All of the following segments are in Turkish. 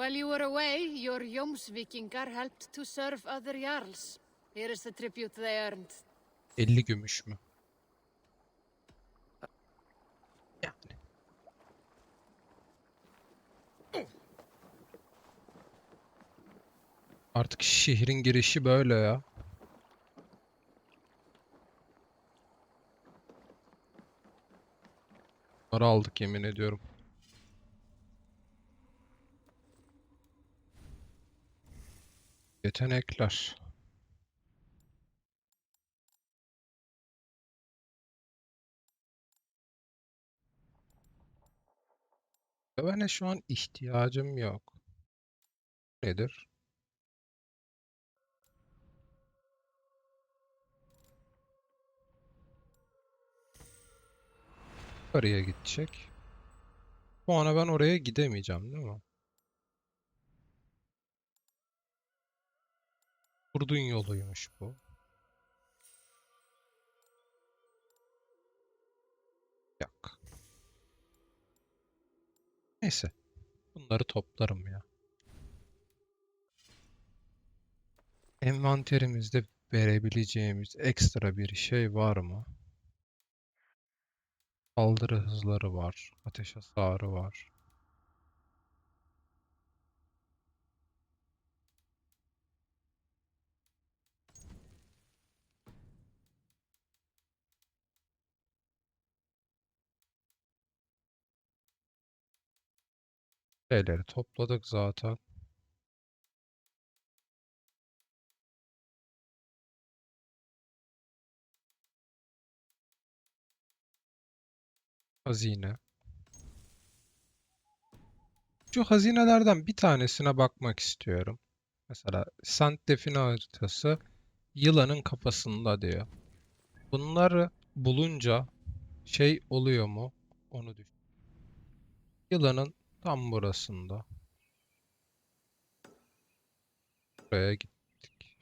While you were away, your Jomsvikingar helped to serve other jarls. Here is the tribute they earned. 50 gümüş mü? Yani. Artık şehrin girişi böyle ya. Bunları aldık yemin ediyorum. Yetenekler. Ve şu an ihtiyacım yok. Nedir? Oraya gidecek. Bu ana ben oraya gidemeyeceğim değil mi? Kurdun yoluymuş bu. Yok. Neyse. Bunları toplarım ya. Envanterimizde verebileceğimiz ekstra bir şey var mı? Saldırı hızları var. Ateş hasarı var. Şeyleri topladık zaten. Hazine. Şu hazinelerden bir tanesine bakmak istiyorum. Mesela Saint Define haritası yılanın kafasında diyor. Bunları bulunca şey oluyor mu? Onu düşün. Yılanın tam burasında. Buraya gittik.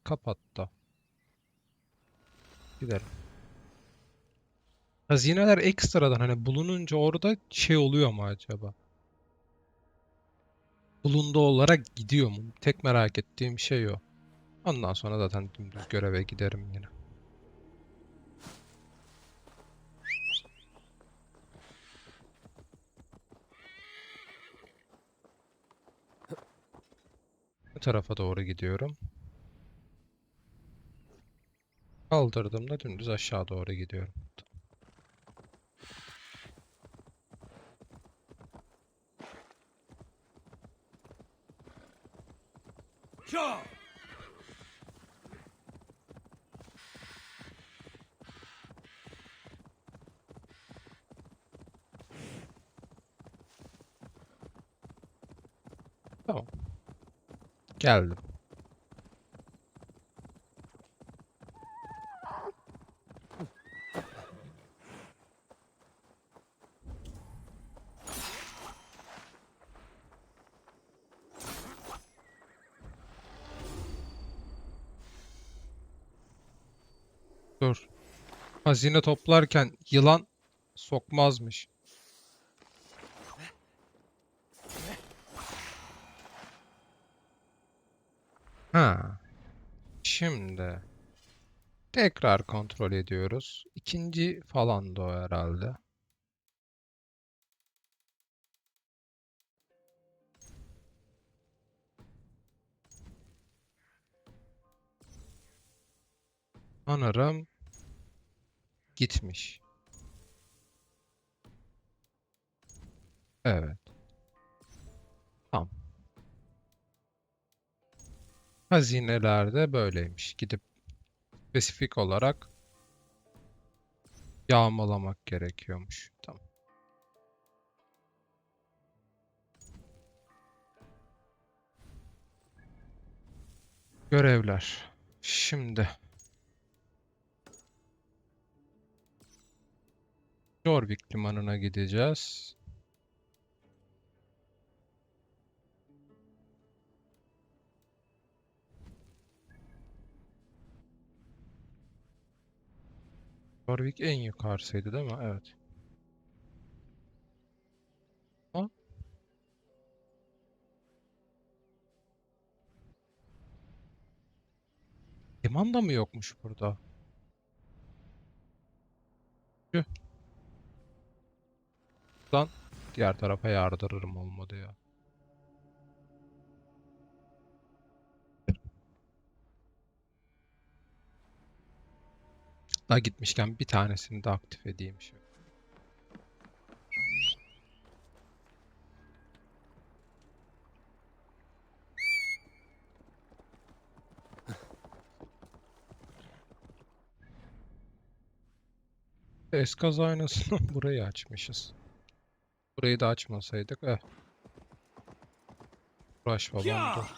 Kapat da. Gidelim. Hazineler ekstradan hani bulununca orada şey oluyor mu acaba? Bulundu olarak gidiyor mu? Tek merak ettiğim şey o. Ondan sonra zaten dümdüz göreve giderim yine. Bu tarafa doğru gidiyorum. Kaldırdığımda dümdüz aşağı doğru gidiyorum. Tamam. Geldim. Dur. Hazine toplarken yılan sokmazmış. Ha. Şimdi tekrar kontrol ediyoruz. İkinci falan da o herhalde. Sanırım gitmiş. Evet. Tamam. Hazinelerde böyleymiş. Gidip spesifik olarak yağmalamak gerekiyormuş. Tamam. Görevler. Şimdi Jorvik limanına gideceğiz. Jorvik en yukarısıydı değil mi? Evet. Ha? Liman da mı yokmuş burada? Tüh. Buradan diğer tarafa yardırırım olmadı ya. Daha gitmişken bir tanesini de aktif edeyim şöyle. Eskaz aynasını burayı açmışız. Burayı da açmasaydık uğraş babam dur.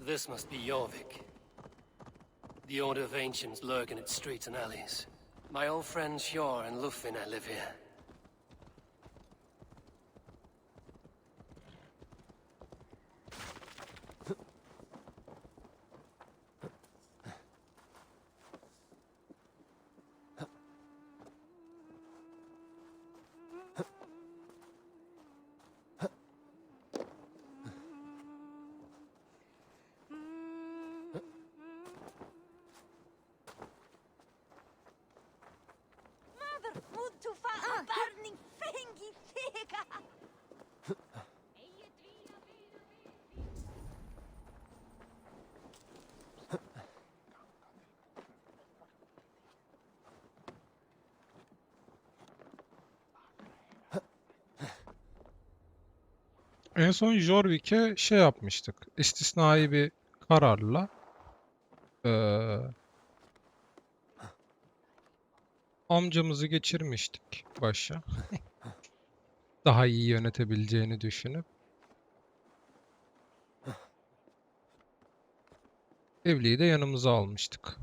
This must be Jorvik. The order of ancients lurk in its streets and alleys. My old friends Sjor and Lufvina live here. Food to fight burning fingy figure. En son Jorvik'e şey yapmıştık. İstisnai bir kararla amcamızı geçirmiştik başa. Daha iyi yönetebileceğini düşünüp. Evliyi de yanımıza almıştık.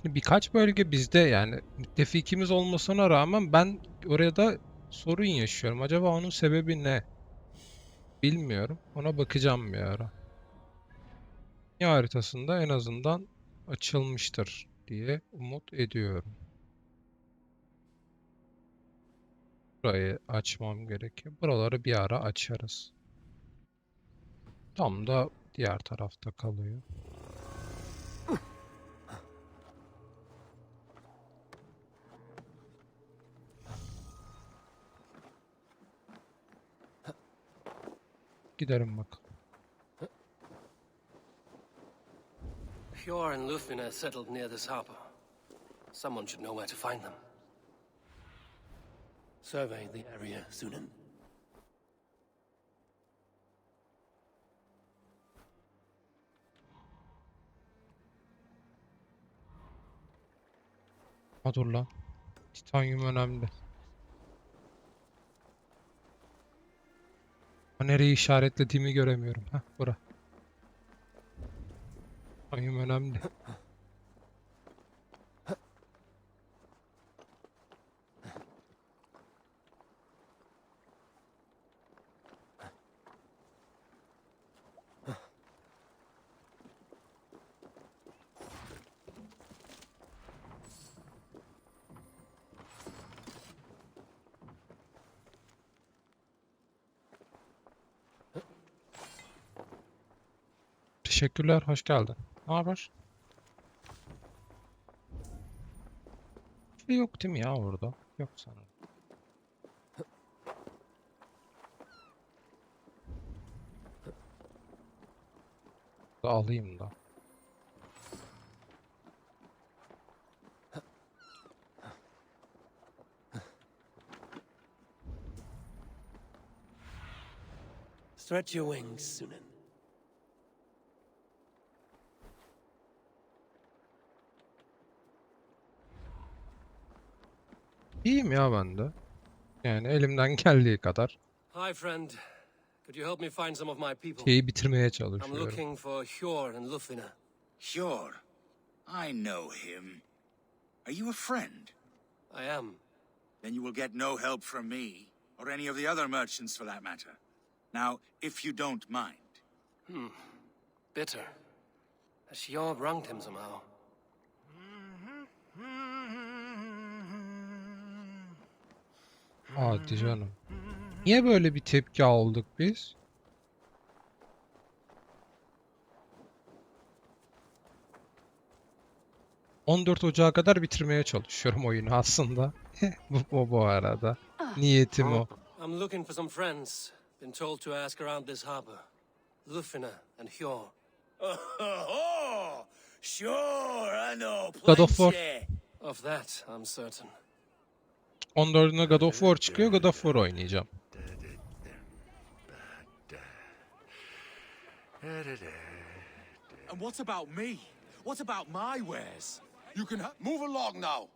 Şimdi birkaç bölge bizde yani müttefikimiz olmasına rağmen ben oraya da sorun yaşıyorum. Acaba onun sebebi ne? Bilmiyorum. Ona bakacağım bir ara. Dünya haritasında en azından açılmıştır diye umut ediyorum. Burayı açmam gerekiyor. Buraları bir ara açarız. Tam da diğer tarafta kalıyor. Giderim bak. Sjor and Lufvina settled near this harbor. Someone should know where to find them. Survey the area, Sunan. Ha dur lan. Titanyum önemli. Ha, nereyi işaretlediğimi göremiyorum. Heh, bura. Titanyum önemli. Teşekkürler, hoş geldin. Ne haber? Bir şey yok değil mi ya orada? Yok sanırım. Alayım da. Stretch your wings, Sunan. İyiyim ya ben de. Yani elimden geldiği kadar Hi, friend. Could you help me find some of my people? şeyi bitirmeye I'm çalışıyorum. looking for Hjor and Lufina. Sure. I know him. Are you a friend? I am. Then you will get no help from me, or any of the other merchants for that matter. Now, if you don't mind. Bitter. Has Hjor wronged him somehow? Hadi canım. Niye böyle bir tepki aldık biz? ...14 Ocağı kadar bitirmeye çalışıyorum oyunu aslında. bu arada. Niyetim o. I'm looking for some friends. Been told to ask around this harbor. Lufina and Hjor. Oh, sure, I know God of War. Of that, I'm certain. 14'üne God of War çıkıyor. God of War oynayacağım. And what about me? What about my wares? You can move along now.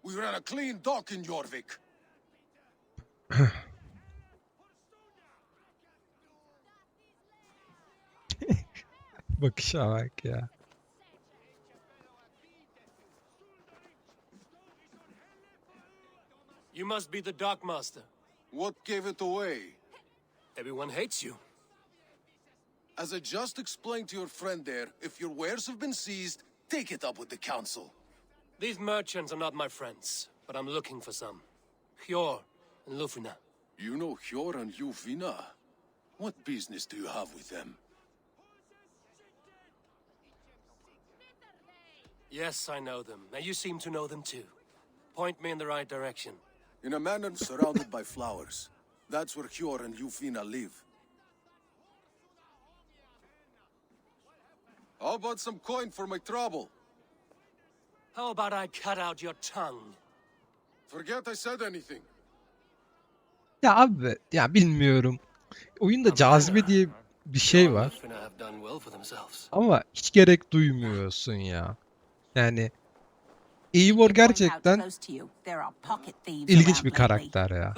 We ran a clean dock in Jorvik. Bakışa bak ya. You must be the dockmaster. What gave it away? Everyone hates you. As I just explained to your friend there, if your wares have been seized, take it up with the council. These merchants are not my friends, but I'm looking for some. Hjor and Lufina. You know Hjor and Lufina? What business do you have with them? Yes, I know them, and you seem to know them too. Point me in the right direction. In a manor surrounded by flowers. That's where Hjor and Lufina live. How about some coin for my trouble? How about I cut out your tongue? Forget I said anything. Ya abi ya bilmiyorum. Oyunda cazibe diye bir şey Hjor and var. Lufina have done well for themselves. Ama hiç gerek duymuyorsun ya. Yani Eivor gerçekten ilginç bir karakter ya.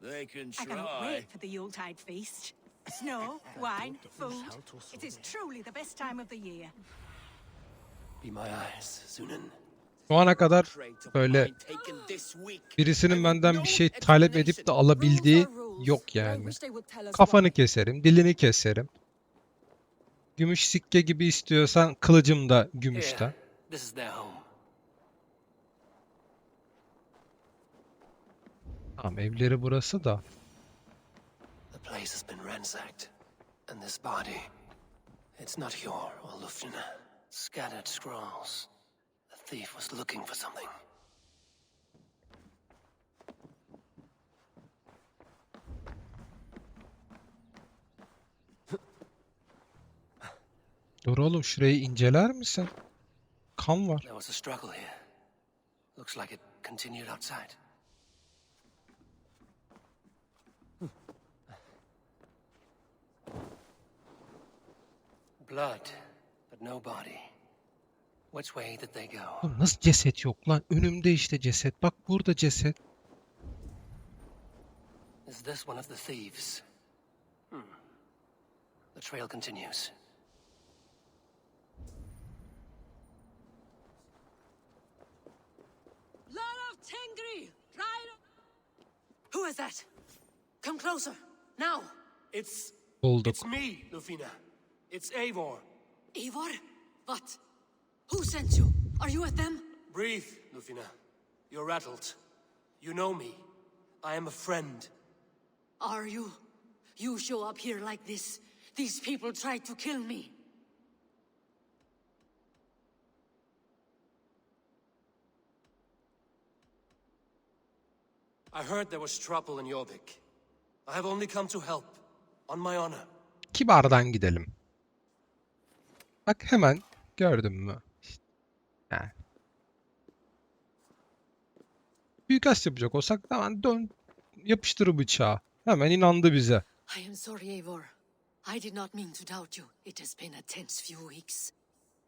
They can I cannot wait for the Yuletide feast. Snow, wine, food. It is truly the best time of the year. Be my eyes, Sunan. Şu ana kadar böyle birisinin benden bir şey talep edip de alabildiği yok yani. Kafanı keserim, dilini keserim. Gümüş sikke gibi istiyorsan kılıcım da gümüşten. Here, this is their home. Tamam evleri burası da. The place has been ransacked, and this body, it's not Hjor or Lufina. Scattered scrolls. The thief was looking for something. Dur oğlum şurayı inceler misin? Kan var. There was a struggle here. Looks like it continued outside. Blood, but no body. Which way did they go? Oğlum nasıl ceset yok lan? Önümde işte ceset. Bak burada ceset. Is this one of the thieves? The trail continues. Lord of Tengri, Who is that? Come closer, now. It's Bulduk. me, Lufina. It's Eivor. Eivor? What? Who sent you? Are you with them? Breathe, Lufina. You're rattled. You know me. I am a friend. Are you? You show up here like this. These people tried to kill me. I heard there was trouble in Jorvik. I have only come to help, on my honor. Kibardan gidelim. Bak hemen gördün mü? İşte, yani. Suikast yapacak olsak hemen dön yapıştır bıçağı. Hemen inandı bize. I am sorry, Eivor. I did not mean to doubt you. It has been a tense few weeks.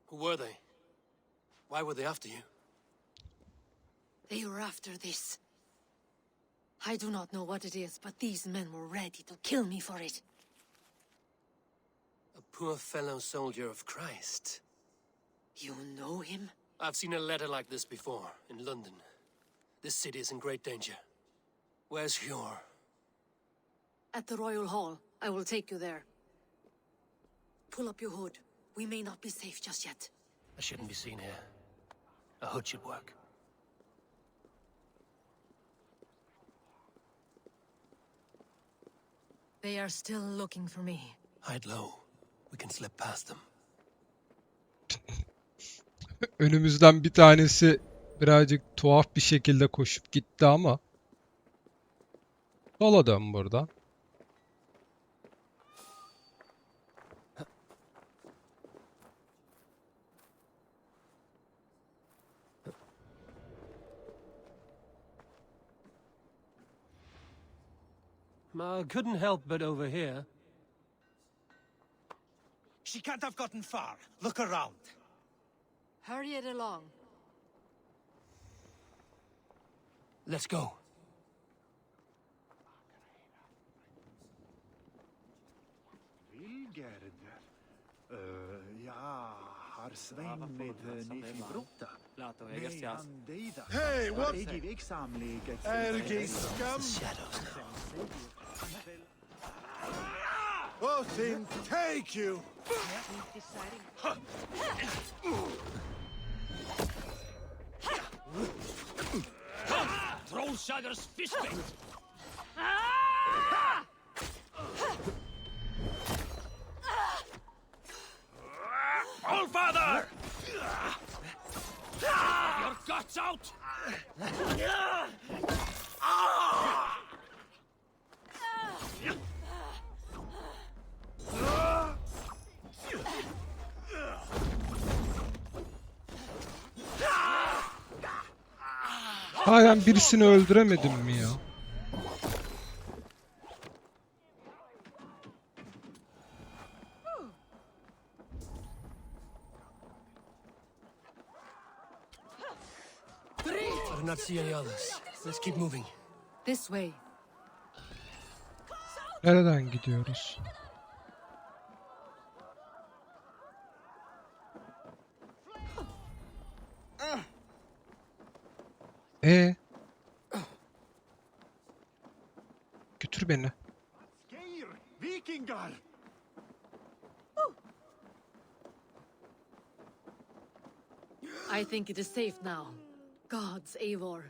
Who were they? Why were they after you? They were after this. I do not know what it is, but these men were ready to kill me for it. A poor fellow soldier of Christ. You know him? I've seen a letter like this before, in London. This city is in great danger. Where's Hjor? At the Royal Hall. I will take you there. Pull up your hood. We may not be safe just yet. I shouldn't be seen here. A hood should work. They are still looking for me. Hide low. We can slip past them. Önümüzden bir tanesi birazcık tuhaf bir şekilde koşup gitti ama. Sola dön buradan. I couldn't help but overhear. She can't have gotten far. Look around. Hurry it along. Let's go. Vilgerd. Ja, har Svein med Nifibrotta. Hey, what's Egi viksamlige. Ergi scum? Shadows now. Othin, take you! Trollshagger's fistbait! Allfather! Your guts out! Halen birisini öldüremedim mi ya? I do not see any others. Let's keep moving. This way. Nereden gidiyoruz? Götür beni. Geir, vikingar! I think it is safe now. Gods, Eivor.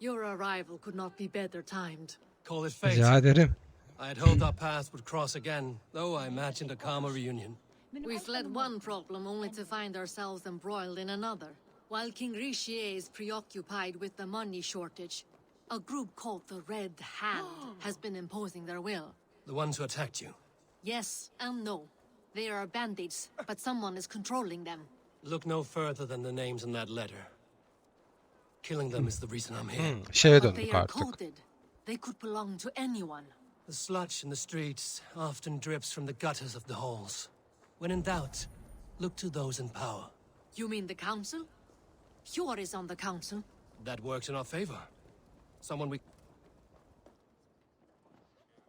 Your arrival could not be better timed. Call it fate. Rica ederim. I had hoped our paths would cross again, though I imagined a calmer reunion. We fled one problem only to find ourselves embroiled in another. While King Richier is preoccupied with the money shortage, a group called the Red Hand has been imposing their will. The ones who attacked you. Yes and no. They are bandits, but someone is controlling them. Look no further than the names in that letter. Killing them is the reason I'm here. Şeye But they döndük are artık. coded. They could belong to anyone. The sludge in the streets often drips from the gutters of the halls. When in doubt, look to those in power. You mean the council? Hjor is on the council. That works in our favor. Someone we...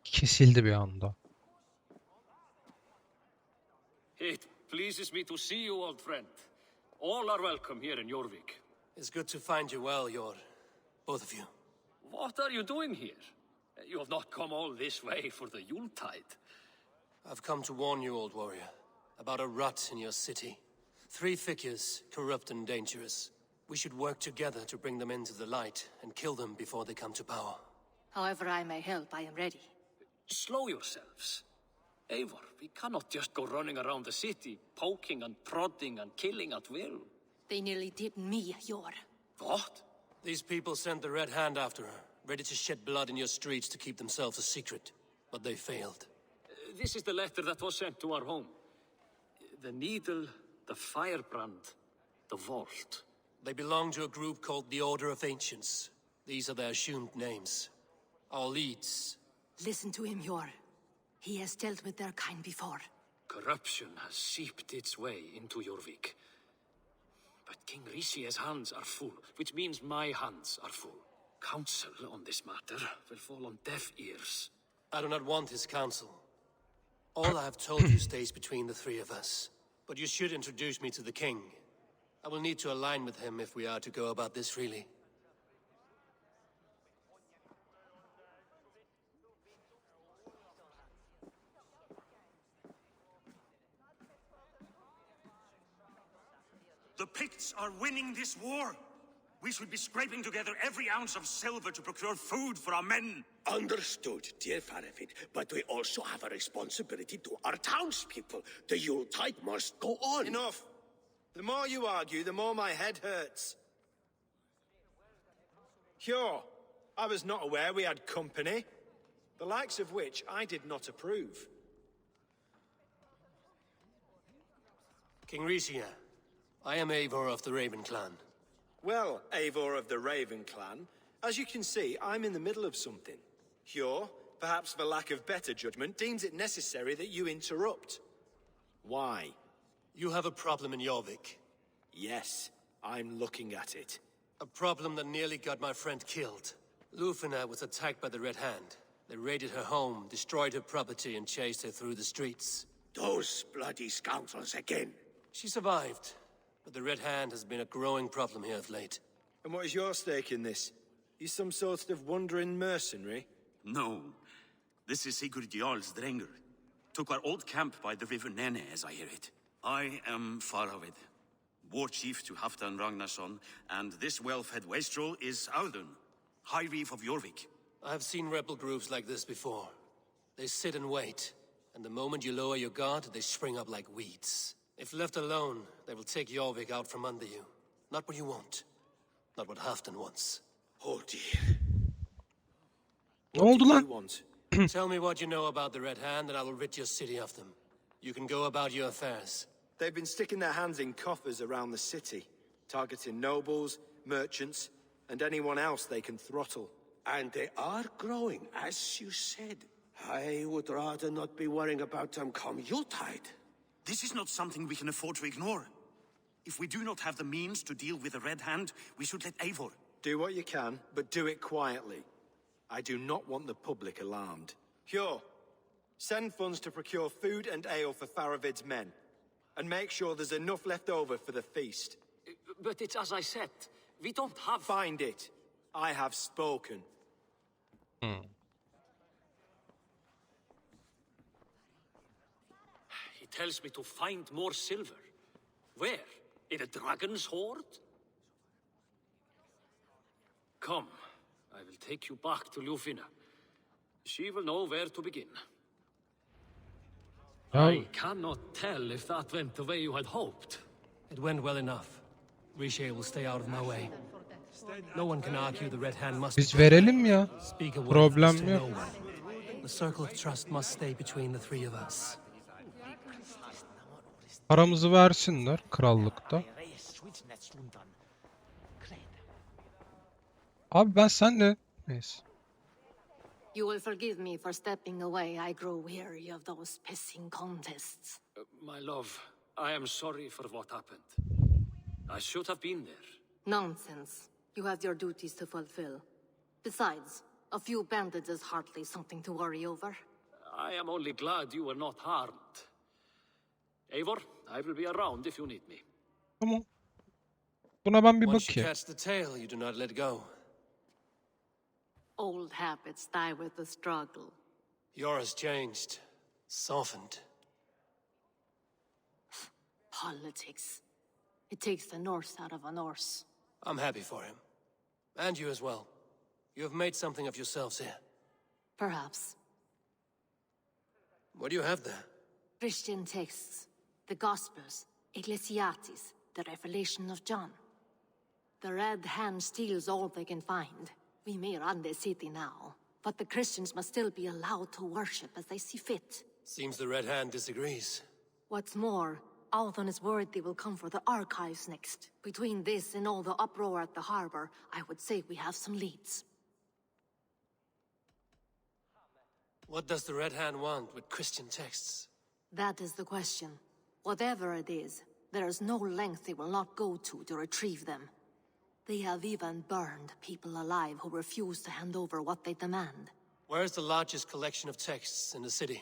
Kesildi bir anda. It pleases me to see you, old friend. All are welcome here in Jorvik. It's good to find you well, Jor. Both of you. What are you doing here? You have not come all this way for the Yuletide. I've come to warn you, old warrior, about a rut in your city. 3 figures, corrupt and dangerous. We should work together to bring them into the light and kill them before they come to power. However I may help, I am ready. Slow yourselves. Eivor, we cannot just go running around the city, poking and prodding and killing at will. They nearly did me, Hjor. What? These people sent the Red Hand after her, ready to shed blood in your streets to keep themselves a secret. But they failed. This is the letter that was sent to our home. The needle the firebrand, the vault. They belong to a group called the Order of Ancients. These are their assumed names. Our leads. Listen to him, Yor. He has dealt with their kind before. Corruption has seeped its way into Jorvik. But King Rishi's hands are full, which means my hands are full. Counsel on this matter will fall on deaf ears. I do not want his counsel. All I have told you stays between the three of us. But you should introduce me to the king. I will need to align with him if we are to go about this freely. The Picts are winning this war. We should be scraping together every ounce of silver to procure food for our men. Understood, dear Faravid, but we also have a responsibility to our townspeople. The Yuletide must go on. Enough. The more you argue, the more my head hurts. Sure, I was not aware we had company, the likes of which I did not approve. King Rishia, I am Eivor of the Raven clan. Well, Eivor of the Raven clan, as you can see, I'm in the middle of something. Hjor, perhaps for lack of better judgment, deems it necessary that you interrupt. Why? You have a problem in Jorvik. Yes, I'm looking at it. A problem that nearly got my friend killed. Lufina was attacked by the Red Hand. They raided her home, destroyed her property, and chased her through the streets. Those bloody scoundrels again. She survived, but the Red Hand has been a growing problem here of late. And what is your stake in this? You some sort of wandering mercenary? No. This is Sigurd Jarl's Drenger. Took our old camp by the river Nene, as I hear it. I am Faravid, war chief to Halfdan Ragnarsson, and this well-fed wastrel is Audun, High Reeve of Jorvik. I have seen rebel groups like this before. They sit and wait, and the moment you lower your guard, they spring up like weeds. If left alone, they will take Jorvik out from under you. Not what you want. Not what Halfdan wants. Oh dear. Ne oldu What do you lan? want? Tell me what you know about the Red Hand, and I will rid your city of them. You can go about your affairs. They've been sticking their hands in coffers around the city, targeting nobles, merchants, and anyone else they can throttle. And they are growing, as you said. I would rather not be worrying about them come Yuletide. This is not something we can afford to ignore. If we do not have the means to deal with the Red Hand, we should let Eivor. Do what you can, but do it quietly. I do not want the public alarmed. Hjor, send funds to procure food and ale for Faravid's men. And make sure there's enough left over for the feast. But it's as I said, we don't have... Find it. I have spoken. He tells me to find more silver. Where? In a dragon's hoard? Come, I will take you back to Lufina. She will know where to begin. I cannot tell if that went the way you had hoped. It went well enough. Riche will stay out of my way. No one can argue the Red Hand must Biz verelim ya. speak a word Problem to yok. no one. The circle of trust must stay between the three of us. Paramızı versinler krallıkta. Abi ben senle... Neyse. You will forgive me for stepping away. I grow weary of those pissing contests. My love, I am sorry for what happened. I should have been there. Nonsense. You have your duties to fulfill. Besides, a few bandits is hardly something to worry over. I am only glad you were not harmed. Eivor, I will be around if you need me. Tamam. Buna ben bir Once you bakayım. catch the tail, you do not let go. Old habits die with the struggle. Yours changed. Softened. Politics. It takes the Norse out of a Norse. I'm happy for him. And you as well. You have made something of yourselves here. Perhaps. What do you have there? Christian texts, the Gospels, Ecclesiastes, the Revelation of John. The Red Hand steals all they can find. We may run the city now, but the Christians must still be allowed to worship as they see fit. Seems the Red Hand disagrees. What's more, Althon is worried they will come for the archives next. Between this and all the uproar at the harbor, I would say we have some leads. What does the Red Hand want with Christian texts? That is the question. Whatever it is, there is no length they will not go to retrieve them. They have even burned people alive who refuse to hand over what they demand. Where is the largest collection of texts in the city?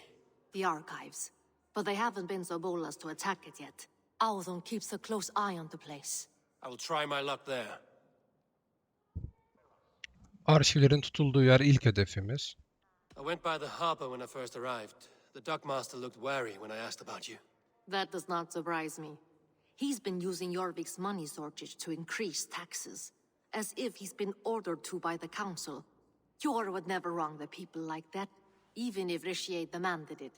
The archives. But they haven't been so bold as to attack it yet. Althon keeps a close eye on the place. I will try my luck there. Arşivlerin tutulduğu yer ilk hedefimiz. I went by the harbor when I first arrived. The dockmaster looked wary when I asked about you. That does not surprise me. He's been using Jorvik's money shortage to increase taxes, as if he's been ordered to by the council. Jor would never wrong the people like that, even if Richier demanded it.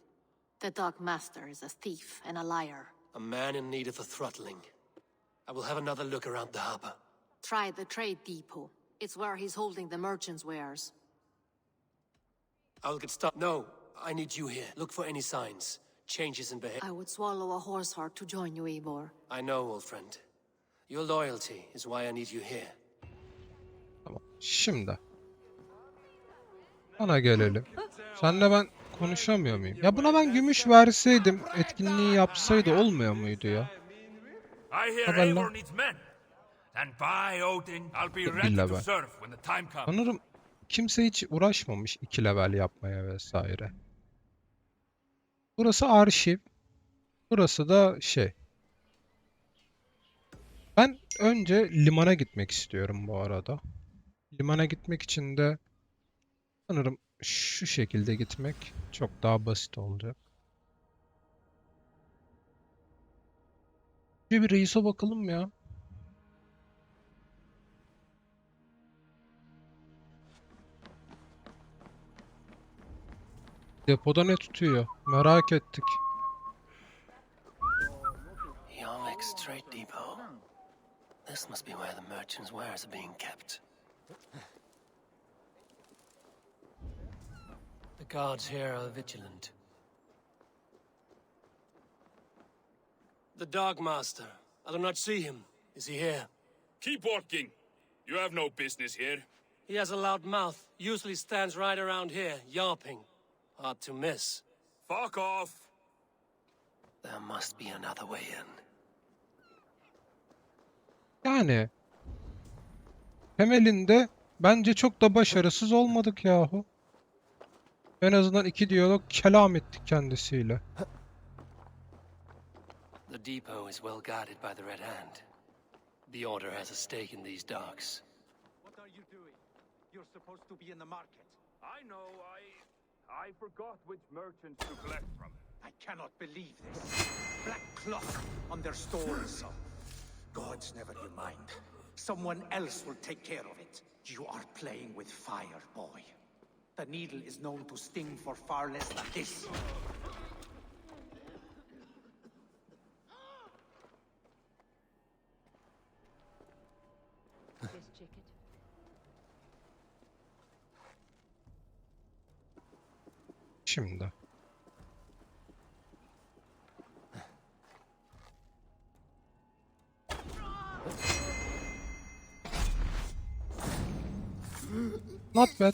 The dockmaster is a thief and a liar. A man in need of a throttling. I will have another look around the harbor. Try the trade depot. It's where he's holding the merchants' wares. I will get stopped. No, I need you here. Look for any signs. Changes in behavior. I would swallow a horse heart to join you, Eivor. I know, old friend. Your loyalty is why I need you here. Tamam. Şimdi. Bana gelelim. Senle ben konuşamıyor muyum? Ya buna ben gümüş verseydim, etkinliği yapsaydı olmuyor muydu ya? Haberler. Bir level. Sanırım kimse hiç uğraşmamış 2 level yapmaya vesaire. Burası arşiv. Burası da şey. Ben önce limana gitmek istiyorum bu arada. Limana gitmek için de sanırım şu şekilde gitmek çok daha basit olacak. Bir reise bakalım ya. Depoda ne tutuyor? Merak ettik. Jorvik's Trade Depot. This must be where the merchants' wares are being kept. The guards here are vigilant. The Dogmaster. I do not see him. Is he here? Keep walking. You have no business here. He has a loud mouth. Usually stands right around here, yawping. Hard to miss. Fuck off. There must be another way in. Yani temelinde bence çok da başarısız olmadık yahu. En azından 2 diyalog kelam ettik kendisiyle. The depot is well guarded by the Red Hand. The Order has a stake in these docks. What are you doing? You're supposed to be in the market. I know, I forgot which merchants to collect from. I cannot believe this. Black cloth on their stores. Gods, never you mind. Someone else will take care of it. You are playing with fire, boy. The needle is known to sting for far less than this. Şimdi. Not bad.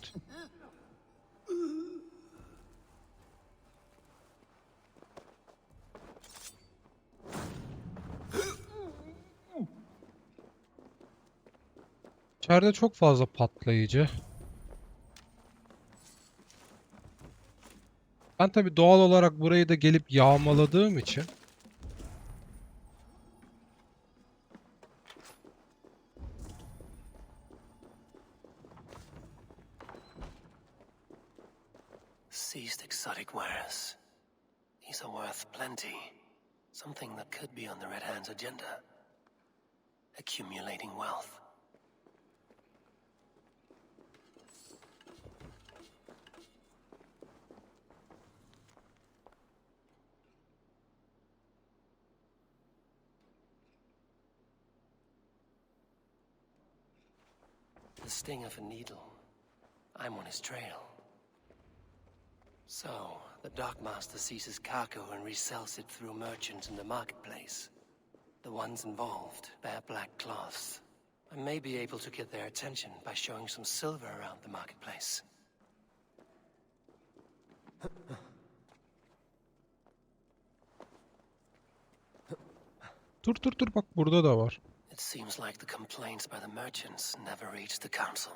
İçeride çok fazla patlayıcı. Ben tabii doğal olarak burayı da gelip yağmaladığım için Seized exotic wares. These are worth plenty. Something that could be on the Red Hand's agenda. Accumulating wealth. The sting of a needle. I'm on his trail. So, the Dockmaster seizes cargo and resells it through merchants in the marketplace. The ones involved bear black cloths. I may be able to get their attention by showing some silver around the marketplace. Dur bak burada da var. It seems like the complaints by the merchants never reached the council.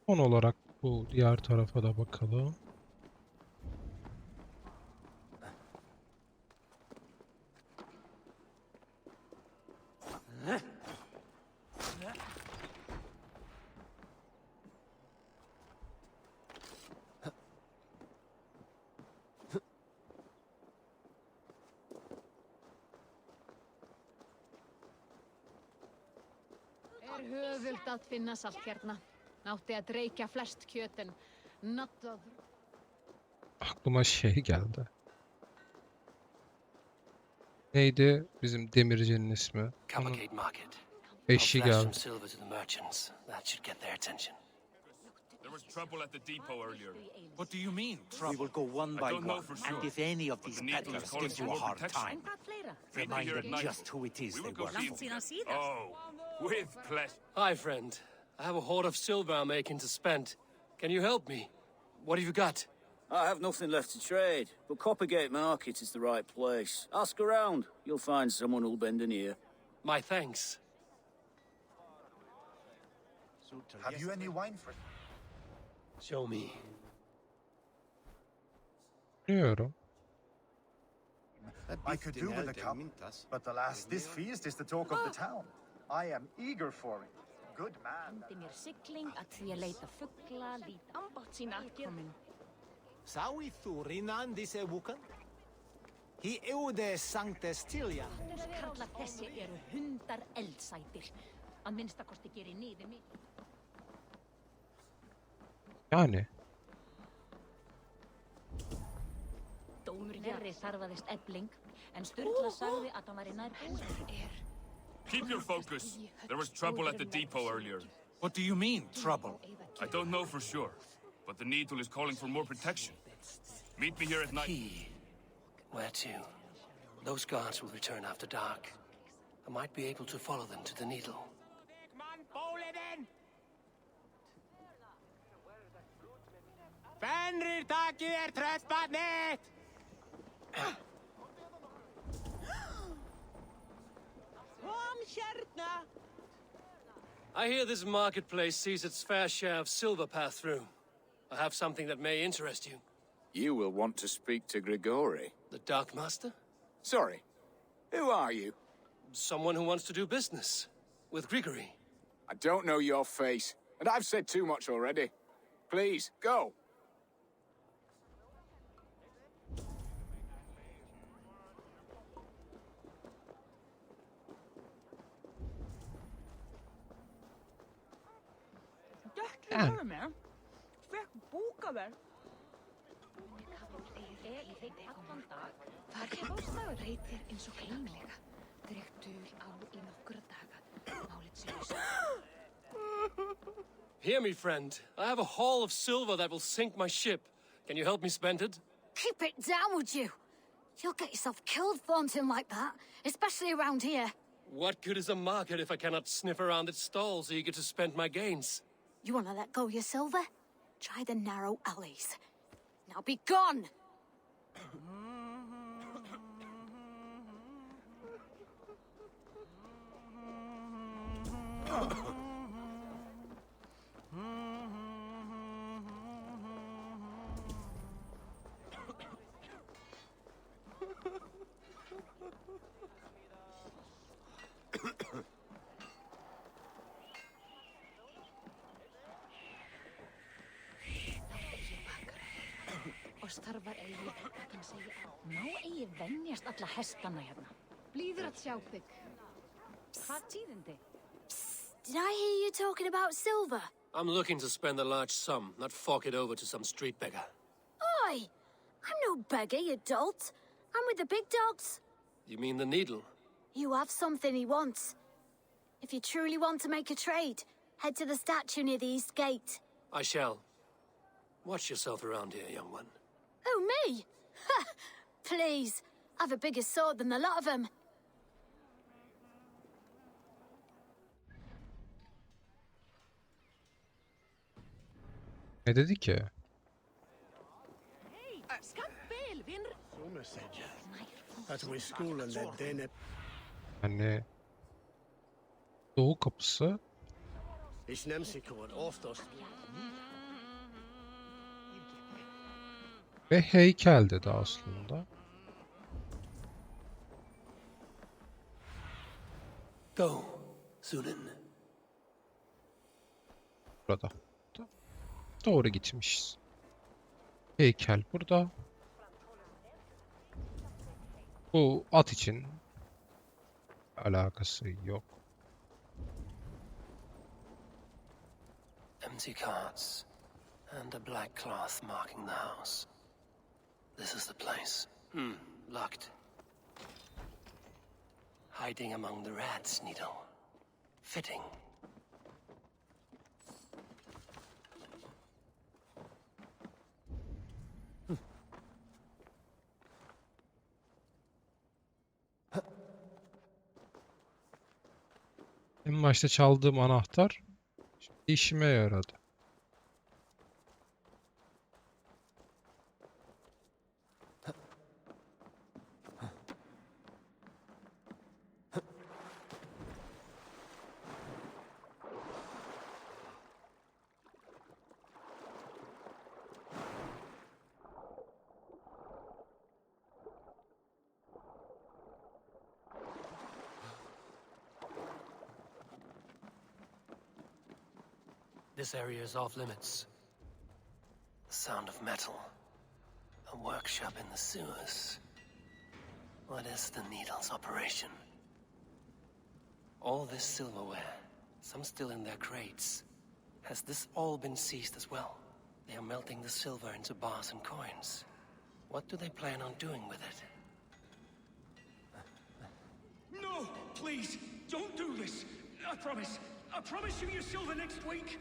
Son olarak bu diğer tarafa da bakalım. Höfugt að finna salt hérna. Nátti að dreykja flest kjöt en nattað. Aklıma şey geldi. Neydi bizim demircinin ismi? Onun Cavalcade Market. eşi I'll flash some geldi. silver to the merchants. That should get their attention. There was trouble at the depot earlier. What do you mean, We trouble? will go one by don't know one, for and sure. if any of these But the needle peddlers is calling gives you for a more hard protection. time, Meet remind here at them night. just who it is We they will go work see for. them. Oh, with pleasure. Hi, friend. I have a hoard of silver I'm making to spend. Can you help me? What have you got? I have nothing left to trade, but Coppergate Market is the right place. Ask around. You'll find someone who'll bend an ear. My thanks. Have you any wine for... Show me. Biliyorum. I could do with a cup, but alas, this feast is the talk of the town. I am eager for it. Good man. Hendi mér sigling að því að leita fugla, lít ambátt sína komin. Sawi Thurinan disse wukan? Hi eude sanctes tilia. Karlar þessi eru hundar eldsætir. Að minnstakosti gerir niður mig. Yani Dómurinn herri þarfaðist ebling, en Sturla sagði að hann væri nær búinn. Keep your focus. There was trouble at the depot earlier. What do you mean, trouble? I don't know for sure, but the Needle is calling for more protection. Meet me here at night. Where to? Those guards will return after dark. I might be able to follow them to the Needle. Fenrir taki tröttbarnet! Kom hérna! I hear this marketplace sees its fair share of silver pass through. I have something that may interest you. You will want to speak to Grigori. The Darkmaster? Sorry, who are you? Someone who wants to do business. With Grigory. I don't know your face, and I've said too much already. Please, go. Dökkur með. Fekk búkaverð. Í þeim allan dag. Það er fórstaður reytir eins og heimlega. Dregt dul á í nokkura daga. Málið sér. Hear me, friend. I have a haul of silver that will sink my ship. Can you help me spend it? Keep it down, would you? You'll get yourself killed flaunting like that, especially around here. What good is a market if I cannot sniff around its stalls eager to spend my gains? You want to let go your silver? Try the narrow alleys. Now be gone! Og starfar eigi, hann segir að má eigi venjast alla hestana hérna. Blíður að sjá þig. Hvað tíðindi? Did I hear you talking about silver? I'm looking to spend a large sum, not fork it over to some street beggar. Oi! I'm no beggar, you dolt. I'm with the big dogs. You mean the Needle? You have something he wants. If you truly want to make a trade, head to the statue near the east gate. I shall. Watch yourself around here, young one. Oh, me? Ha! Please. I've a bigger sword than the lot of them. Ne dedi ki? Sona said that we school and that then Hani Doğu kapısı it's Nemsikor Ostos. ve heykel dedi aslında. Go, Sunan. Burada. Doğru gitmişiz. Heykel burada. Bu at için alakası yok. Empty carts and a black cloth marking the house. This is the place. Locked. Hiding among the rats, Needle. Fitting. En başta çaldığım anahtar işime yaradı. This area is off limits. The sound of metal. A workshop in the sewers. What is the Needle's operation? All this silverware, some still in their crates. Has this all been seized as well? They are melting the silver into bars and coins. What do they plan on doing with it? No! Please, don't do this! I promise! I promise you your silver next week!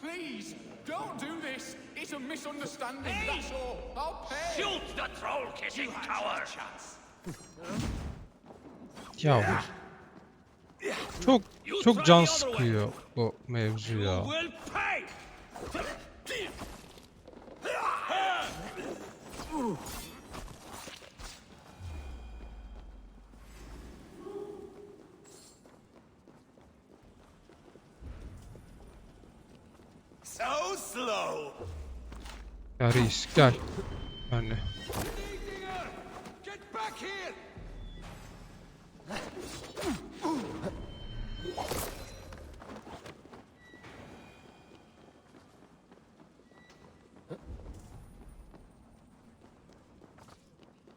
Please, don't do this. It's a misunderstanding, that's all. I'll pay. Shoot the troll-kissing coward! Ya çok can sıkıyor bu mevzu ya. Will pay! So slow. Ya reis gel. Hani. Get back here.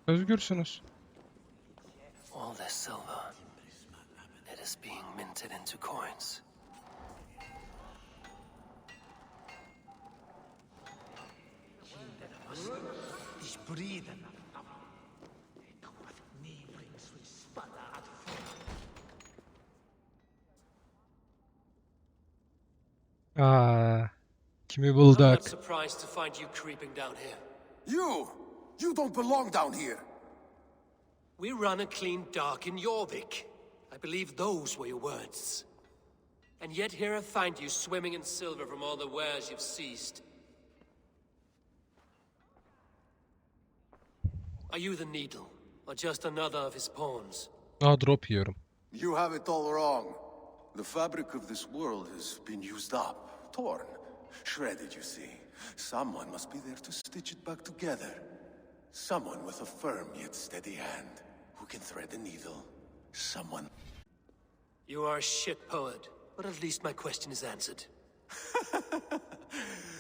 Özgürsünüz. All this silver. It is being minted into coins. Kimi I'm bulduk? not surprised to find you creeping down here. You don't belong down here. We run a clean dock in Jorvik. I believe those were your words. And yet here I find you swimming in silver from all the wares you've seized. Are you the Needle, or just another of his pawns? Drop yiyorum. You have it all wrong. The fabric of this world has been used up, torn, shredded, you see. Someone must be there to stitch it back together. Someone with a firm yet steady hand, who can thread the needle. Someone... You are a shit poet, but at least my question is answered.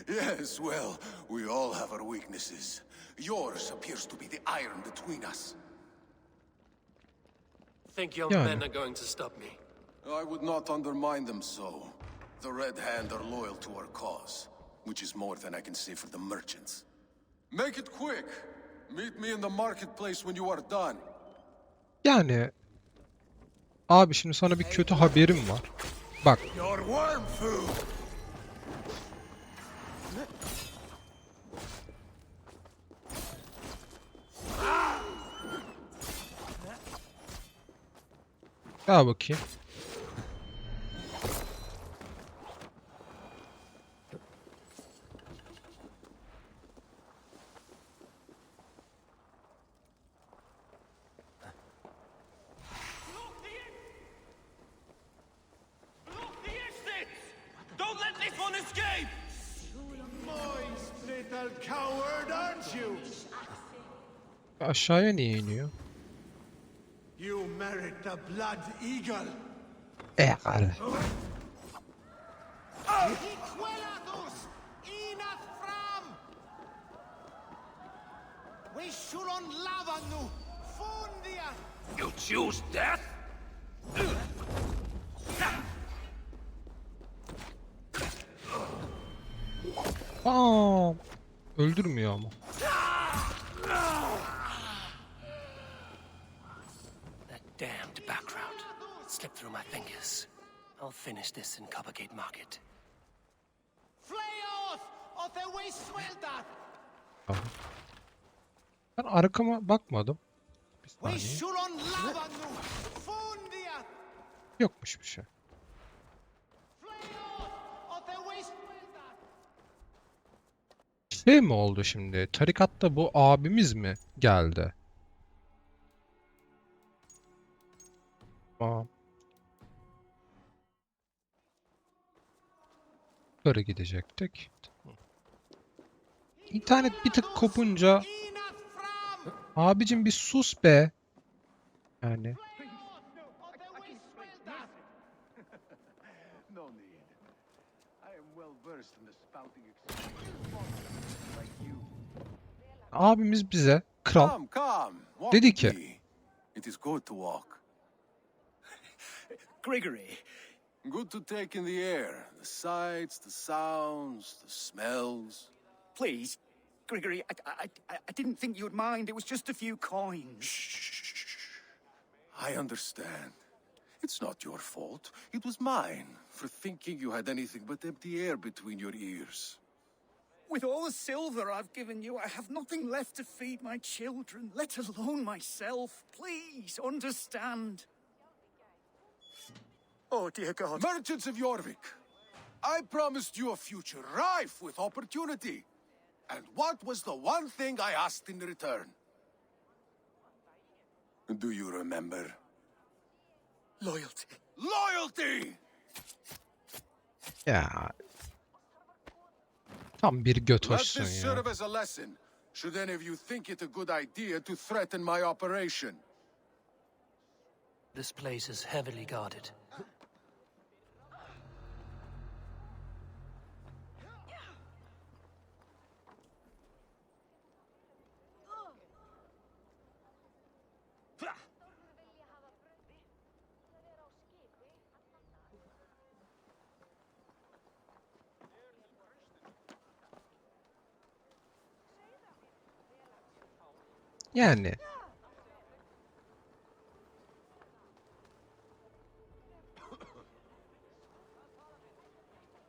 Yes, well, we all have our weaknesses. Yours appears to be the iron between us. Think your Yani. men are going to stop me? I would not undermine them so. The Red Hand are loyal to our cause, which is more than I can say for the merchants. Make it quick. Meet me in the marketplace when you are done. Yani Abi şimdi sana bir kötü haberim var. Bak. Your worm food! Gel bakayım. Don't let this one escape! Moist little coward, aren't you? Aşağıya niye iniyor? You merit the blood eagle. Egal. Hiquelatus inath fram! We shulon lavanu fundia! You choose death? Aa, öldürmüyor ama. That damned background slipped through my fingers. I'll finish this in Coppergate Market. Flayoth! Of the way sweldat! Tamam. Ben arkama bakmadım. Bir We saniye. shulon lavanu fundia! Yokmuş bir şey. Of the way sweldat! Şey mi oldu şimdi? Tarikatta bu abimiz mi geldi? Tamam. Yukarı gidecektik. İnternet bir tık kopunca abicim bir sus be. Yani No need. I am well versed in the spouting experience like you. abimiz bize kral Come, come. Walk dedi with ki me. It is good to walk. Grigory. Good to take in the air. The sights, the sounds, the smells. Please, Grigory, I didn't think you'd mind. It was just a few coins. I understand. It's not your fault. It was mine for thinking you had anything but empty air between your ears. With all the silver I've given you, I have nothing left to feed my children, let alone myself. Please, understand. Oh, dear God. Merchants of Jorvik, I promised you a future rife with opportunity. And what was the one thing I asked in return? Do you remember? Loyalty. Loyalty! ya tam bir göt Let hoşsun this ya. serve as a lesson. Should any of you think it a good idea to threaten my operation? This place is heavily guarded. Yani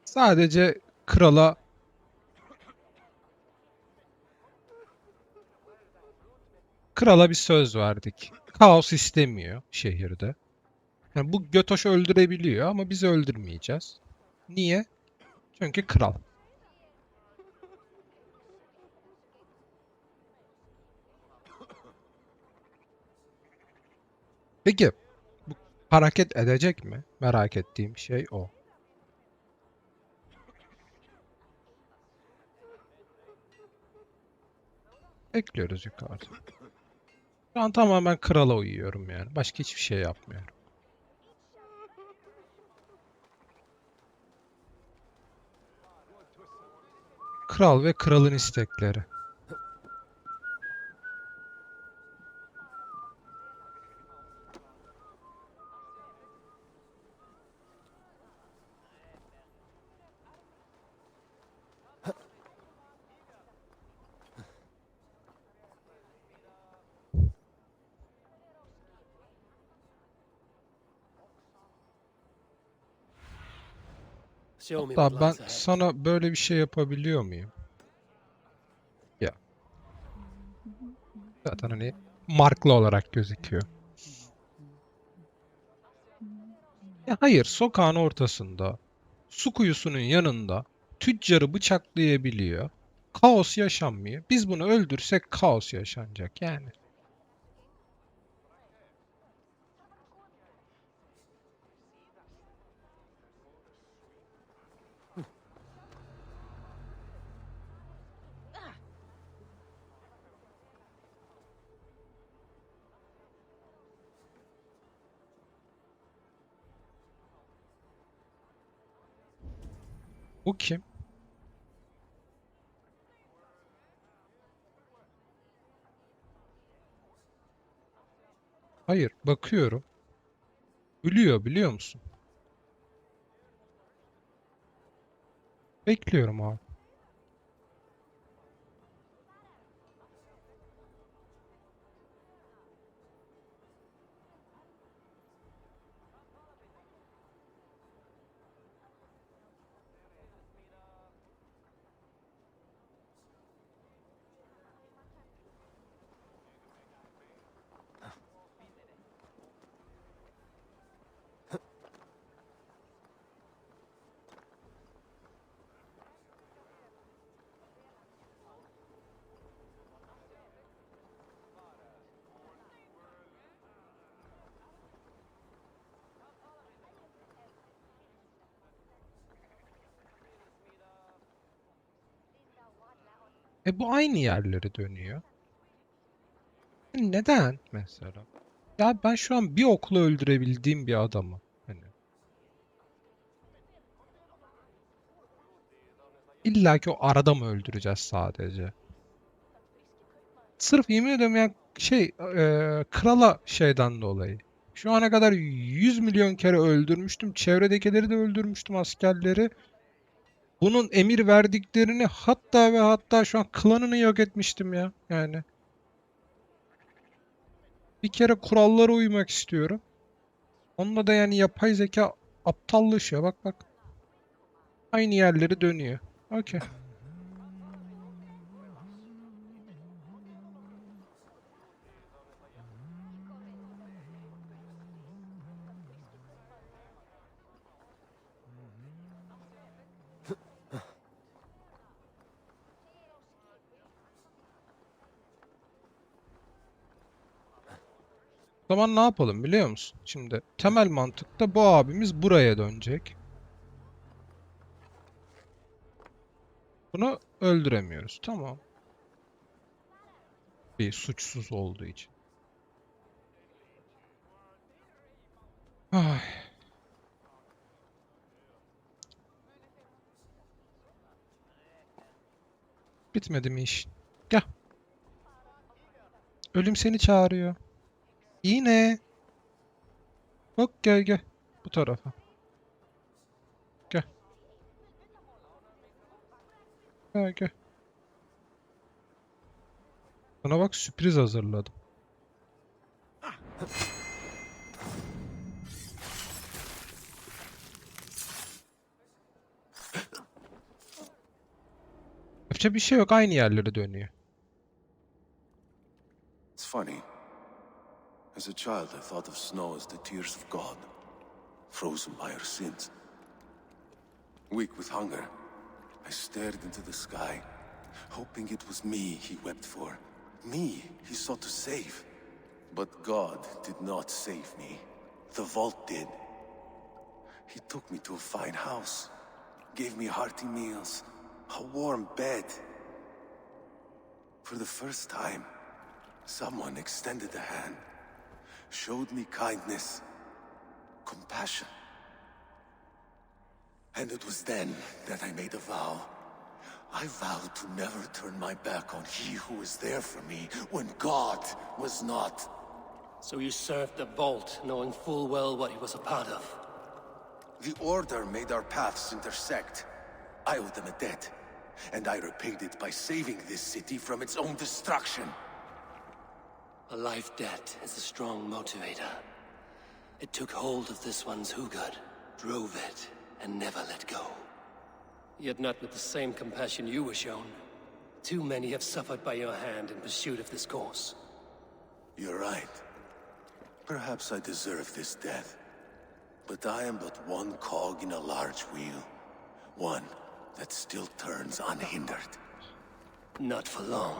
sadece krala bir söz verdik. Kaos istemiyor şehirde. Yani bu götoş öldürebiliyor ama biz öldürmeyeceğiz. Niye? Çünkü kral. Peki bu hareket edecek mi? Merak ettiğim şey o. Bekliyoruz yukarıda. Şu an tamamen krala uyuyorum yani. Başka hiçbir şey yapmıyorum. Kral ve kralın istekleri. Show me what Hatta ben lies ahead. sana böyle bir şey yapabiliyor muyum? Ya. Zaten hani marklı olarak gözüküyor. Ya hayır, sokağın ortasında, su kuyusunun yanında tüccarı bıçaklayabiliyor. Kaos yaşanmıyor. Biz bunu öldürsek kaos yaşanacak yani. Bu kim? Hayır, bakıyorum. Ölüyor biliyor musun? Bekliyorum abi. Bu aynı yerlere dönüyor. Neden mesela? Ya ben şu an bir okla öldürebildiğim bir adamı. Hani illa ki o arada mı öldüreceğiz sadece? Sırf yemin ediyorum ya krala şeyden dolayı. Şu ana kadar 100 milyon kere öldürmüştüm. Çevredekileri de öldürmüştüm, askerleri. Bunun emir verdiklerini hatta ve hatta şu an klanını yok etmiştim ya. Yani bir kere kurallara uymak istiyorum. Onunla da yani yapay zeka aptallaşıyor. Bak bak. Aynı yerleri dönüyor. Okey. O zaman ne yapalım biliyor musun? Şimdi temel mantıkta bu abimiz buraya dönecek. Bunu öldüremiyoruz. Tamam. Bir suçsuz olduğu için. Ay. Bitmedi mi iş? Gel. Ölüm seni çağırıyor. Yine. Bak gel gel. Bu tarafa. Gel. Gel gel. Sana bak sürpriz hazırladım. Yapacak bir şey yok. Aynı yerlere dönüyor. It's funny. As a child, I thought of snow as the tears of God, frozen by our sins. Weak with hunger, I stared into the sky, hoping it was me he wept for. Me he sought to save. But God did not save me. The vault did. He took me to a fine house, gave me hearty meals, a warm bed. For the first time, someone extended a hand, showed me kindness, compassion. And it was then that I made a vow. I vowed to never turn my back on he who was there for me when God was not. So you served the Vault, knowing full well what he was a part of. The Order made our paths intersect. I owed them a debt, and I repaid it by saving this city from its own destruction. A life debt is a strong motivator. It took hold of this one's Hugad, drove it, and never let go. Yet not with the same compassion you were shown. Too many have suffered by your hand in pursuit of this cause. You're right. Perhaps I deserve this death. But I am but one cog in a large wheel. One that still turns unhindered. Not for long.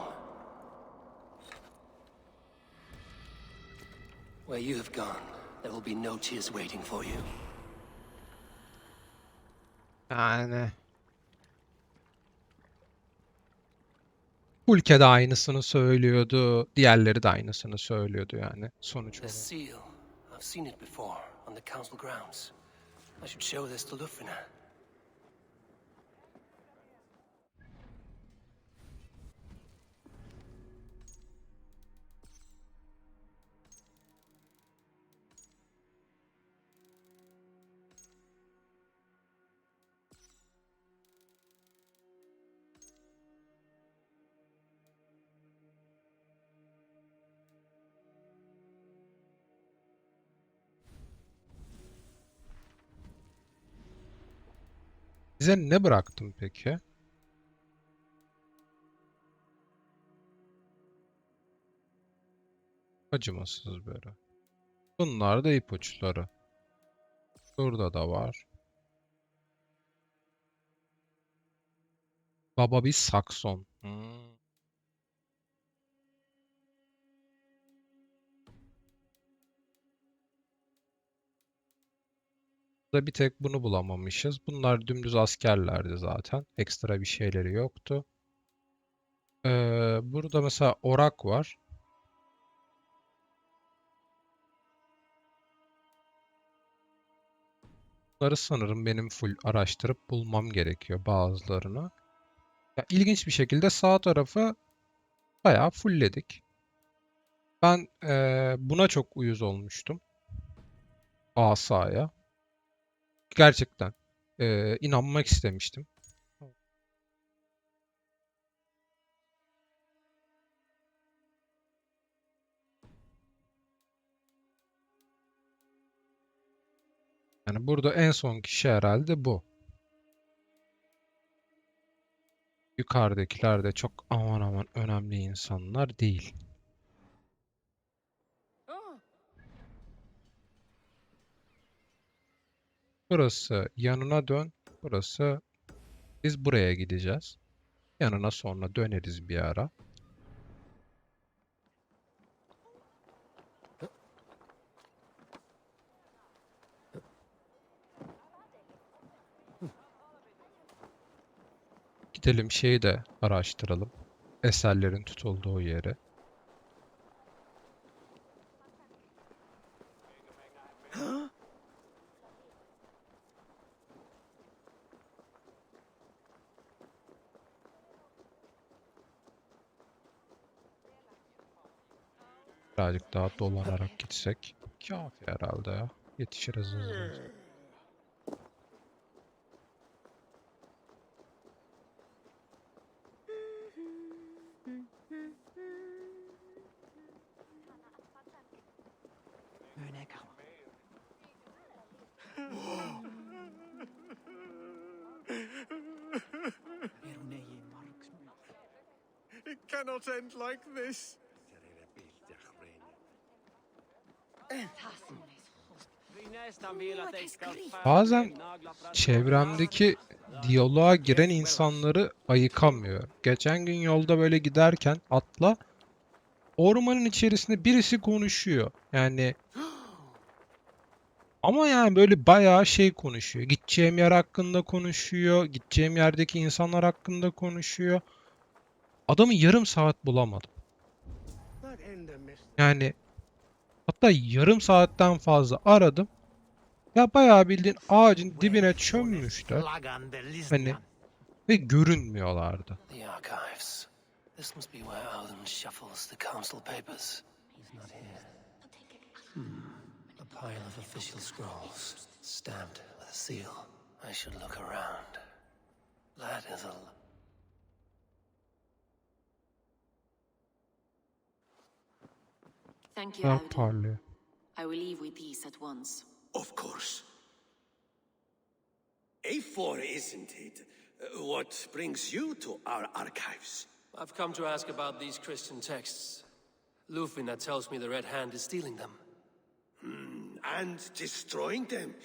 Where you have gone, there will be no tears waiting for you. Yani. Ülke de aynısını söylüyordu. Diğerleri de aynısını söylüyordu yani sonuç The olarak. seal. I've seen it before, on the council grounds. I should show this to Lufrina. Size ne bıraktım peki? Acımasız böyle. Bunlar da ipuçları. Burada da var. Baba bir Sakson. Da bir tek bunu bulamamışız. Bunlar dümdüz askerlerdi zaten. Ekstra bir şeyleri yoktu. Burada mesela orak var. Bunları sanırım benim full araştırıp bulmam gerekiyor bazılarını. Ya, ilginç bir şekilde sağ tarafı bayağı fullledik. Ben buna çok uyuz olmuştum. Asaya. Gerçekten inanmak istemiştim. Yani burada en son kişi herhalde bu. Yukarıdakiler de çok aman aman önemli insanlar değil. Burası yanına dön. Burası biz buraya gideceğiz. Yanına sonra döneriz bir ara. Gidelim şeyi de araştıralım. Eserlerin tutulduğu yeri. Birazcık daha dolanarak gitsek kafi herhalde ya. Yetişiriz hızlı. It cannot end like this. Bazen çevremdeki diyaloğa giren insanları ayıkamıyor. Geçen gün yolda böyle giderken atla ormanın içerisinde birisi konuşuyor. Yani ama yani böyle bayağı şey konuşuyor. Gideceğim yer hakkında konuşuyor. Gideceğim yerdeki insanlar hakkında konuşuyor. Adamı yarım saat bulamadım. Yani hatta yarım saatten fazla aradım. Ya bayağı bildiğin ağacın dibine çömmüşler. Hani ve görünmüyorlardı. The archives. This must be where Alden shuffles the council papers. He's not here. A pile of official scrolls, stamped with a seal. I should look around. That is a... Thank you, Daha Alden. parlıyor. I will leave with these at once. Of course. A4, isn't it? What brings you to our archives? I've come to ask about these Christian texts. Lufina tells me the Red Hand is stealing them. And destroying them.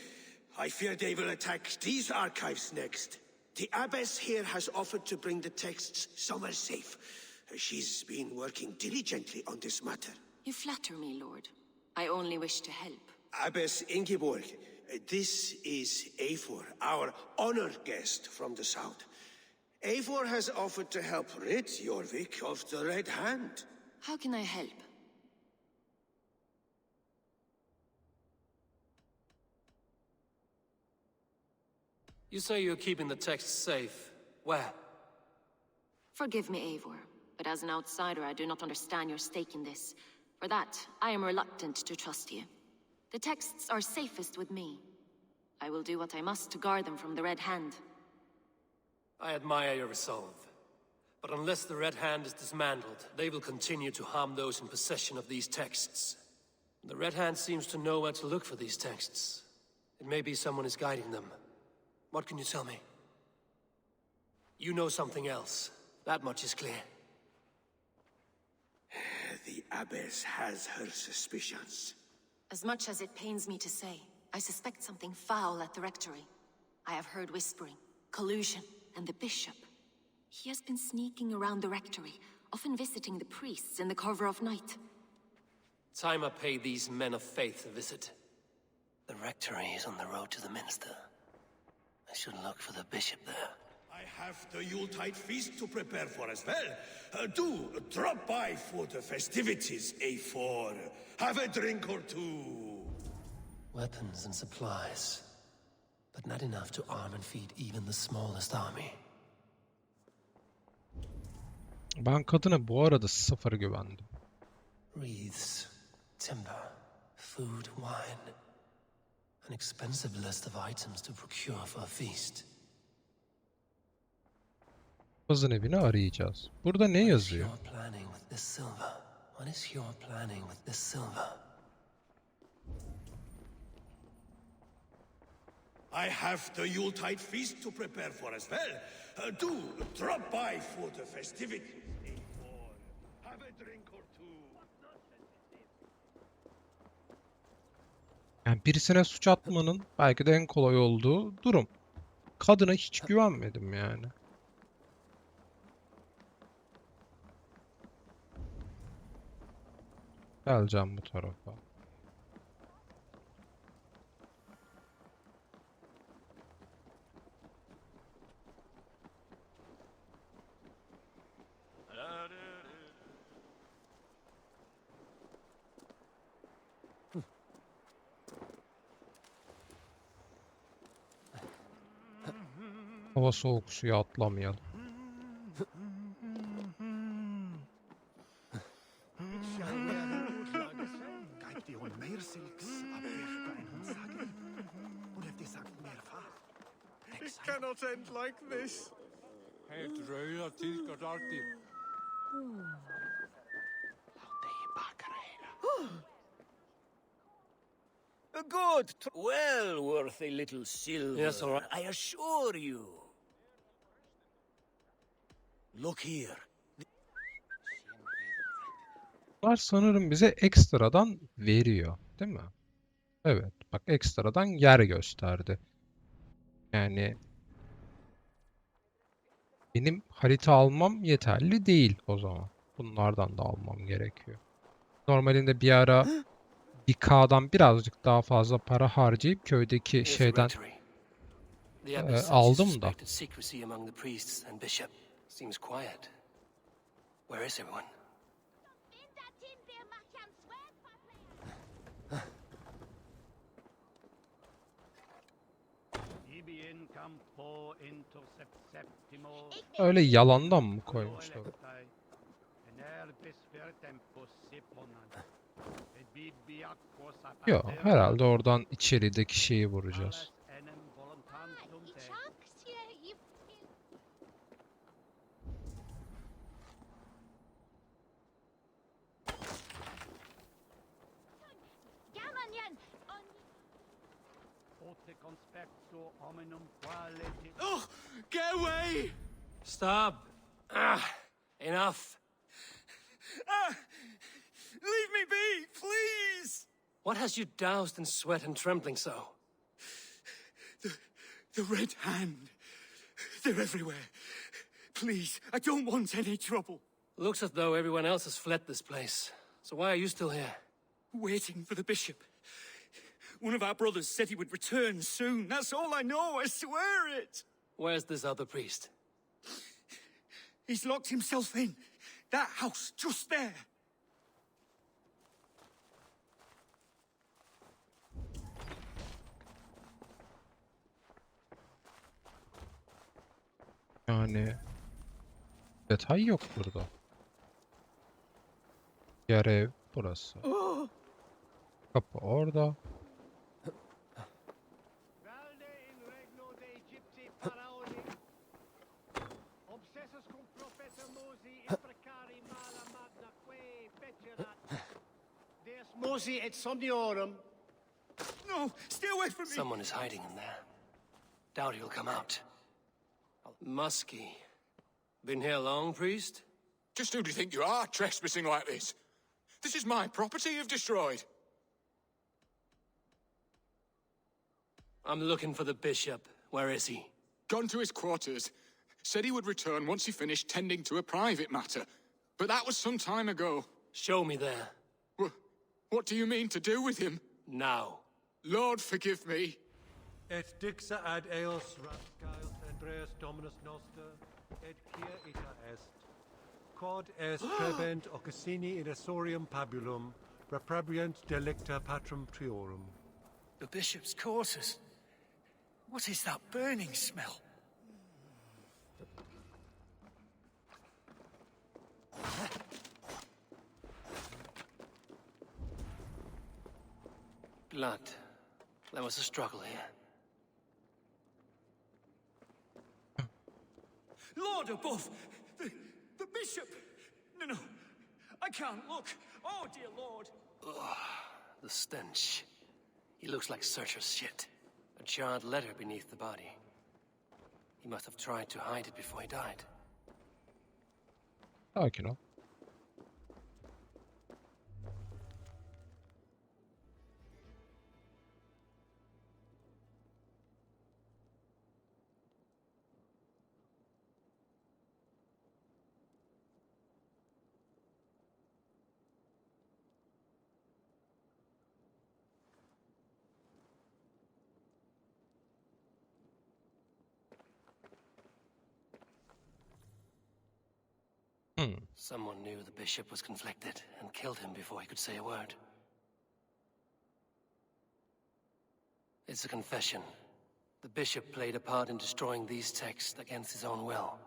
I fear they will attack these archives next. The abbess here has offered to bring the texts somewhere safe. She's been working diligently on this matter. You flatter me, Lord. I only wish to help. Abbess Ingeborg, this is Eivor, our honored guest from the south. Eivor has offered to help rid Jorvik of the Red Hand. How can I help? You say you're keeping the texts safe. Where? Forgive me, Eivor, but as an outsider, I do not understand your stake in this. For that, I am reluctant to trust you. The texts are safest with me. I will do what I must to guard them from the Red Hand. I admire your resolve. But unless the Red Hand is dismantled, they will continue to harm those in possession of these texts. The Red Hand seems to know where to look for these texts. It may be someone is guiding them. What can you tell me? You know something else. That much is clear. The abbess has her suspicions. As much as it pains me to say, I suspect something foul at the rectory. I have heard whispering, collusion, and the bishop. He has been sneaking around the rectory, often visiting the priests in the cover of night. Time I pay these men of faith a visit. The rectory is on the road to the minster. I should look for the bishop there. I have the Yuletide feast to prepare for as well. Do drop by for the festivities, A4. Have a drink or two. Weapons and supplies. But not enough to arm and feed even the smallest army. Ben kadına bu arada sıfır güvendim. Wreaths, timber, food, wine. An expensive list of items to procure for a feast. Papazın evini arayacağız. Burada ne yazıyor? What is your planning with this silver? What is your planning with this silver? I have the Yuletide feast to prepare for as well. Do drop by for the festivities, A4. Have a drink or two. Yani birisine suç atmanın belki de en kolay olduğu durum. Kadına hiç güvenmedim yani. Geleceğim bu tarafa. Hava soğuk, suya atlamayalım. It cannot end like this. Good. Well worth a little silver. Yes, all right. I assure you. Look here. Bunlar sanırım bize ekstradan veriyor, değil mi? Evet, bak ekstradan yer gösterdi. Yani benim harita almam yeterli değil o zaman. Bunlardan da almam gerekiyor. Normalinde bir ara 1K'dan birazcık daha fazla para harcayıp köydeki şeyden aldım da. Öyle yalandan mı koymuşlar? Yok, herhalde oradan içerideki şeyi vuracağız. Oh, get away! Stop! Enough! Leave me be, please! What has you doused in sweat and trembling so? The Red Hand. They're everywhere. Please, I don't want any trouble. Looks as though everyone else has fled this place. So why are you still here? Waiting for the bishop. One of our brothers said he would return soon. That's all I know, I swear it! Where's this other priest? He's locked himself in. That house, just there. Yani detay yok burada. Diğer ev burası. Kapı orada. Mosi et somniorum. No, stay away from me! Someone is hiding in there. Doubt he'll come out. Musky. Been here long, priest? Just who do you think you are, trespassing like this? This is my property you've destroyed. I'm looking for the bishop. Where is he? Gone to his quarters. Said he would return once he finished tending to a private matter. But that was some time ago. Show me there. What do you mean to do with him? Now. Lord, forgive me. Et dixa ad eos rascaios Andreas Dominus Noster, et quia ita est. Quod est trebent occasini in essorium pabulum, reprebrient delicta patrum triorum. The bishop's quarters. What is that burning smell? Blood. There was a struggle here. Lord above! The bishop! No, I can't look. Oh, dear Lord. Ugh, the stench. He looks like Searcher's shit. A charred letter beneath the body. He must have tried to hide it before he died. Sakin ol. Someone knew the bishop was conflicted and killed him before he could say a word. It's a confession. The bishop played a part in destroying these texts against his own will.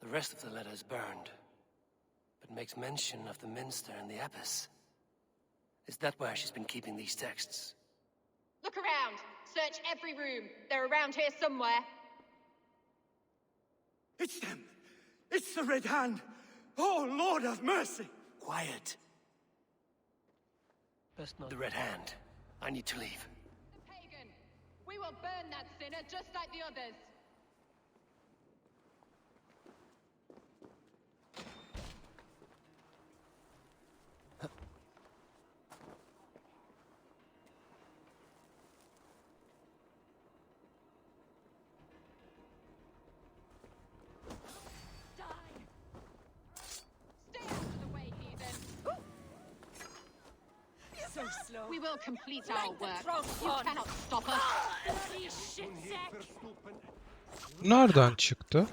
The rest of the letter is burned, but makes mention of the minster and the abbess. Is that where she's been keeping these texts? Look around. Search every room. They're around here somewhere. It's them! It's the Red Hand! Oh, Lord have mercy! Quiet. Best not. The Red Hand. I need to leave. The pagan. We will burn that sinner just like the others. We will complete our work. You cannot stop us. Nereden çıktı?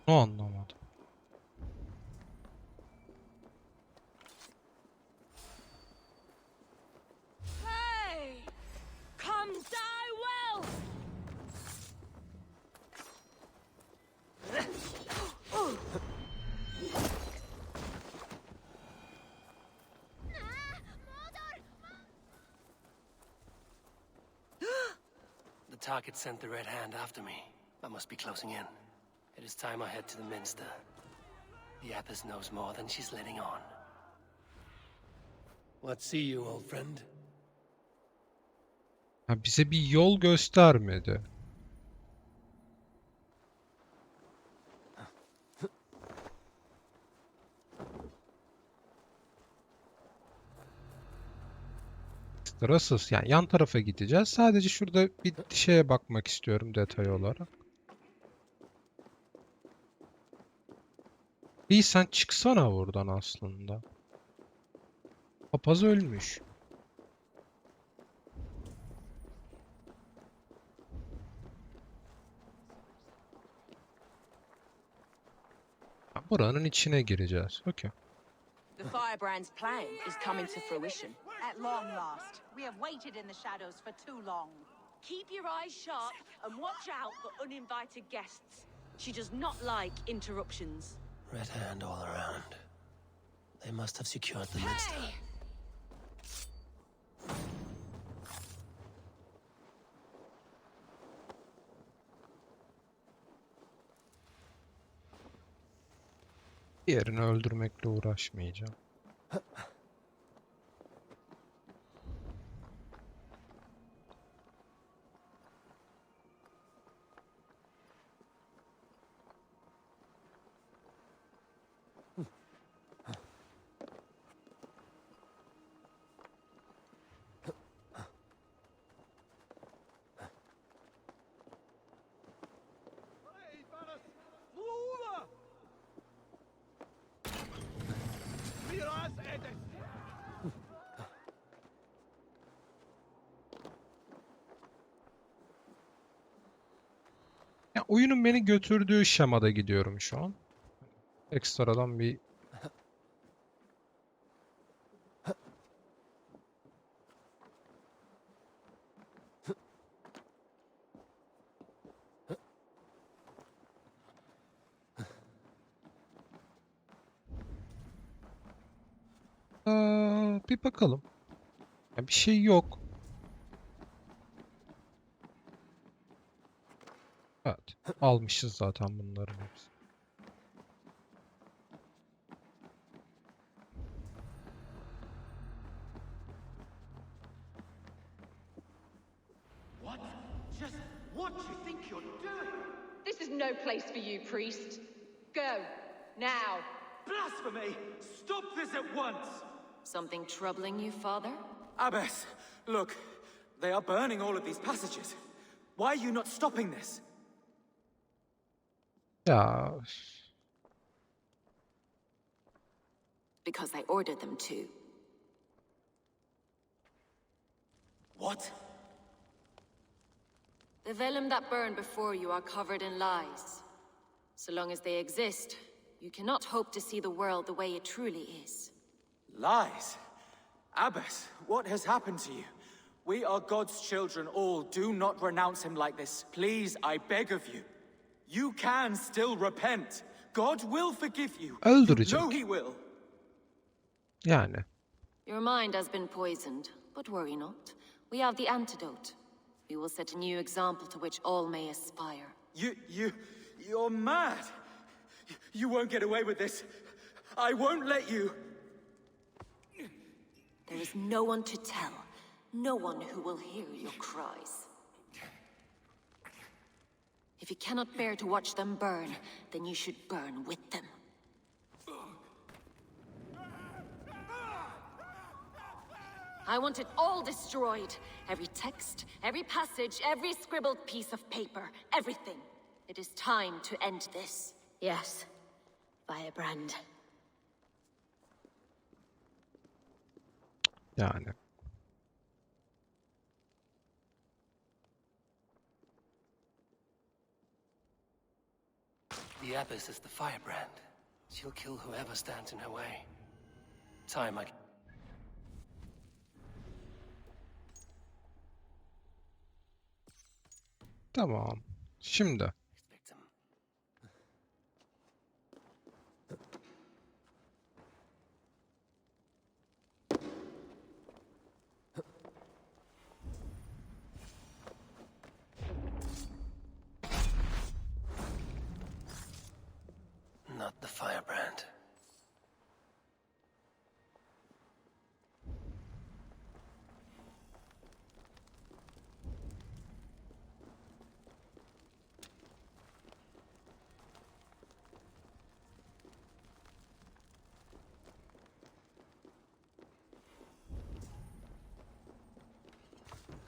Ne anlamadım. Hey! Come die well! The target sent the Red Hand after me. I must be closing in. It is time I head to the minster. The abbess knows more than she's letting on. What see you, old friend? Ha, bize bir yol göstermedi. Sırasız. Yani yan tarafa gideceğiz. Sadece şurada bir şeye bakmak istiyorum detay olarak. İyi, sen çıksana buradan aslında. Papaz ölmüş. Ha, buranın içine gireceğiz. Okey. The Firebrand's plan is coming to fruition. At long last. We have waited in the shadows for too long. Keep your eyes sharp and watch out for uninvited guests. She does not like interruptions. Red hand all around. They must have secured the minster. Hey! Diğerini öldürmekle uğraşmayacağım. Ya, oyunun beni götürdüğü şemada gidiyorum şu an. Ekstradan bir bir bakalım. Ya, bir şey yok. Evet. Almışız zaten bunların hepsini. What? Just what do you think you're doing? This is no place for you, priest. Go, now. Blasphemy! Stop this at once! Something troubling you, Father? Abbess, look. They are burning all of these passages. Why are you not stopping this? Ya, Because I ordered them to. What? The vellum that burn before you are covered in lies. So long as they exist, you cannot hope to see the world the way it truly is. Lies? Abbess, what has happened to you? We are God's children all. Do not renounce him like this. Please, I beg of you. You can still repent. God will forgive you. öldürecek. You know he will. Yani. Your mind has been poisoned, but worry not. We have the antidote. We will set a new example to which all may aspire. You're mad. You won't get away with this. I won't let you. There is no one to tell. No one who will hear your cries. If you cannot bear to watch them burn, then you should burn with them. I want it all destroyed. Every text, every passage, every scribbled piece of paper, everything. It is time to end this. Yes, Firebrand. Yani. The Abbess is the Firebrand. She'll kill whoever stands in her way. Time I... Tamam. Şimdi. Not the Firebrand.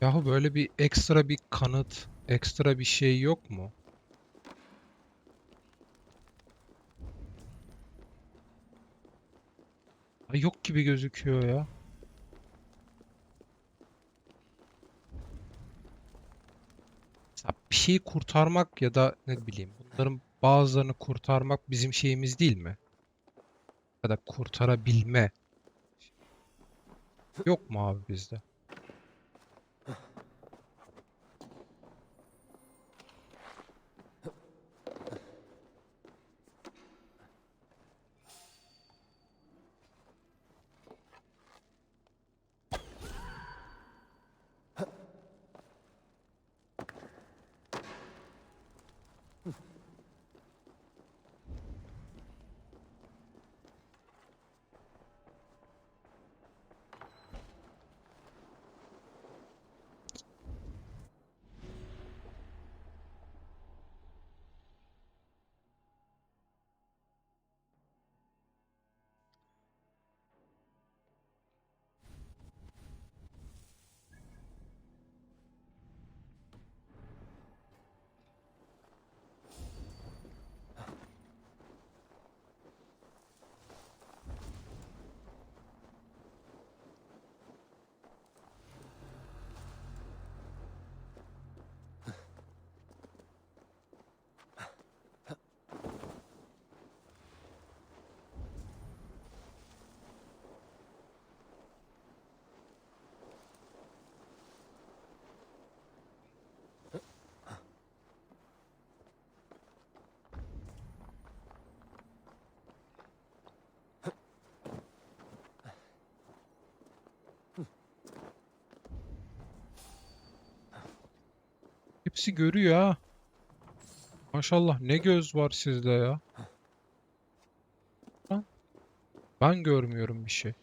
Yahu böyle bir ekstra bir kanıt, ekstra bir şey yok mu? Ay, yok gibi gözüküyor ya. Mesela bir şeyi kurtarmak ya da ne bileyim bunların bazılarını kurtarmak bizim şeyimiz değil mi? Ya da kurtarabilme. Yok mu abi bizde? Hepsi görüyor ha. Maşallah ne göz var sizde ya. Ha? Ben görmüyorum bir şey.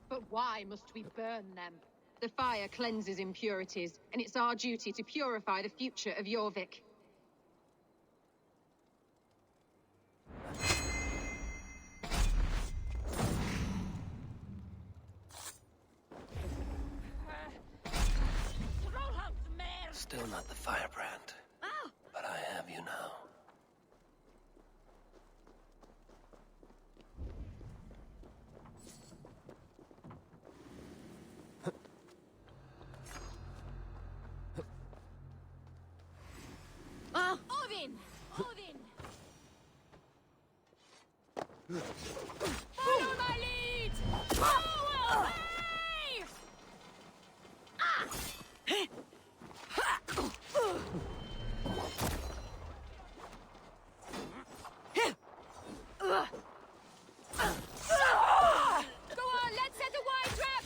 But why must we burn them? The fire cleanses impurities, and it's our duty to purify the future of Jorvik. Still not the firebrand. But I have you now. Odin! Odin! Follow my lead! Forward! Go on, let's set a wide trap!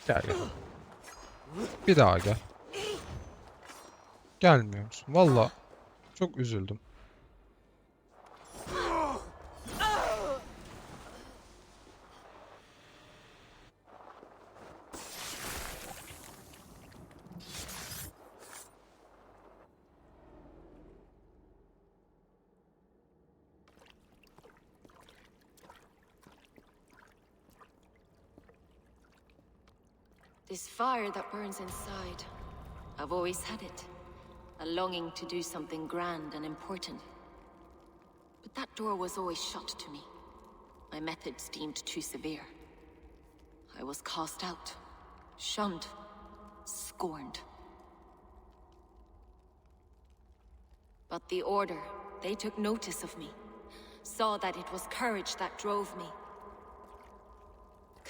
Gel gel. Bir daha gel. Gelmiyor musun? Valla çok üzüldüm. This fire that burns inside, I've always had it. A longing to do something grand and important. But that door was always shut to me. My methods deemed too severe. I was cast out, shunned, scorned. But the Order, they took notice of me. Saw that it was courage that drove me.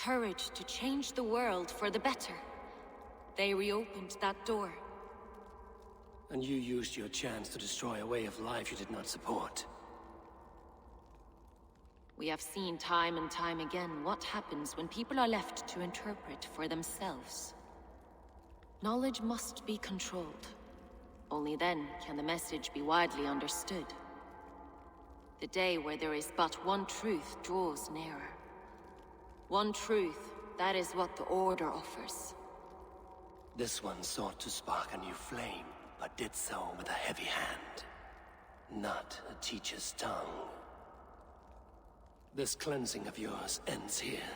Courage to change the world for the better. They reopened that door. And you used your chance to destroy a way of life you did not support. We have seen time and time again what happens when people are left to interpret for themselves. Knowledge must be controlled. Only then can the message be widely understood. The day where there is but one truth draws nearer. One truth, that is what the Order offers. This one sought to spark a new flame, but did so with a heavy hand, not a teacher's tongue. This cleansing of yours ends here.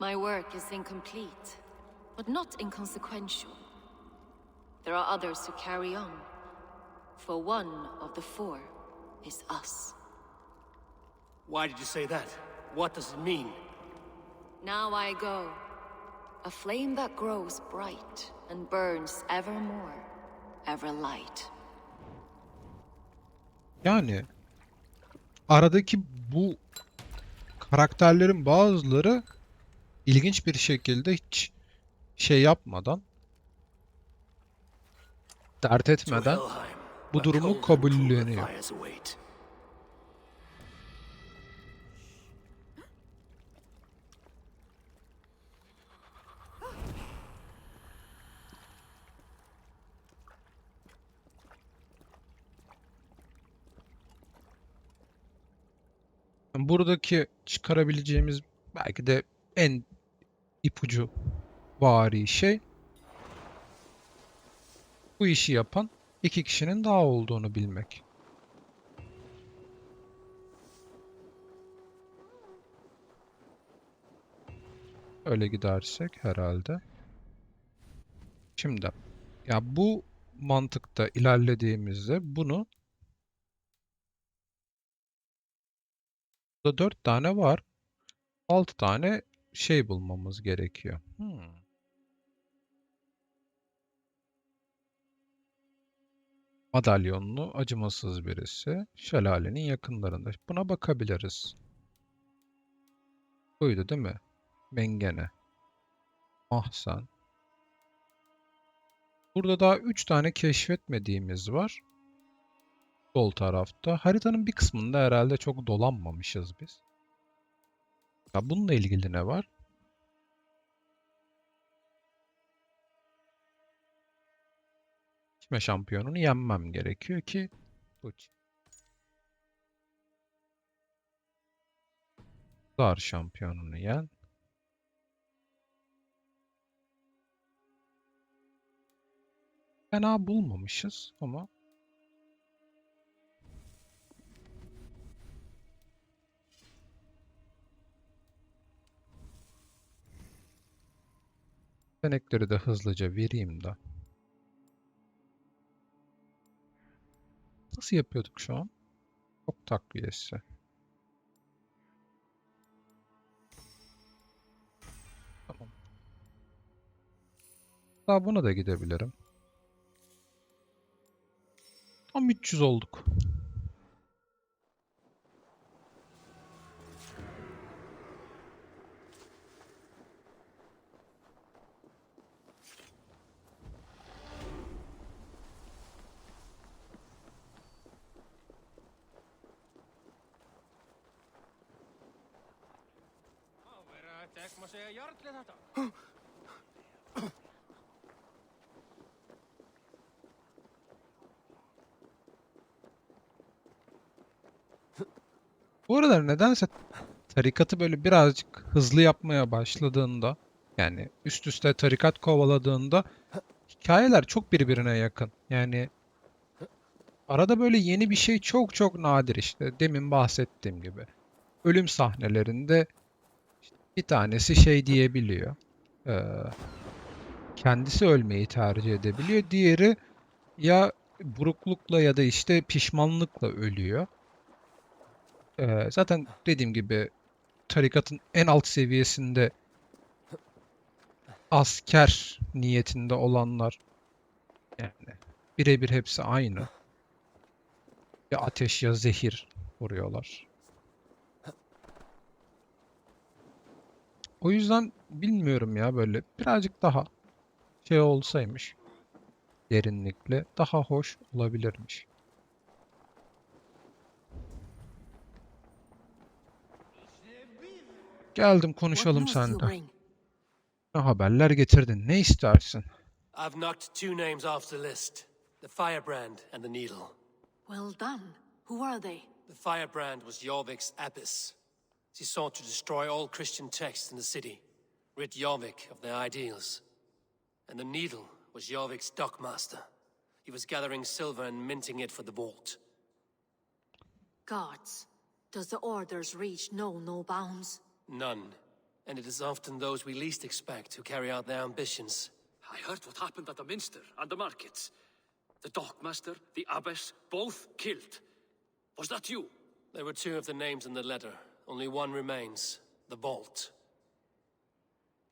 My work is incomplete, but not inconsequential. There are others who carry on. For one of the four is us. Why did you say that? What does it mean? Now I go. A flame that grows bright and burns ever more, ever light. Yani aradaki bu karakterlerin bazıları ilginç bir şekilde hiç şey yapmadan, dert etmeden bu durumu kabulleniyor. Buradaki çıkarabileceğimiz belki de en ipucu vari şey, bu işi yapan iki kişinin daha olduğunu bilmek. Öyle gidersek herhalde. Şimdi ya bu mantıkta ilerlediğimizde bunu da 4 tane var. 6 tane şey bulmamız gerekiyor. Madalyonlu, acımasız birisi. Şelalenin yakınlarında. Buna bakabiliriz. Buydu değil mi? Mengene. Mahzen. Burada daha 3 tane keşfetmediğimiz var. Sol tarafta. Haritanın bir kısmında herhalde çok dolanmamışız biz. Ya bununla ilgili ne var? Kime şampiyonunu yenmem gerekiyor ki bu. Zar şampiyonunu yen. Fena bulmamışız ama yetenekleri de hızlıca vereyim de. Nasıl yapıyorduk şu an? Çok takviyesi. Tamam. Daha buna da gidebilirim. Tam 300 olduk. Bu aralar nedense tarikatı böyle birazcık hızlı yapmaya başladığında, yani üst üste tarikat kovaladığında hikayeler çok birbirine yakın. Yani arada böyle yeni bir şey çok çok nadir, işte demin bahsettiğim gibi. Ölüm sahnelerinde işte bir tanesi şey diyebiliyor. Kendisi ölmeyi tercih edebiliyor. Diğeri ya buruklukla ya da işte pişmanlıkla ölüyor. Zaten dediğim gibi tarikatın en alt seviyesinde asker niyetinde olanlar, yani birebir hepsi aynı. Ya ateş ya zehir vuruyorlar. O yüzden bilmiyorum ya, böyle birazcık daha şey olsaymış, derinlikli daha hoş olabilirmiş. Geldim, konuşalım seninle. Ne haberler getirdin? Ne istersin? I've knocked two names off the list. The Firebrand and the Needle. Well done. Who are they? The firebrand was Jorvik's abbess. She sought to destroy all Christian texts in the city, rid Jorvik of their ideals. And the needle was Jorvik's dockmaster. He was gathering silver and minting it for the vault. Gods. Does the orders reach no bounds? None. And it is often those we least expect who carry out their ambitions. I heard what happened at the minster and the markets. The dockmaster, the abbess, both killed. Was that you? There were 2 of the names in the letter. Only one remains. The vault.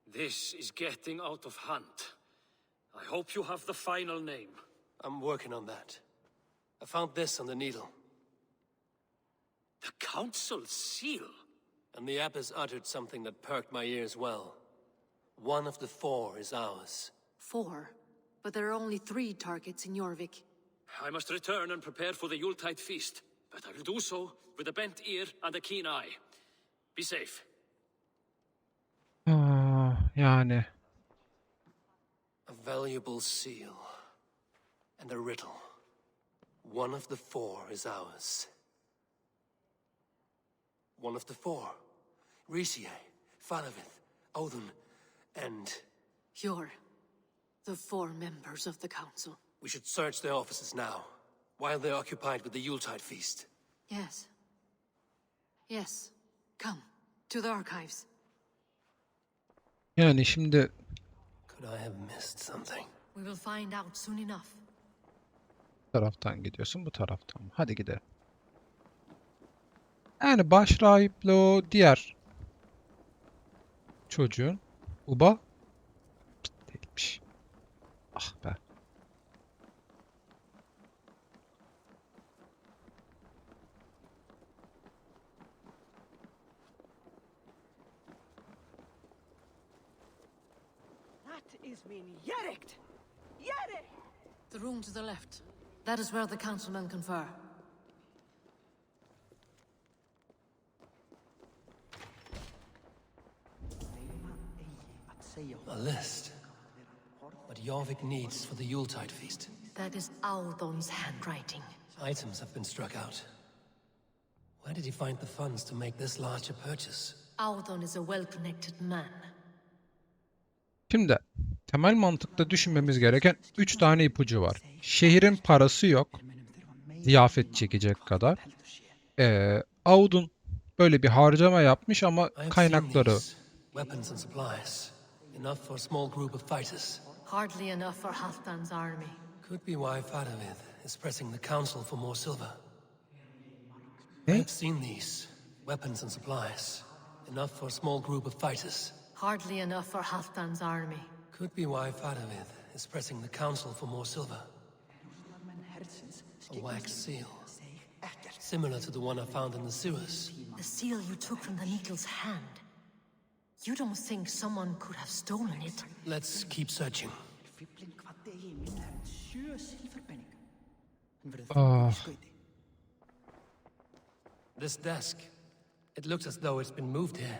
This is getting out of hand. I hope you have the final name. I'm working on that. I found this on the needle. The council seal? And the abbess uttered something that perked my ears well. One of the 4 is ours. 4? But there are only 3 targets in Jorvik. I must return and prepare for the Yuletide feast. But I will do so with a bent ear and a keen eye. Be safe. Yani. A valuable seal. And a riddle. One of the 4 is ours. One of the 4. Rhysei, Faravith, Odin, and... You're the 4 members of the council. We should search their offices now, while they're occupied with the Yuletide feast. Yes. Yes. Come, to the archives. Yani şimdi... Could I have missed something? We will find out soon enough. Bu taraftan gidiyorsun, bu taraftan. Hadi gidelim. Yani başrahiple o diğer çocuğun uba değilmiş. Ah be. That is min Yerekt! Yerekt! The room to the left. That is where the councilmen confer. A list. What Jorvik needs for the Yuletide feast. That is Audon's handwriting. Items have been struck out. Where did he find the funds to make this large a purchase? Audon is a well-connected man. Şimdi temel mantıkta düşünmemiz gereken 3 tane ipucu var. Şehrin parası yok. Ziyafet çekecek kadar. Audun böyle bir harcama yapmış ama kaynakları Weapons and supplies. Enough for a small group of fighters. Hardly enough for Halfdan's army. Could be why Faravith is pressing the council for more silver. I've seen these. Weapons and supplies. Enough for a small group of fighters. Hardly enough for Halfdan's army. Could be why Faravith is pressing the council for more silver. A wax seal. Similar to the one I found in the sewers. The seal you took from the needle's hand. You don't think someone could have stolen it? Let's keep searching. This desk. It looks as though it's been moved here.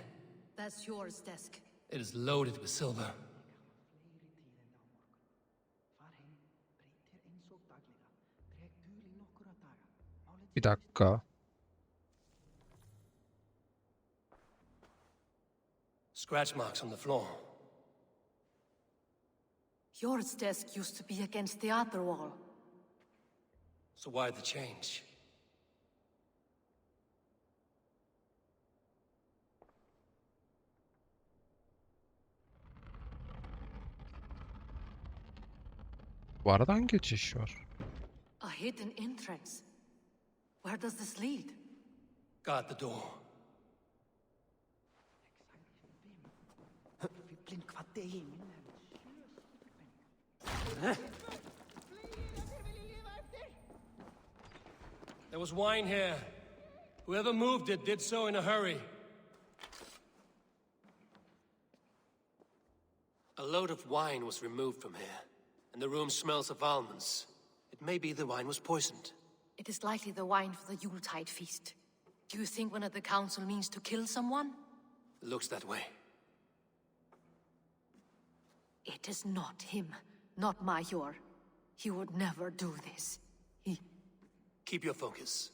That's yours, desk. It is loaded with silver. bir dakika. Scratch marks on the floor. Yours desk used to be against the other wall. So why the change? Bu aradan geçiş var. A hidden entrance. Where does this lead? Guard the door. There was wine here. Whoever moved it did so in a hurry. A load of wine was removed from here, and the room smells of almonds. It may be the wine was poisoned. It is likely the wine for the Yuletide feast. Do you think one of the council means to kill someone? It looks that way. It is not him, not Major. He would never do this. Keep your focus.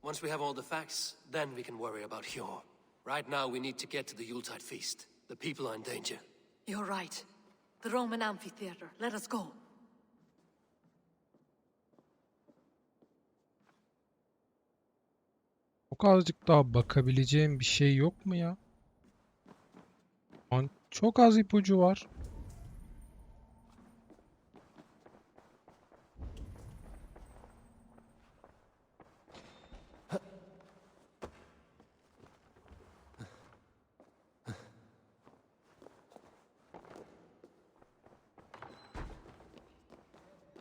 Once we have all the facts, then we can worry about Hjor. Right now, we need to get to the Yuletide feast. The people are in danger. You're right. The Roman amphitheater. Let us go. Çok azıcık daha bakabileceğim bir şey yok mu ya? Lan çok az ipucu var.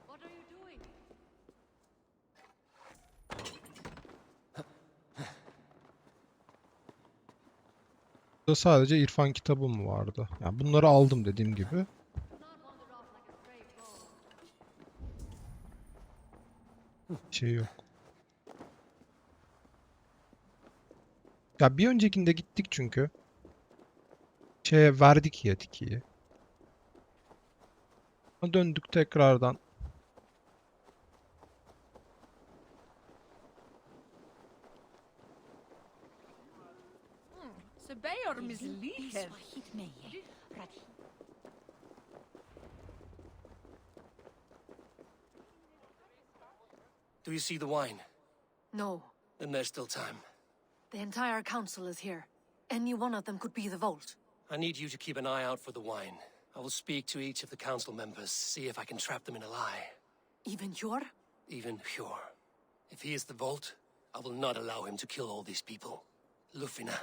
What are you doing? Burada sadece irfan kitabım vardı. Yani bunları aldım dediğim gibi. Şey yok. Ya bir öncekinde gittik çünkü. Şeye verdik yetkiyi. Döndük tekrardan. Sebaor mislicher. Do you see the wine? No. Then there's still time. The entire council is here. Any one of them could be the Vault. I need you to keep an eye out for the wine. I will speak to each of the council members, see if I can trap them in a lie. Even Hjor? Even Hjor. If he is the Vault, I will not allow him to kill all these people. Lufina.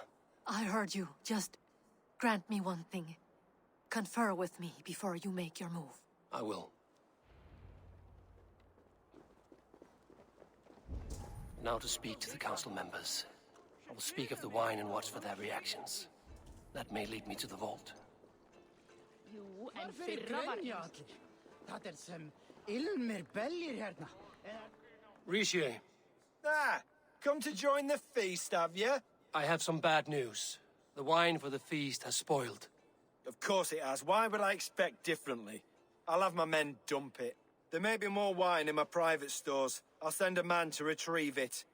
I heard you. Just grant me one thing. Confer with me before you make your move. I will. Now to speak to the council members. I will speak of the wine and watch for their reactions. That may lead me to the Vault. Jú, en fyrra var allir. Það sem ilmir beljir hérna. Rishi. Ah, come to join the feast, have you? I have some bad news. The wine for the feast has spoiled. Of course it has. Why would I expect differently? I'll have my men dump it. There may be more wine in my private stores. I'll send a man to retrieve it.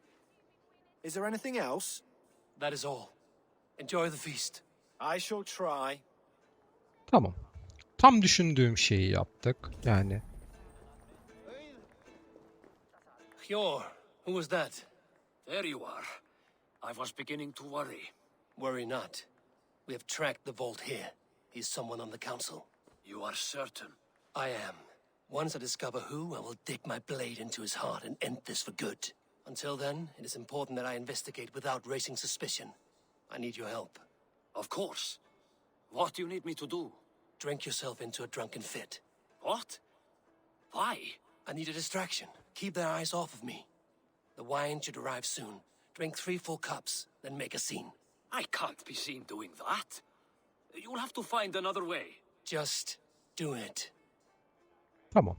Is there anything else? That is all. Enjoy the feast. I shall try. Tamam. Tam düşündüğüm şeyi yaptık. Yani. Hjor, who was that? There you are. I was beginning to worry. Worry not. We have tracked the Vault here. He's someone on the council. You are certain? I am. Once I discover who, I will dig my blade into his heart and end this for good. Until then, it is important that I investigate without raising suspicion. I need your help. Of course. What do you need me to do? Drink yourself into a drunken fit. What? Why? I need a distraction. Keep their eyes off of me. The wine should arrive soon. Drink 3 full cups, then make a scene. I can't be seen doing that. You'll have to find another way. Just do it. Tamam.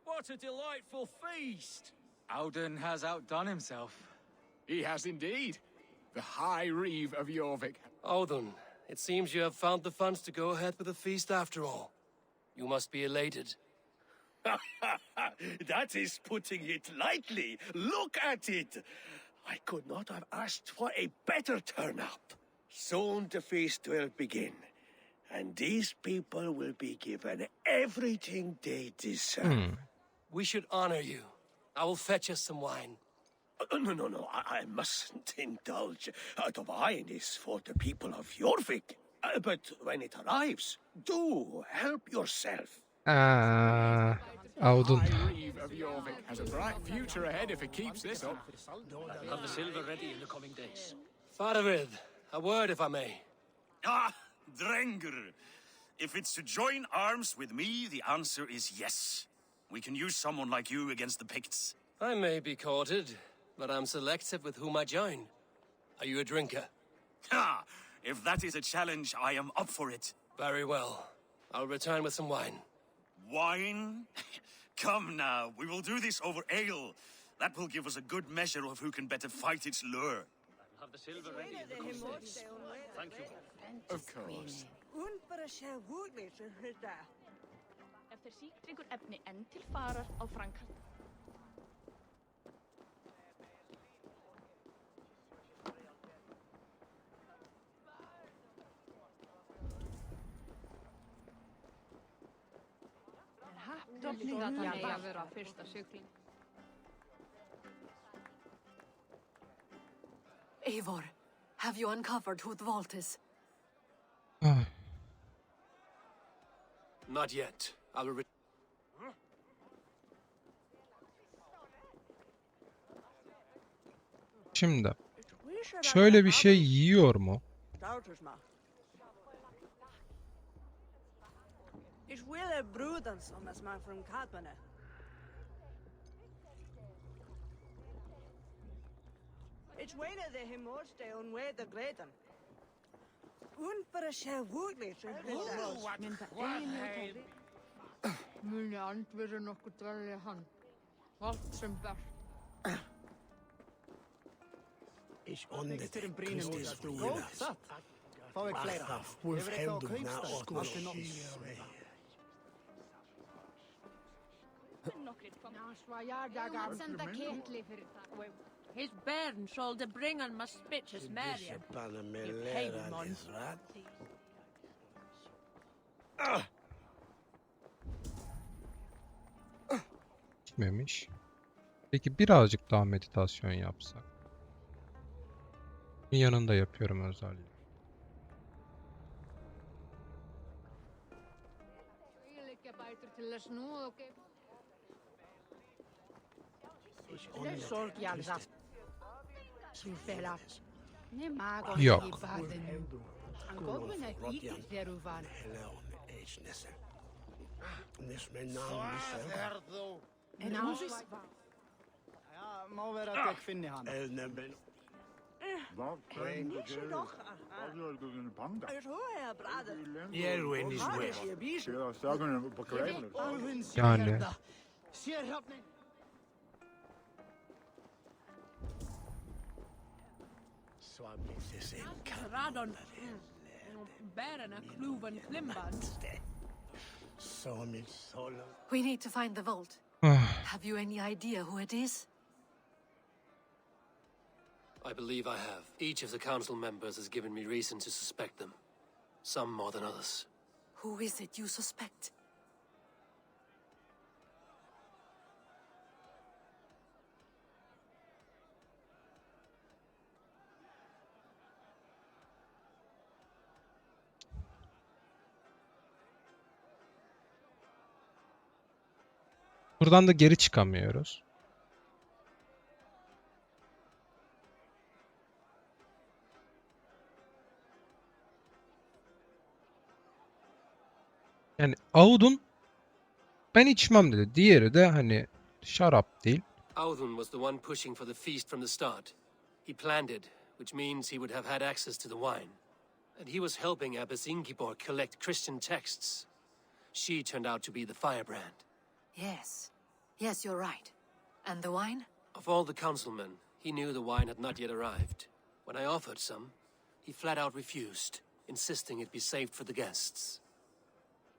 What a delightful feast! Auden has outdone himself. He has indeed. The High Reeve of Jorvik. Auden, it seems you have found the funds to go ahead with the feast after all. You must be elated. That is putting it lightly. Look at it. I could not have asked for a better turn-up. Soon the feast will begin, and these people will be given everything they deserve. We should honor you. I will fetch us some wine. No, I mustn't indulge. The wine is for the people of Jorvik. But when it arrives, do help yourself. Auden. High Reeve of Jorvik has a bright future ahead if it keeps this up. I'll have the silver ready in the coming days. Faravid, a word if I may. Ah, Drenger. If it's to join arms with me, the answer is yes. We can use someone like you against the Picts. I may be courted, but I'm selective with whom I join. Are you a drinker? Ha! If that is a challenge, I am up for it. Very well. I'll return with some wine. Wine? Come now, we will do this over ale. That will give us a good measure of who can better fight its lure. I'll have the silver ready in the coming days. Thank you. Of course. Ef þeir síkringur efni enn til farar á framkvæmd. Líklega að hann eigi að vera fyrsta sigling. Eivor, have you uncovered who the vault is? Not yet. I will Şimdi şöyle bir şey yiyor mu? Is Wille Bruden som as man from Kalpane? It's Wille the Himorste on way the Greten. Un for a share woodley to Muni andverið nokkuð dvelja hann. Allt sem best. Is onder de Christus doeras. Achaf, wolf heldur na otno His bairn sold the bringan must spitch his Marion. Gitmemiş. Peki birazcık daha meditasyon yapsak. Yanında yapıyorum özellikle. Yok. Må være at jeg finner han. Jerwin is well. Yani Radon. Bären är kluven klimband. We need to find the vault. Have you any idea who it is? I believe I have. Each of the council members has given me reason to suspect them. Some more than others. Who is it you suspect? buradan da geri çıkamıyoruz. Yani Audun ben içmem dedi. Diğeri de hani şarap değil. Audun was the one pushing for the feast from the start. He planned it, which means he would have had access to the wine. And he was helping Abbess Ingiborg collect Christian texts. She turned out to be the firebrand. Yes. Yes, you're right. And the wine? Of all the councilmen, he knew the wine had not yet arrived. When I offered some, he flat out refused, insisting it be saved for the guests.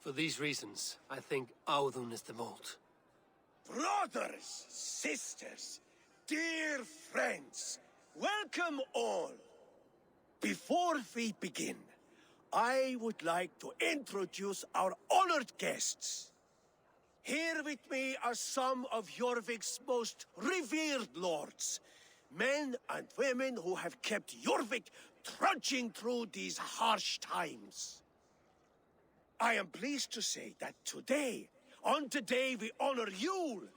For these reasons, I think Audun is the vault. Brothers, sisters, dear friends, welcome all. Before we begin, I would like to introduce our honored guests. Here with me are some of Jorvik's most revered lords, men and women who have kept Jorvik trudging through these harsh times. I am pleased to say that today, on the day we honor Yule,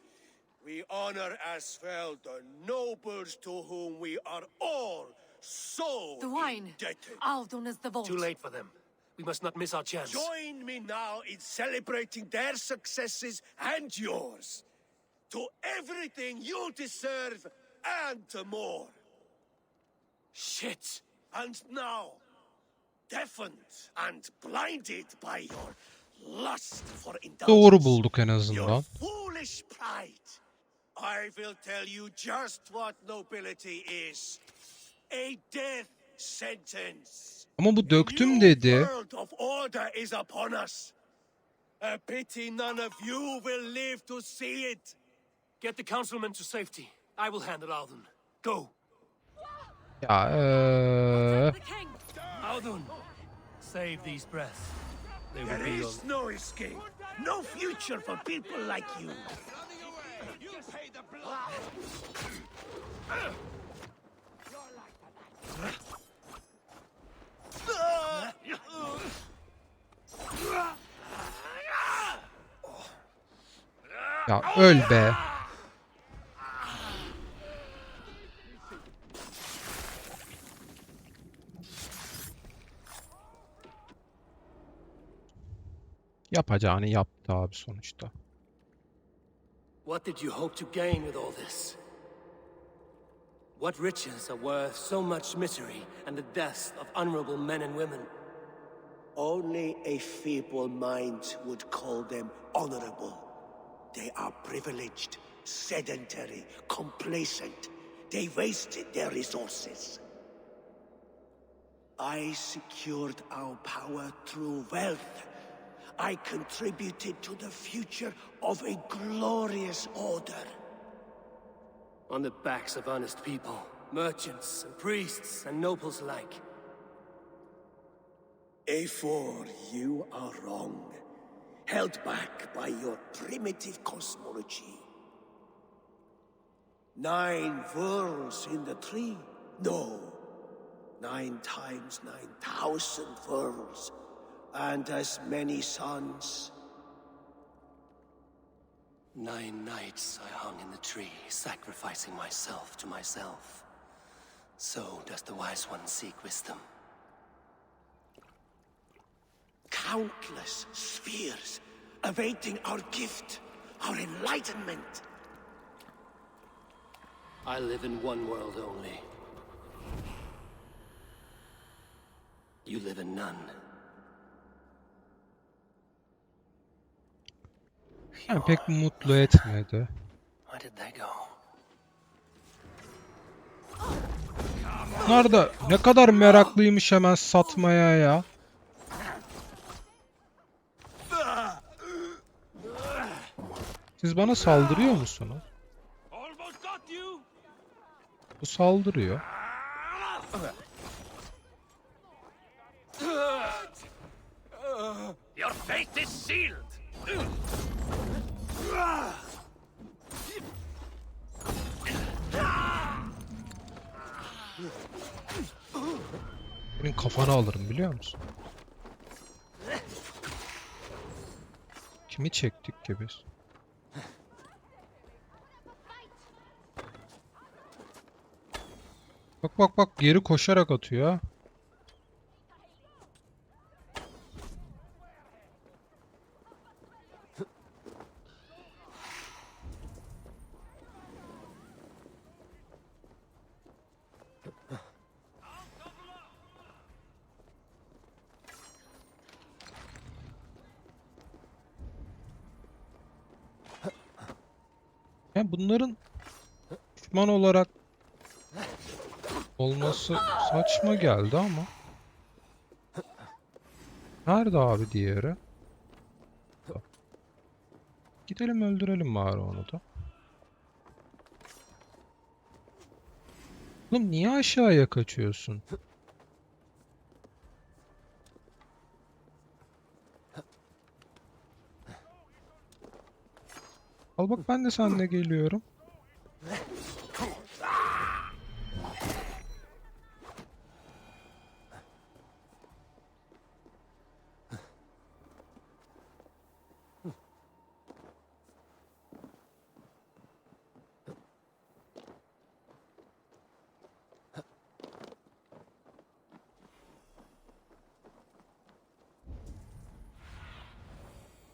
we honor as well the nobles to whom we are all so The wine. indebted. Audun is the vault. Too late for them. We must not miss our chance. Join me now in celebrating their successes and yours. To everything you deserve and more. Shit! And now, deafened and blinded by your lust for indulgence, Doğru bulduk en your azından. foolish pride, I will tell you just what nobility is. A death sentence. Ama bu döktüm dedi. World of order is upon us. A pity none of you will live to see it. Get the councilmen to safety. I will handle Audun. Go. Ya Audun, save these breaths. There is no escape. No future for people like you. Ya öl be. Yapacağını yaptı abi sonuçta. What did you hope to gain with all this? What riches are worth so much misery and the deaths of honorable men and women? Only a feeble mind would call them honorable. They are privileged, sedentary, complacent. They wasted their resources. I secured our power through wealth. I contributed to the future of a glorious order. On the backs of honest people, merchants and priests and nobles alike. Eivor, you are wrong. Held back by your primitive cosmology. 9 worlds in the tree? No. 9 times 9,000 worlds. And as many suns. 9 nights I hung in the tree, sacrificing myself to myself. So does the wise one seek wisdom. Countless spheres awaiting our gift, our enlightenment. I live in one world only. You live in none. Yani pek mutlu etmedi. Where did they go? Bunlar da ne kadar meraklıymış hemen satmaya ya. Siz bana saldırıyor musunuz? Bu saldırıyor. Your fate is sealed. Senin kafanı alırım biliyor musun? Kimi çektik ki biz? Bak bak bak geri koşarak atıyor. Ya bunların düşman olarak olması saçma geldi ama. Nerede abi diğeri? Gidelim öldürelim bari onu da. Oğlum niye aşağıya kaçıyorsun? Al bak ben de seninle geliyorum.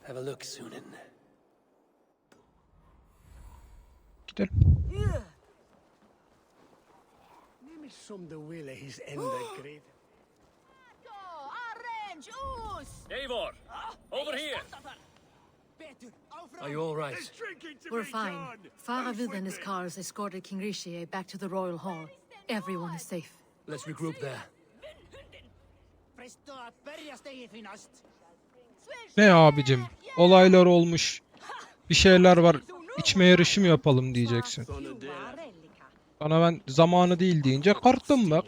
Have a look, Sunan. Gidelim. Maybe some the will his end the great. Eivor, over here. Are you all right? We're fine. Faravid and his cars escorted King Rishi back to the royal hall. Everyone is safe. Let's regroup there. Ne abicim? Olaylar olmuş. Bir şeyler var. İçme yarışı mı yapalım diyeceksin. Bana ben zamanı değil deyince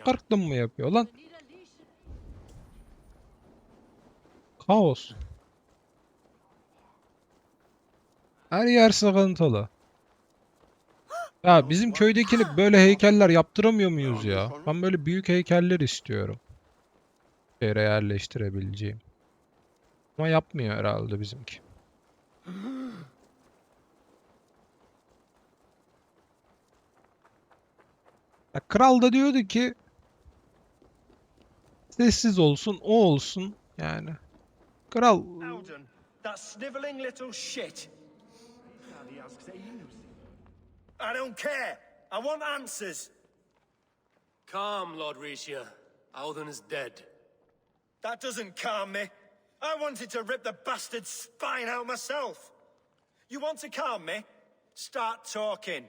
kırktın mı yapıyor lan. Kaos. Her yer sıkıntılı. Ya bizim köydekini böyle heykeller yaptıramıyor muyuz ya? Ben böyle büyük heykeller istiyorum. Yere yerleştirebileceğim. Ama yapmıyor herhalde bizimki. Ya kral da diyordu ki sessiz olsun, o olsun yani. Kral Alden, that sniveling little shit. I don't care. I want answers. Calm, Lord Rishia. Alden is dead. That doesn't calm me. I wanted to rip the bastard's spine out myself. You want to calm me? Start talking.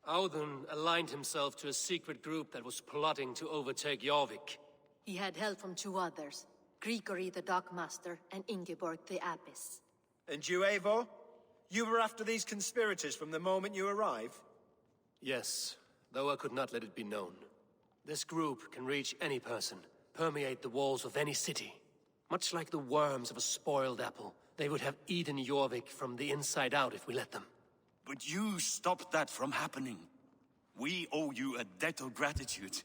Alden aligned himself to a secret group that was plotting to overtake Jorvik. He had help from two others, Grigory the Dockmaster and Ingeborg the Abbess. And you, Eivor? You were after these conspirators from the moment you arrived? Yes, though I could not let it be known. This group can reach any person, permeate the walls of any city. Much like the worms of a spoiled apple, they would have eaten Jorvik from the inside out if we let them. But you stopped that from happening. We owe you a debt of gratitude.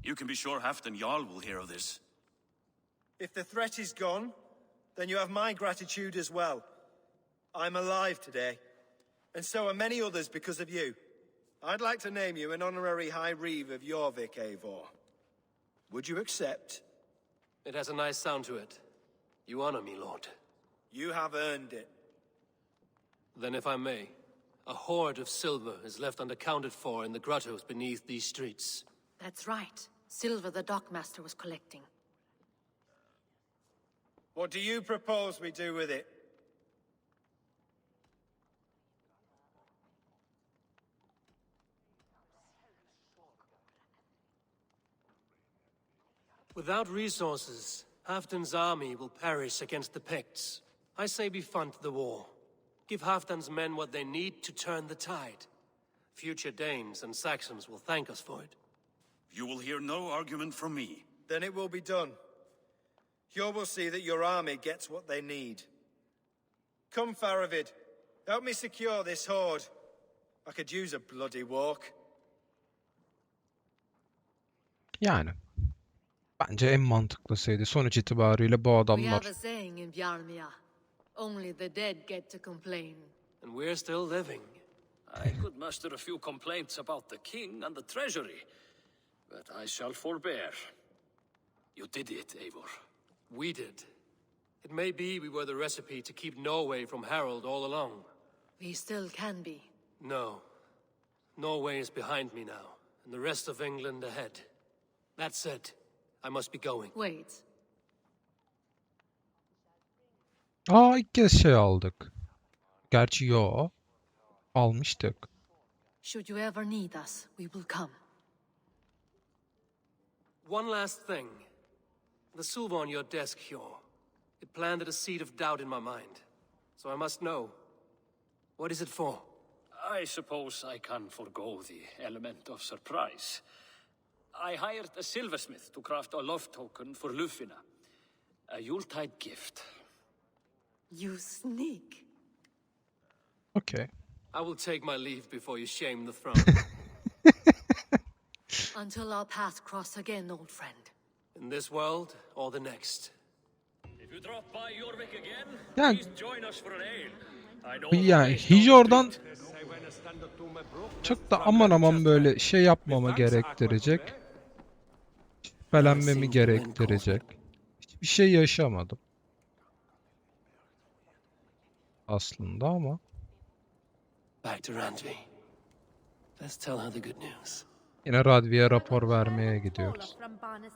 You can be sure Halfdan Jarl will hear of this. If the threat is gone, then you have my gratitude as well. I'm alive today, and so are many others because of you. I'd like to name you an honorary High Reeve of Jorvik, Eivor. Would you accept? It has a nice sound to it. You honor me, Lord. You have earned it. Then if I may, a hoard of silver is left unaccounted for in the grottos beneath these streets. That's right. Silver the Dockmaster was collecting. What do you propose we do with it? Without resources, Halfdan's army will perish against the Picts. I say we fund the war. Give Halfdan's men what they need to turn the tide. Future Danes and Saxons will thank us for it. You will hear no argument from me. Then it will be done. You will see that your army gets what they need. Come, Faravid. Help me secure this hoard. I could use a bloody walk. Yani bence en mantıklısıydı. Sonuç itibariyle bu We adamlar. have a saying in Bjarmia. Only the dead get to complain. And we're still living. I could muster a few complaints about the king and the treasury, but I shall forbear. You did it, Eivor. We did. It may be we were the recipe to keep Norway from Harold all along. We still can be. No. Norway is behind me now, and the rest of England ahead. That said, I must be going. Wait. Aa, ilk kez şey aldık. Gerçi yo. Almıştık. Should you ever need us, we will come. One last thing. The silver on your desk, Hjor. It planted a seed of doubt in my mind. So I must know. What is it for? I suppose I can forgo the element of surprise. I hired a silversmith to craft a love token for Lufina. A Yuletide gift. You sneak. Okay. I will take my leave before you shame the throne. Until our paths cross again, old friend. In this world or the next. If you drop by Jorvik again, Yani, please join us for an ale. I know yani Hjor'dan çok da aman aman böyle şey yapmama gerektirecek. Şüphelenmemi gerektirecek. Hiçbir şey yaşamadım. Aslında ama. Back to Randvi. Let's tell her the good news. Yine Radvi'ye rapor vermeye gidiyoruz.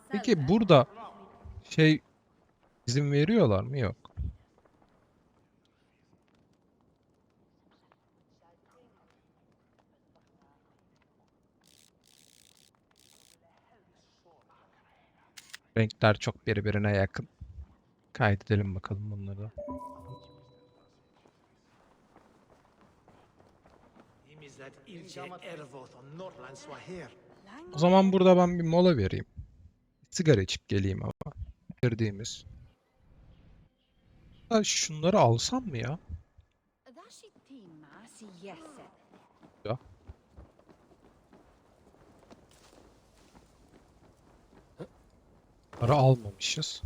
Peki burada şey izin veriyorlar mı? Yok. Renkler çok birbirine yakın. Kaydedelim bakalım bunları. O zaman burada ben bir mola vereyim. Sigara içip geleyim ama. Bitirdiğimiz. Da şunları alsam mı ya? Ya. Para almamışız.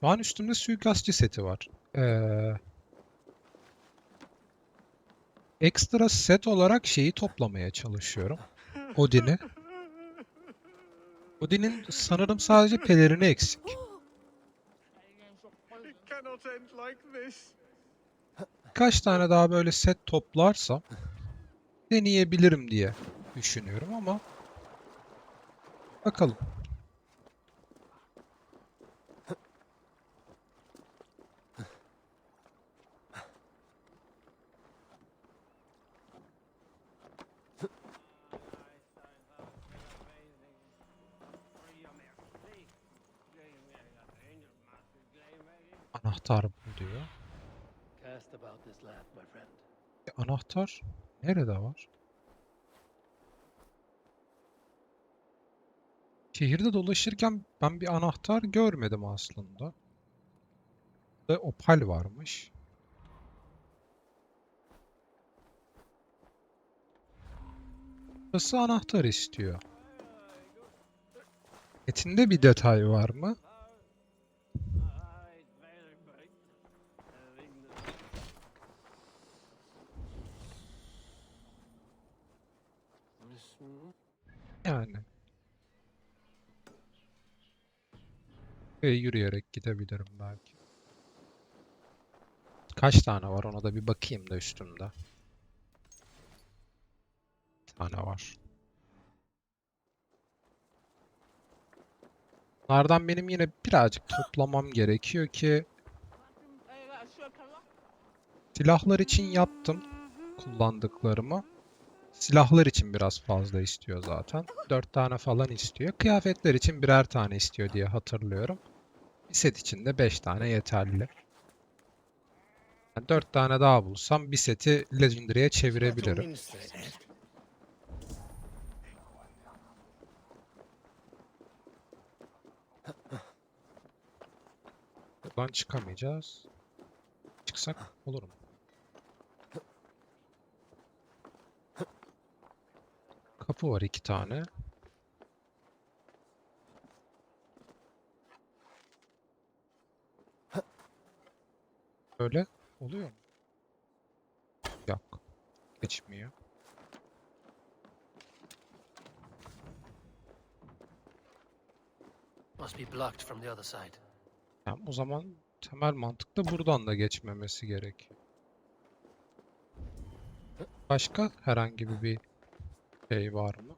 Şu an üstümde suikastçı seti var. Ekstra set olarak şeyi toplamaya çalışıyorum. Odin'i. Odin'in sanırım sadece pelerini eksik. It cannot end like this. Birkaç tane daha böyle set toplarsam deneyebilirim diye düşünüyorum ama bakalım. Anahtar bul diyor. Cast about this land, my friend. Anahtar nerede var? Şehirde dolaşırken ben bir anahtar görmedim aslında. Ve opal varmış. Burası anahtar istiyor. Etinde bir detay var mı? Yani. Ve yürüyerek gidebilirim belki. Kaç tane var ona da bir bakayım da üstümde. Bir tane var. Bunlardan benim yine birazcık toplamam gerekiyor ki silahlar için yaptım kullandıklarımı. Silahlar için biraz fazla istiyor zaten. 4 tane falan istiyor. Kıyafetler için birer tane istiyor diye hatırlıyorum. Bir set için de 5 tane yeterli. Yani 4 tane daha bulsam bir seti Legendary'e çevirebilirim. Buradan çıkamayacağız. Çıksak olur mu? Kapı var 2 tane. Böyle oluyor mu? Yok. Geçmiyor. Must be blocked from the other side. Yani o zaman temel mantıkla buradan da geçmemesi gerekiyor. Başka herhangi bir şey var mı?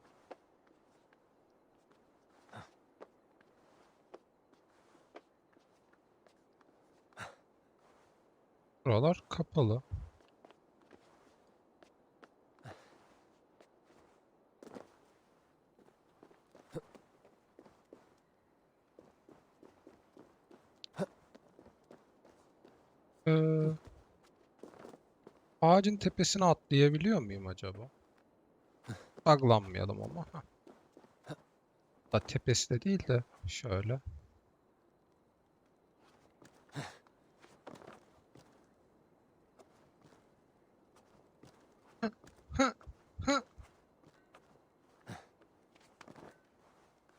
Buralar kapalı. Ağacın tepesine atlayabiliyor muyum acaba? Buglanmayalım ama. Da tepesi de değil de şöyle.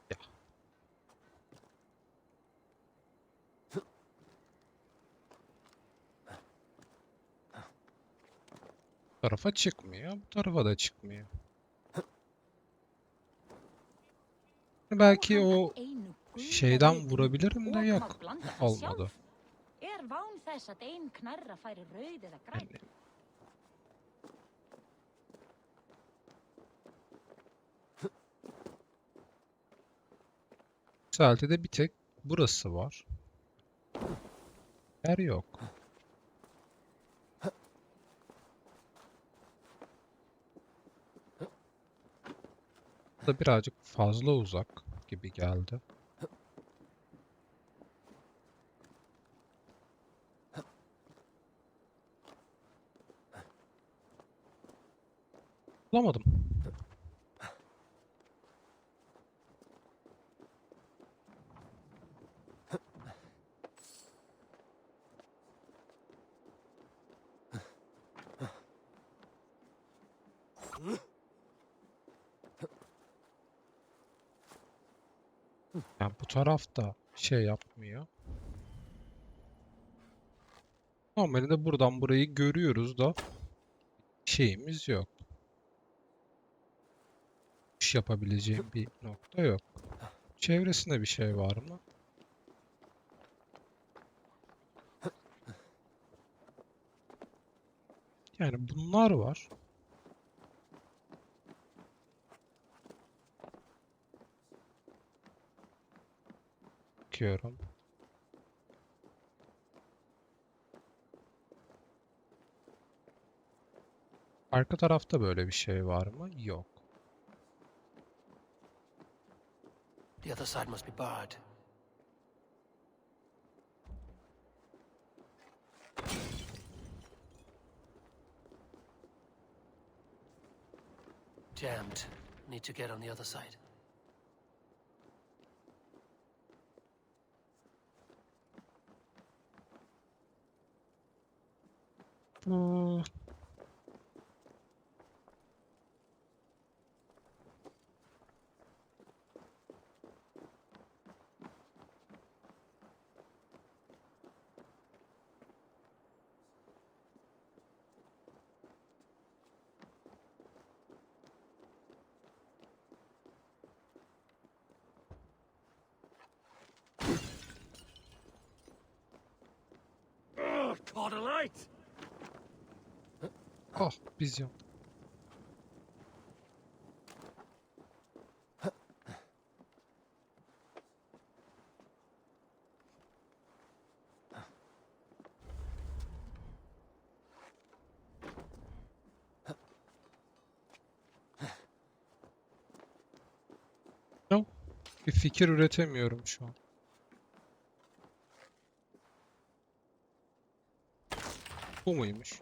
Ya. Bu tarafa çıkmıyor, bu tarafa da çıkmıyor. Belki o şeyden vurabilirim de yok. Olmadı. Yani. Yükseltide bir tek burası var. Yer yok. Bu da birazcık fazla uzak gibi geldi. Bulamadım. Yani bu tarafta şey yapmıyor. Normalde buradan burayı görüyoruz da şeyimiz yok. İş yapabileceğim bir nokta yok. Çevresinde bir şey var mı? Yani bunlar var. Bakıyorum. Arka tarafta böyle bir şey var mı? Yok. The other side must be barred. Jammed. Need to get on the other side. Bu Caught a light! oh vizyon. No. Bir fikir üretemiyorum şu an. Bu muymuş?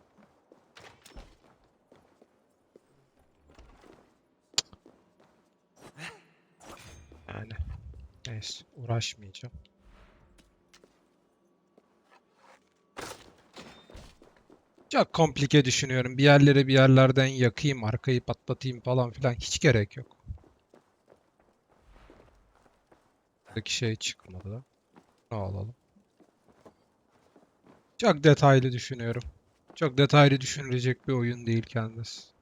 Yani neyse uğraşmayacağım. Çok komplike düşünüyorum. Bir yerlere bir yerlerden yakayım, arkayı patlatayım falan filan hiç gerek yok. Buradaki şey çıkmadı. Ne alalım? Çok detaylı düşünüyorum. Çok detaylı düşünülecek bir oyun değil kendisi.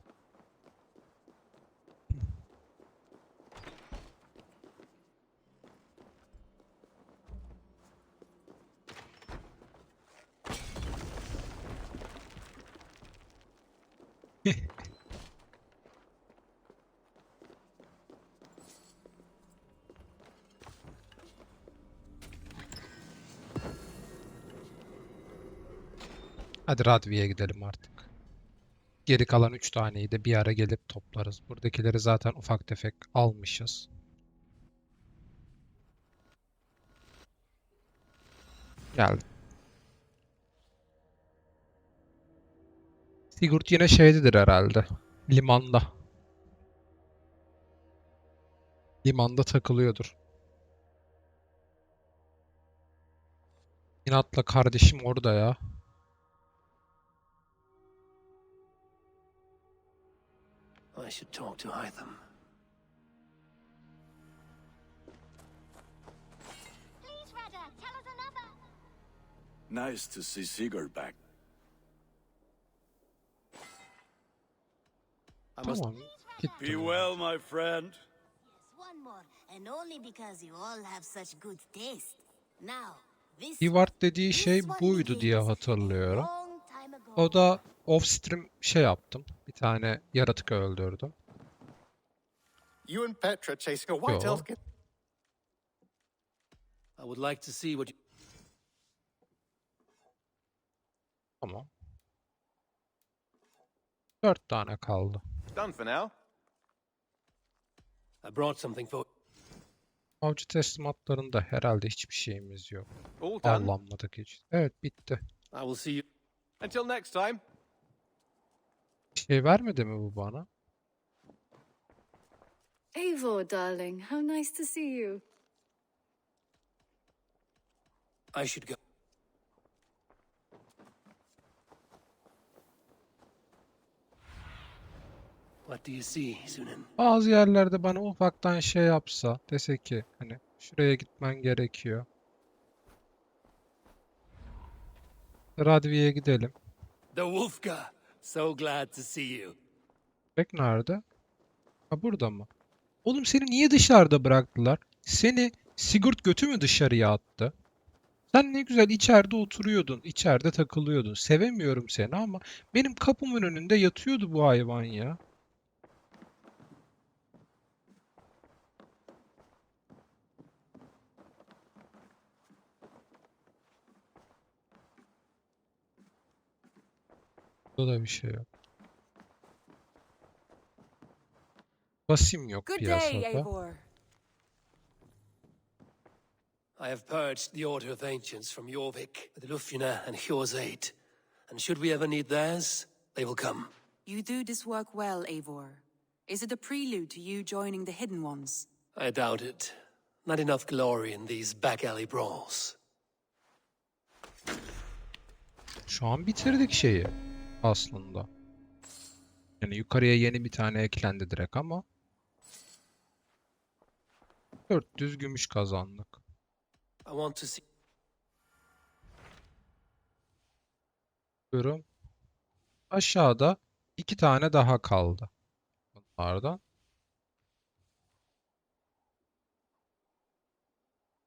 Hadi Radvi'ye gidelim artık. Geri kalan 3 taneyi de bir ara gelip toplarız. Buradakileri zaten ufak tefek almışız. Geldim. Sigurd yine şeydedir herhalde. Limanda. Limanda takılıyordur. İnatla kardeşim orada ya. I should talk to Hytham. Nice to see Sigurd back. Tamam. Be Gittim. well, my friend. One more, and only because you all have such good taste. Now, this Reward dediği şey buydu diye hatırlıyorum. O da off stream şey yaptım. Bir tane yaratık öldürdüm. You and Petra chasing a white Yo. elf kid? I would like to see what you... Tamam. 4 tane kaldı. Done for now. I brought something for... Avcı teslimatlarında herhalde hiçbir şeyimiz yok. All done. Avlanmadık hiç. Evet bitti. I will see you... Until next time. Bir şey vermedi mi bu bana? Eivor, darling, how nice to see you. I should go. What do you see, Sunan? Bazı yerlerde bana ufaktan şey yapsa, dese ki hani şuraya gitmen gerekiyor. Radvi'ye gidelim. The Wolfka! So glad to see you. Bek nerede? Ha, burada mı? Oğlum seni niye dışarıda bıraktılar? Seni Sigurd götü mü dışarıya attı? Sen ne güzel içeride oturuyordun, içeride takılıyordun. Sevemiyorum seni ama benim kapımın önünde yatıyordu bu hayvan ya. Burada da bir şey yok. Basim yok Good day, piyasada. Eivor. I have purged the Order of Ancients from Jorvik with Lufina and Hjorzaid. And should we ever need theirs, they will come. You do this work well, Eivor. Is it a prelude to you joining the Hidden Ones? I doubt it. Not enough glory in these back alley brawls. Şu an bitirdik şeyi aslında. Yani yukarıya yeni bir tane eklendi direkt ama 400 gümüş kazandık. I want to see. Görüyorum. Aşağıda 2 tane daha kaldı. Bunlardan.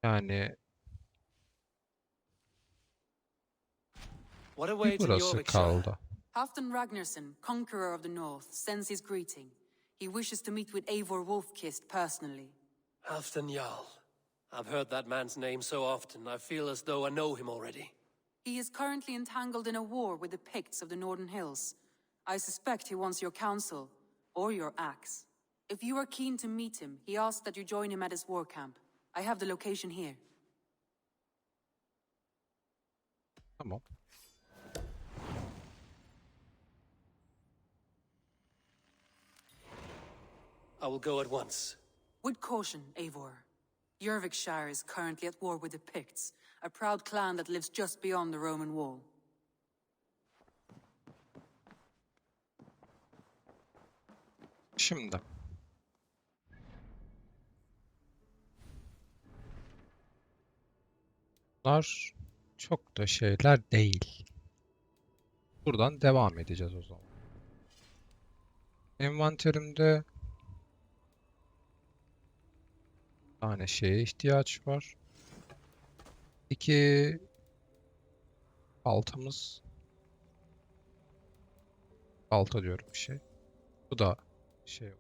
Yani What bir awaits in burası Jorvik, kaldı. Halfdan Ragnarsson, conqueror of the North, sends his greeting. He wishes to meet with Eivor Wolfkist personally. Halfdan Jarl. I've heard that man's name so often, I feel as though I know him already. He is currently entangled in a war with the Picts of the Northern Hills. I suspect he wants your counsel, or your axe. If you are keen to meet him, he asks that you join him at his war camp. I have the location here. Tamam. I will go at once. With caution, Eivor. Jorvikshire is currently at war with the Picts, a proud clan that lives just beyond the Roman wall. Şimdi. Bunlar çok da şeyler değil. Buradan devam edeceğiz o zaman. Envanterimde bir tane şeye ihtiyaç var. 2 baltamız. Balta diyorum bir şey. Bu da şey.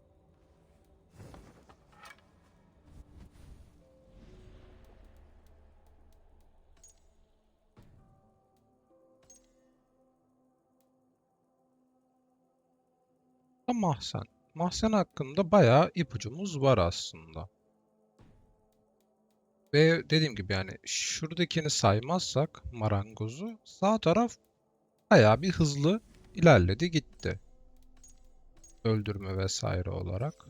Mahzen. Mahzen hakkında bayağı ipucumuz var aslında. Ve dediğim gibi yani şuradakini saymazsak marangozu sağ taraf bayağı bir hızlı ilerledi gitti. Öldürme vesaire olarak.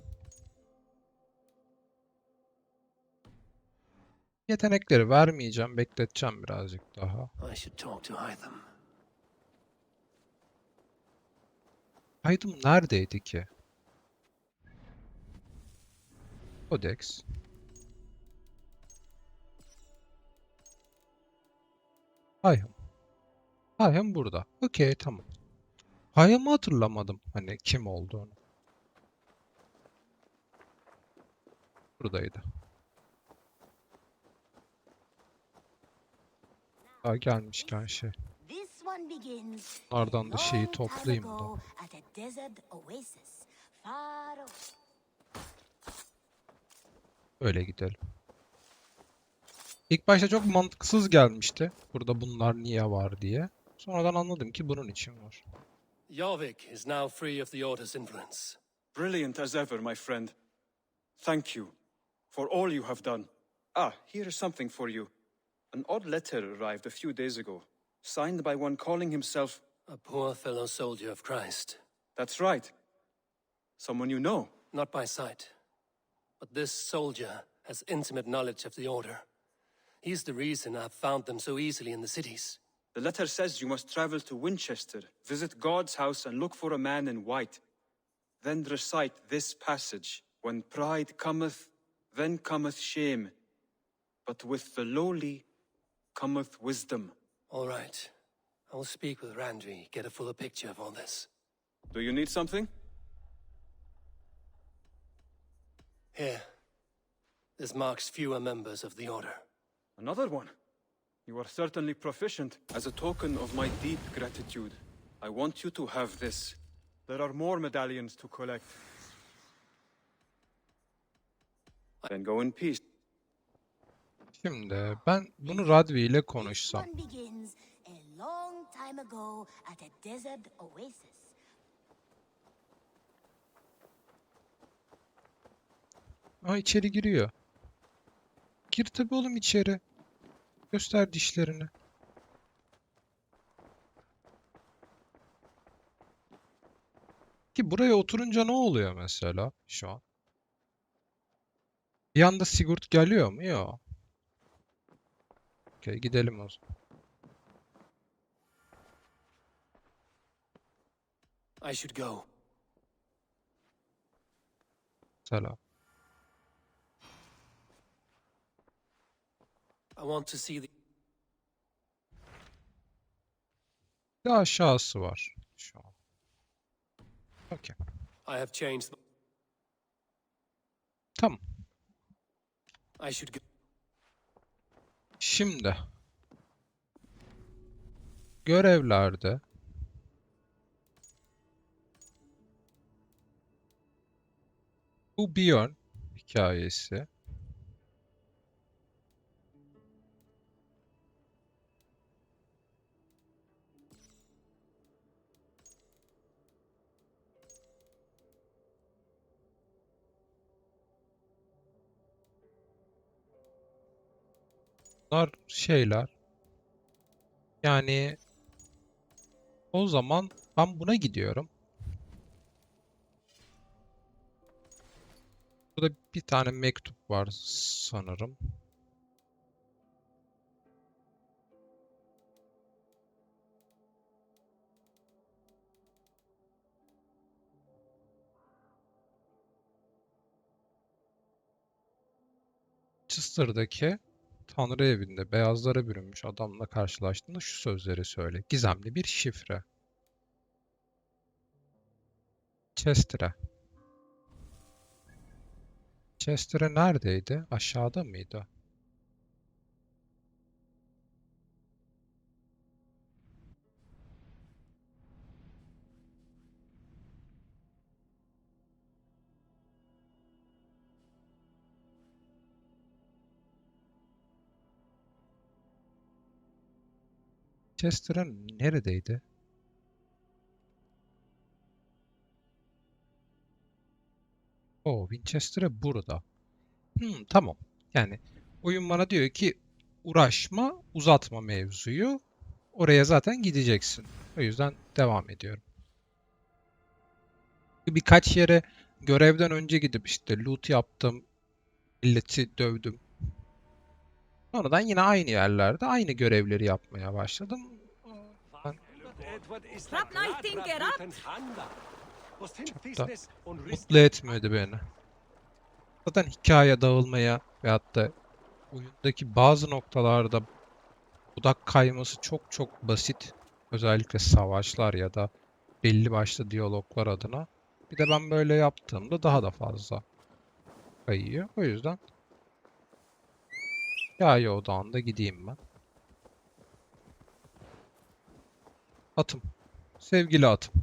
Yetenekleri vermeyeceğim, bekleteceğim birazcık daha. I should talk to Hytham. Hytham neredeydi ki? Codex. Hytham. Hytham burada. Okey, tamam. Hytham'ı hatırlamadım hani kim olduğunu. Buradaydı. Daha gelmişken şey. Bunlardan da şeyi toplayayım da. Öyle gidelim. İlk başta çok mantıksız gelmişti. Burada bunlar niye var diye. Sonradan anladım ki bunun için var. Jorvik is now free of the Order's influence. Brilliant as ever, my friend. Thank you for all you have done. Ah, here is something for you. An odd letter arrived a few days ago, signed by one calling himself... A poor fellow soldier of Christ. That's right. Someone you know. Not by sight. But this soldier has intimate knowledge of the Order. He's the reason I've found them so easily in the cities. The letter says you must travel to Winchester, visit God's house and look for a man in white. then recite this passage. When pride cometh, then cometh shame. But with the lowly cometh wisdom. All right. I will speak with Randvi, get a fuller picture of all this. Do you need something? Here. This marks fewer members of the Order. Another one? You are certainly proficient. As a token of my deep gratitude, I want you to have this. There are more medallions to collect. Then go in peace. Şimdi ben bunu Radvi ile konuşsam. One begins a long time ago at a desert oasis. Aa, içeri giriyor. Gir tabii oğlum içeri. Göster dişlerini. Ki buraya oturunca ne oluyor mesela şu an? Bir anda Sigurd geliyor mu? Yok. Okey, gidelim o zaman. I should go. Selam. I want to see the... Bir de aşağısı var şu an. Okey. I have changed... Tamam. I should go. Şimdi. Görevlerde. Bu Björn hikayesi. Bunlar şeyler. Yani o zaman ben buna gidiyorum. Burada bir tane mektup var sanırım. Chester'daki Tanrı evinde beyazlara bürünmüş adamla karşılaştığında şu sözleri söyle. Gizemli bir şifre. Chester'e. Chester'e neredeydi? Aşağıda mıydı? Chester'e neredeydi? O Winchester'e burada. Tamam. Yani oyun bana diyor ki uğraşma, uzatma mevzuyu. Oraya zaten gideceksin. O yüzden devam ediyorum. Birkaç yere görevden önce gidip işte loot yaptım, milleti dövdüm. Sonradan yine aynı yerlerde aynı görevleri yapmaya başladım. Ben çok da mutlu etmedi beni. Zaten hikaye dağılmaya veyahut da oyundaki bazı noktalarda odak kayması çok çok basit. Özellikle savaşlar ya da belli başlı diyaloglar adına. Bir de ben böyle yaptığımda daha da fazla kayıyor. O yüzden hikaye odağında gideyim ben. Atım. Sevgili atım.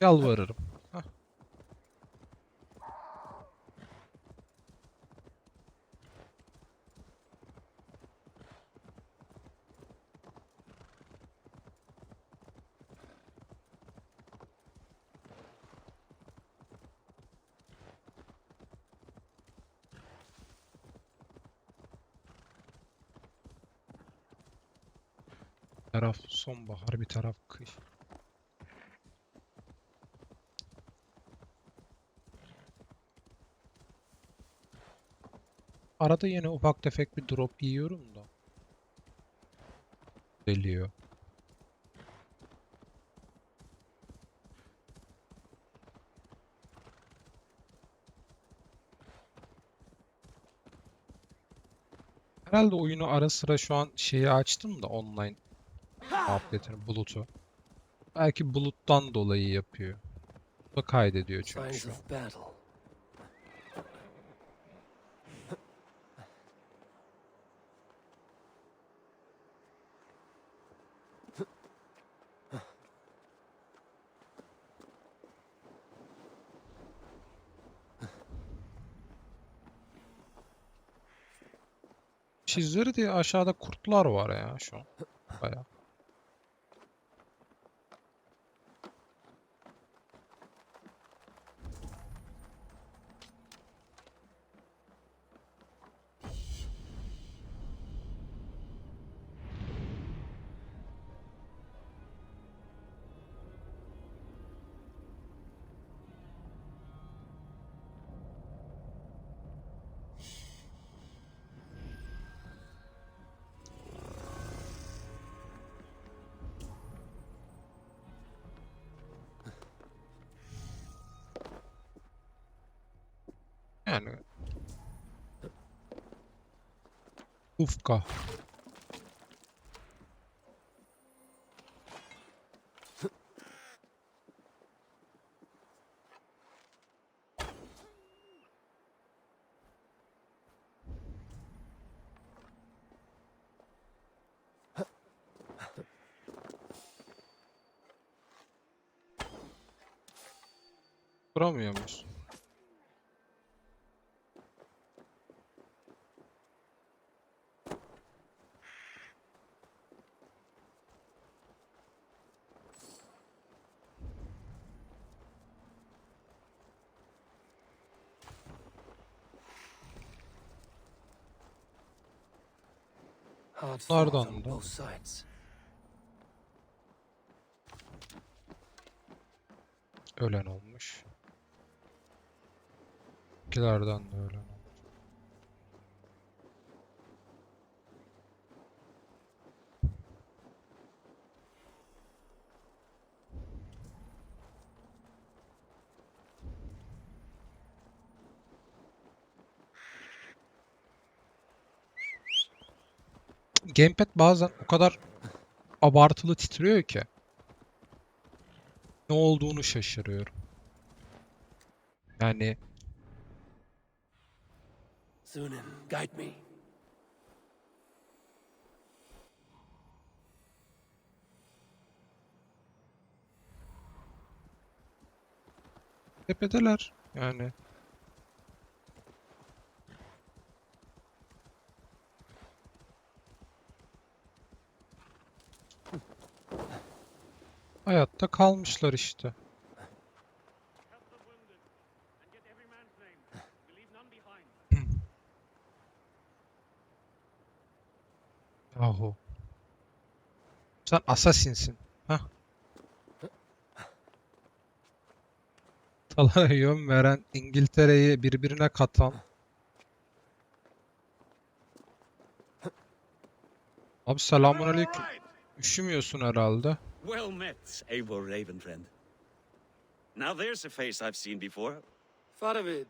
Yalvarırım. Heh. Bir taraf sonbahar, bir taraf kış. Arada yine ufak tefek bir drop yiyorum da. Geliyor. Herhalde oyunu ara sıra şu an şeyi açtım da online muhabbetini, bulut'u. Belki buluttan dolayı yapıyor. Bu da kaydediyor çünkü Signs şu an. of battle. Çizleri diye aşağıda kurtlar var ya şu an. Bayağı. Yani ufka. Duramıyor muyuz? Hard fought on Nereden da? both sides. Ölen olmuş. İkilerden de ölen olmuş. Gamepad bazen o kadar abartılı titriyor ki ne olduğunu şaşırıyorum. Yani Zunin, guide me. tepedeler yani. Hayatta kalmışlar işte. Yahu. Sen assassinsin. Hah. Talaya yön veren, İngiltere'yi birbirine katan. Abi selamünaleyküm. Üşümüyorsun herhalde. Well met, Eivor Ravenfriend. Now there's a face I've seen before. Faravid,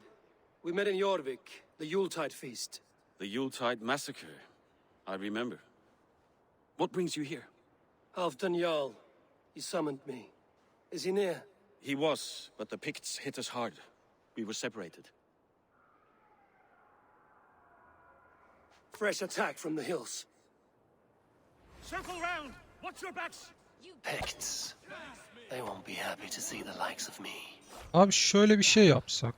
we met in Jorvik, the Yuletide feast. The Yuletide massacre. I remember. What brings you here? Halfdan Jarl, he summoned me. Is he near? He was, but the Picts hit us hard. We were separated. Fresh attack from the hills. Circle round! Watch your backs! Picts. They won't be happy to see the likes of me. Abi şöyle bir şey yapsak.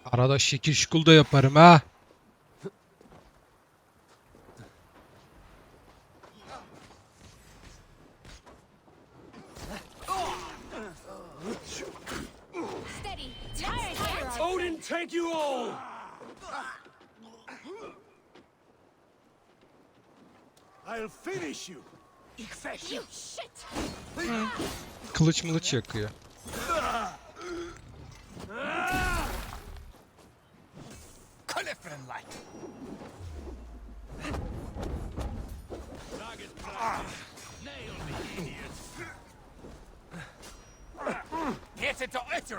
Arada şekil şukul da yaparım ha. Odin take take you all! I'll finish you! You shit! Kılıç mılıç yakıyor. Clifford-like!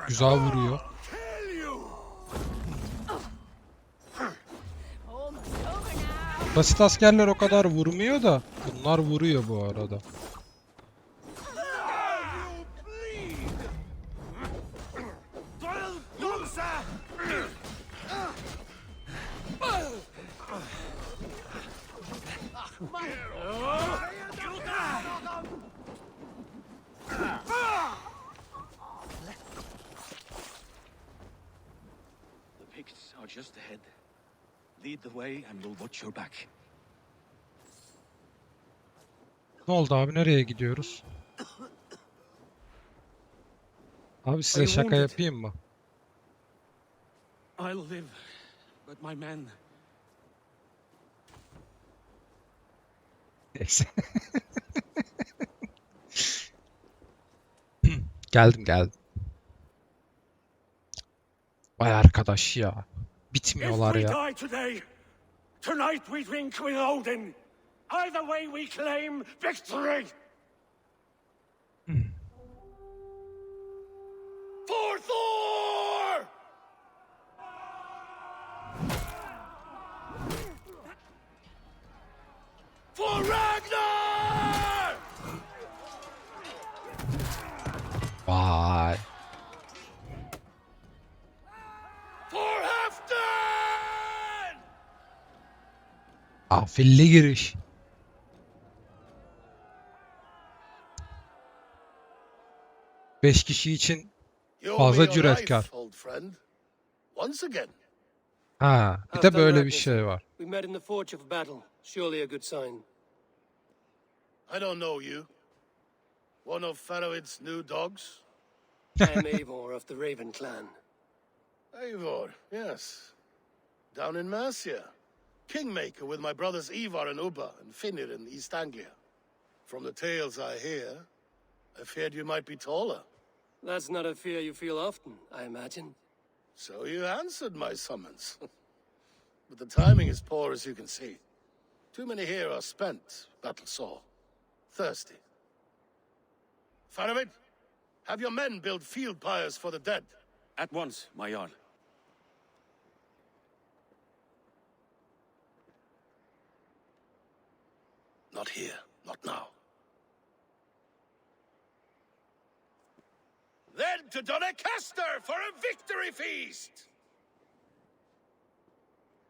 Güzel vuruyor. Basit askerler o kadar vurmuyor da bunlar vuruyor bu arada. The Picts are just ahead. Lead the way and we'll watch your back. Ne oldu abi? Nereye gidiyoruz? Abi size şaka yapayım mı? I'll live, but my men... Neyse. Geldim. Vay arkadaş ya. Bitmiyorlar If ya. we die today, tonight we drink with Odin. Either way we claim victory. For Thor! For Ragnar! Vay. For Halfdan! Afilli giriş. Beş kişi için fazla cüretkar. Once again. Ha, bir de böyle bir şey var. We met in the forge of battle. Surely a good sign. I don't know you. One of Faroid's new dogs? I am Eivor of the Raven clan. Eivor, yes. Down in Mercia. Kingmaker with my brothers Ivar and Ubba and Finir in East Anglia. From the tales I hear, I feared you might be taller. That's not a fear you feel often, I imagine. So you answered my summons. But the timing is poor, as you can see. Too many here are spent, battle sore, thirsty. Faramid, have your men build field pyres for the dead. At once, my Jarl. Not here, not now. Then to Doncaster for a victory feast!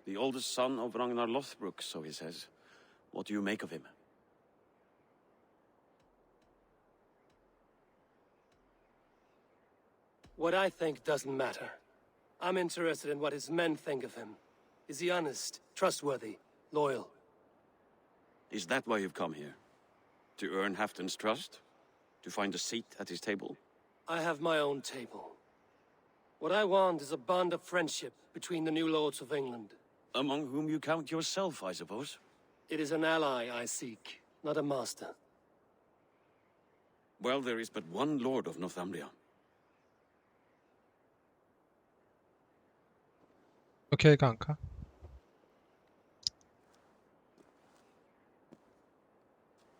The oldest son of Ragnar Lothbrok, so he says. What do you make of him? What I think doesn't matter. I'm interested in what his men think of him. Is he honest, trustworthy, loyal? Is that why you've come here? To earn Halfdan's trust? To find a seat at his table? I have my own table. What I want is a bond of friendship between the new lords of England. Among whom you count yourself, I suppose? It is an ally I seek, not a master. Well, there is but one lord of Northumbria. Okey kanka.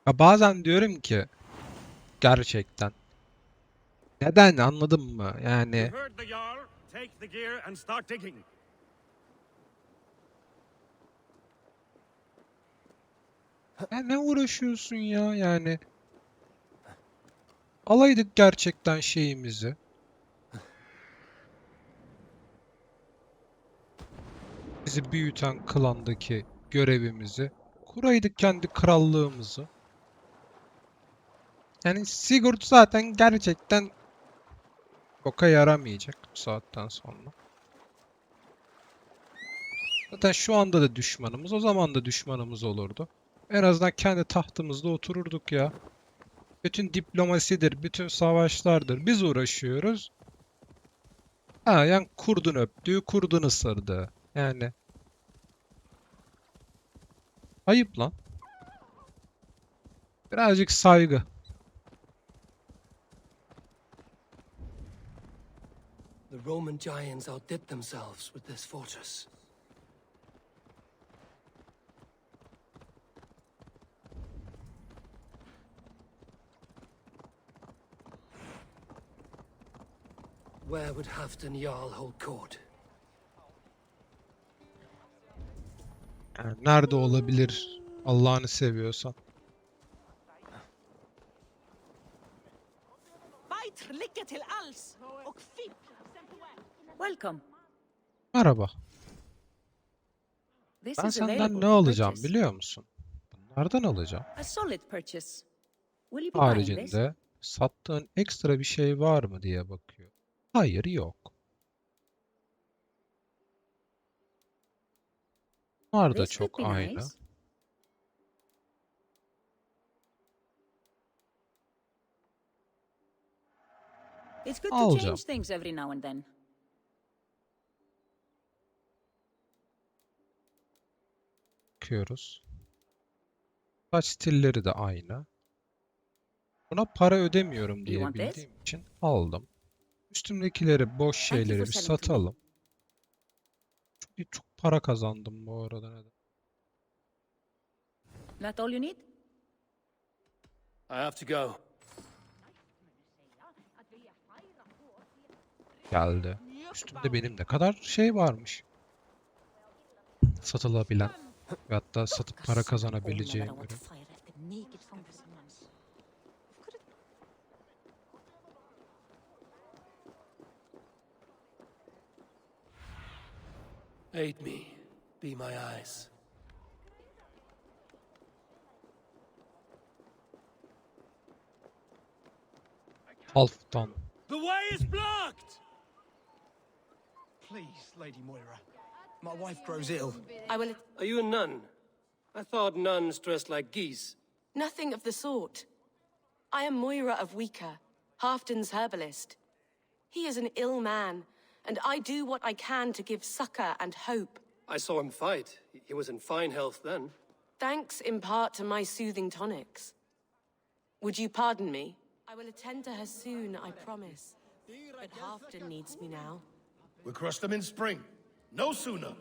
Ya bazen diyorum ki gerçekten neden, anladın mı? Yani You heard the Jarl. Take the gear and start digging. ne uğraşıyorsun ya yani? Alaydık gerçekten şeyimizi. Bizi büyüten klandaki görevimizi. Kuraydık kendi krallığımızı. Yani Sigurd zaten gerçekten boka yaramayacak bu saatten sonra. Zaten şu anda da düşmanımız, o zaman da düşmanımız olurdu. En azından kendi tahtımızda otururduk ya. Bütün diplomasidir, bütün savaşlardır. Biz uğraşıyoruz. Ha yani kurdun öptüğü, kurdun ısırdığı. Yani ayıp lan. Birazcık saygı. The Roman giants outdid themselves with this fortress. Where would Halfdan Jarl hold court? Yani nerede olabilir Allah'ını seviyorsan. Welcome. Merhaba. This Ben is senden available ne for alacağım purchase. biliyor musun? Bunlardan alacağım. A solid purchase. Will you be buying this? Haricinde sattığın ekstra bir şey var mı diye bakıyor. Hayır, yok. Bunlar da This could çok be aynı. nice. It's good to Alacağım. change things every now and then. Bakıyoruz. Saç stilleri de aynı. Buna para ödemiyorum You diye want this? bildiğim için aldım. Üstümdekileri, boş Thank you şeyleri for bir selling to me. satalım. Çok para kazandım bu arada. Neden? That all you need? I have to go. Geldi. Üstümde benim ne kadar şey varmış. Satılabilen ve hatta satıp para kazanabileceğim ürün. Aid me. Be my eyes. Halfdan. The way is blocked! Please, Lady Moira. My wife grows ill. I will... Are you a nun? I thought nuns dressed like geese. Nothing of the sort. I am Moira of Weaker, Halfdan's herbalist. He is an ill man, and I do what I can to give succor and hope. I saw him fight. He was in fine health then. Thanks in part to my soothing tonics. Would you pardon me? I will attend to her soon, I promise. But Halfdan needs me now. We'll crush them in spring. No sooner.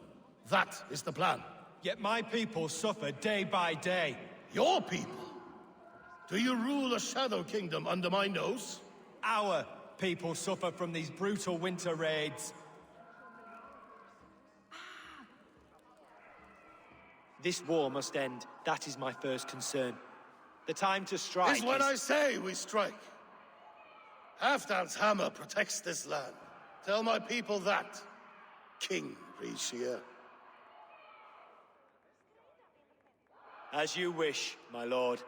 That is the plan. Yet my people suffer day by day. Your people? Do you rule a shadow kingdom under my nose? Our people suffer from these brutal winter raids. This war must end. That is my first concern. The time to strike Is when I say we strike. Halfdan's hammer protects this land. Tell my people that, King Rishia. As you wish, my lord.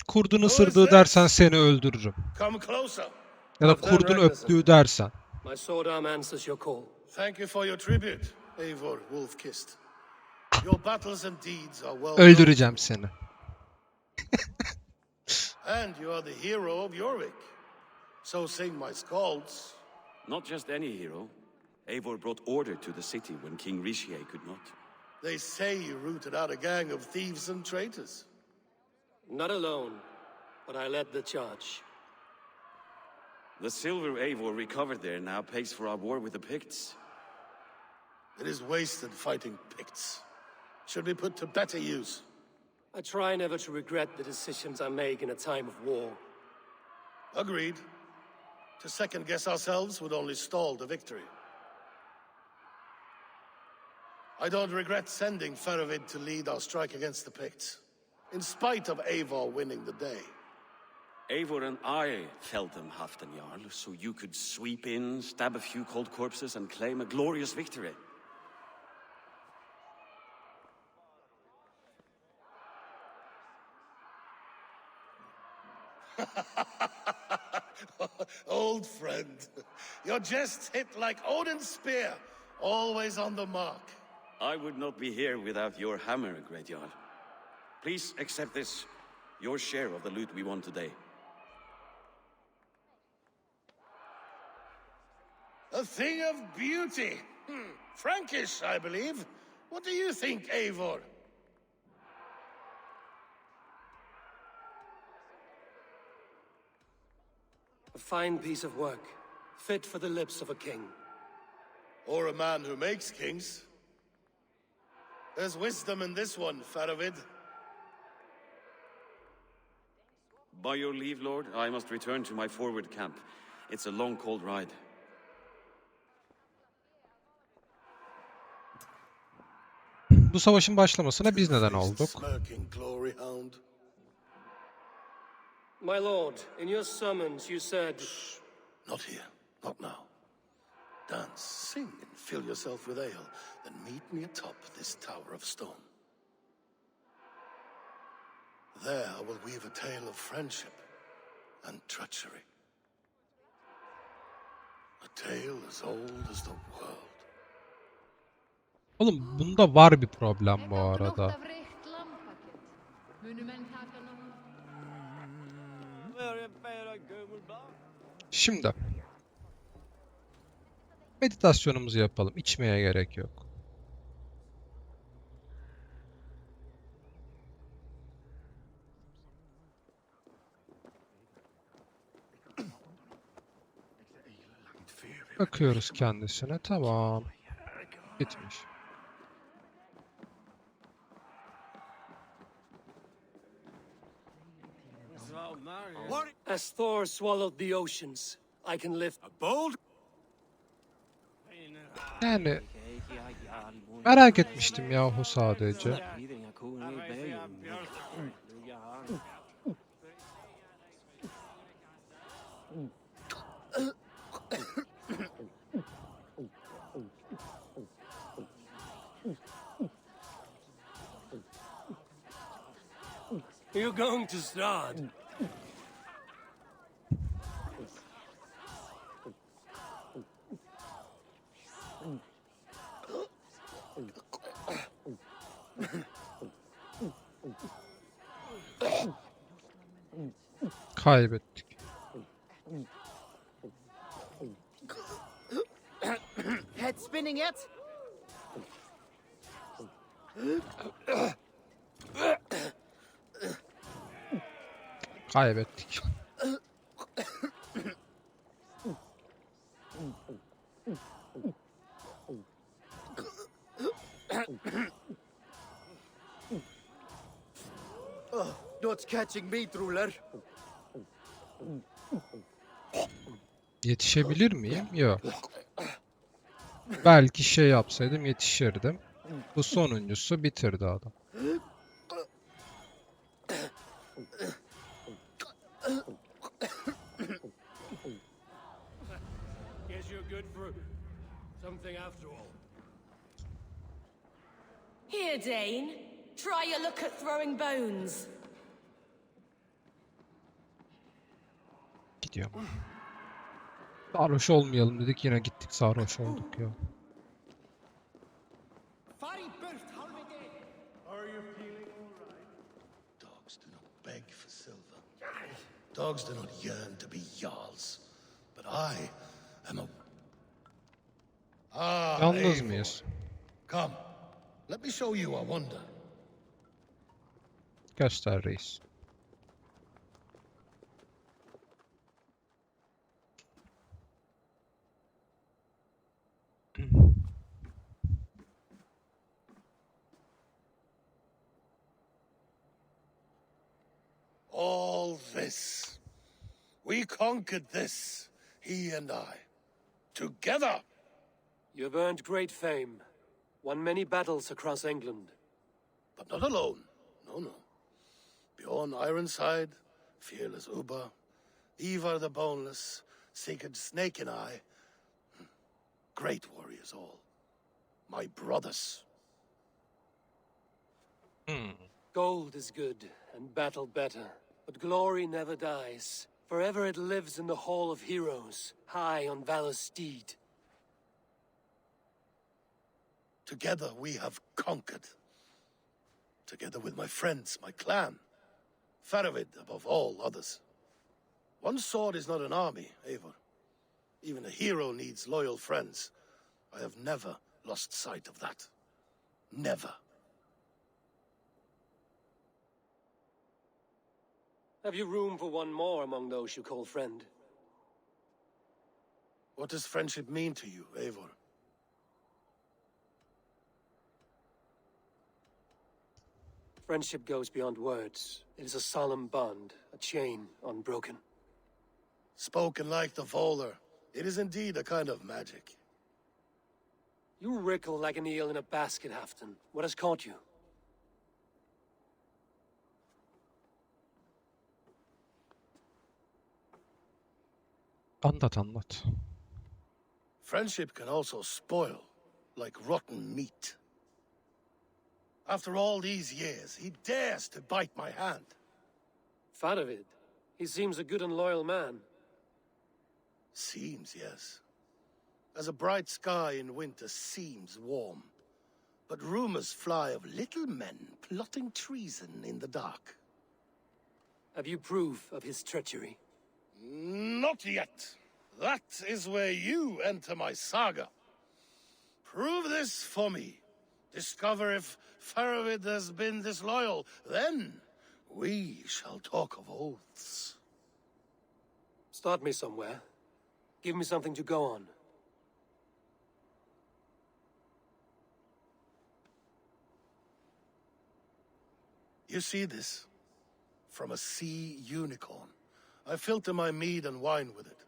Kurdun ısırdığı dersen seni öldürürüm. Come closer. Ya da kurdun öptüğü dersen. My sword arm answers your call. Thank you for your tribute, Eivor Wolf-Kissed. Your battles and deeds are well Öldüreceğim seni. And you are the hero of Jorvik. So sing my skalds. Not just any hero. Eivor brought order to the city when King Rishie could not. They say you rooted out a gang of thieves and traitors. Not alone, but I led the charge. The silver Eivor recovered there now pays for our war with the Picts. It is wasted fighting Picts. Should be put to better use. I try never to regret the decisions I make in a time of war. Agreed. To second-guess ourselves would only stall the victory. I don't regret sending Faravid to lead our strike against the Picts, in spite of Eivor winning the day. Eivor and I felled them, Halfdan Jarl, so you could sweep in, stab a few cold corpses, and claim a glorious victory. Old friend, your jests hit like Odin's spear, always on the mark. I would not be here without your hammer, Great Jarl. Please accept this, your share of the loot we won today. A thing of beauty. Frankish, I believe. What do you think, Eivor? A fine piece of work, fit for the lips of a king. Or a man who makes kings. There's wisdom in this one, Faravid. By your leave, Lord, I must return to my forward camp. It's a long, cold ride. Bu savaşın başlamasına biz neden olduk? My lord, in your summons you said... Not here, not now. Dance, sing, and fill yourself with ale, then meet me atop this tower of stone. There I will weave a tale of friendship and treachery. A tale as old as the world. Oğlum bunda var bir problem bu arada. Şimdi meditasyonumuzu yapalım. İçmeye gerek yok. Bakıyoruz kendisine. Tamam. Bitmiş. As Thor swallowed the oceans, I can lift a bold... Yani merak etmiştim yahu sadece. You're going to Strad. Kaybettik. Head spinning yet? Kaybettik. Not catching me, Truller. Yetişebilir miyim? Yok. Belki şey yapsaydım yetişirdim. Bu sonuncusu bitirdi adam. Guess you're good for something after all. Here, Dane. Try a look at throwing bones. Gidiyorum. Sarhoş olmayalım dedik yine gittik sarhoş olduk ya. Dogs do not beg for silver. Dogs do not yearn to be jarls. But I am a... Yalnız mıyız? Come, let me show you a wonder. Göster reis. All this. We conquered this, he and I. Together! You've earned great fame. Won many battles across England. But not alone. No, no. Bjorn Ironside, fearless Uber, Ivar the Boneless, Sigurd Snake and I. Great warriors all. My brothers. Gold is good, and battle better. But glory never dies. Forever it lives in the Hall of Heroes, high on Valor's steed. Together we have conquered. Together with my friends, my clan. Faravid above all others. One sword is not an army, Eivor. Even a hero needs loyal friends. I have never lost sight of that. Never. Have you room for one more among those you call friend? What does friendship mean to you, Eivor? Friendship goes beyond words. It is a solemn bond, a chain unbroken. Spoken like the Volar, it is indeed a kind of magic. You wrinkle like an eel in a basket, Halfdan. What has caught you? Anlat. Friendship can also spoil, like rotten meat. After all these years, he dares to bite my hand. Faravid. He seems a good and loyal man. Seems, yes. As a bright sky in winter seems warm. But rumors fly of little men plotting treason in the dark. Have you proof of his treachery? Not yet. That is where you enter my saga. Prove this for me. Discover if Faravid has been disloyal. Then we shall talk of oaths. Start me somewhere. Give me something to go on. You see this? From a sea unicorn. I filter my mead and wine with it.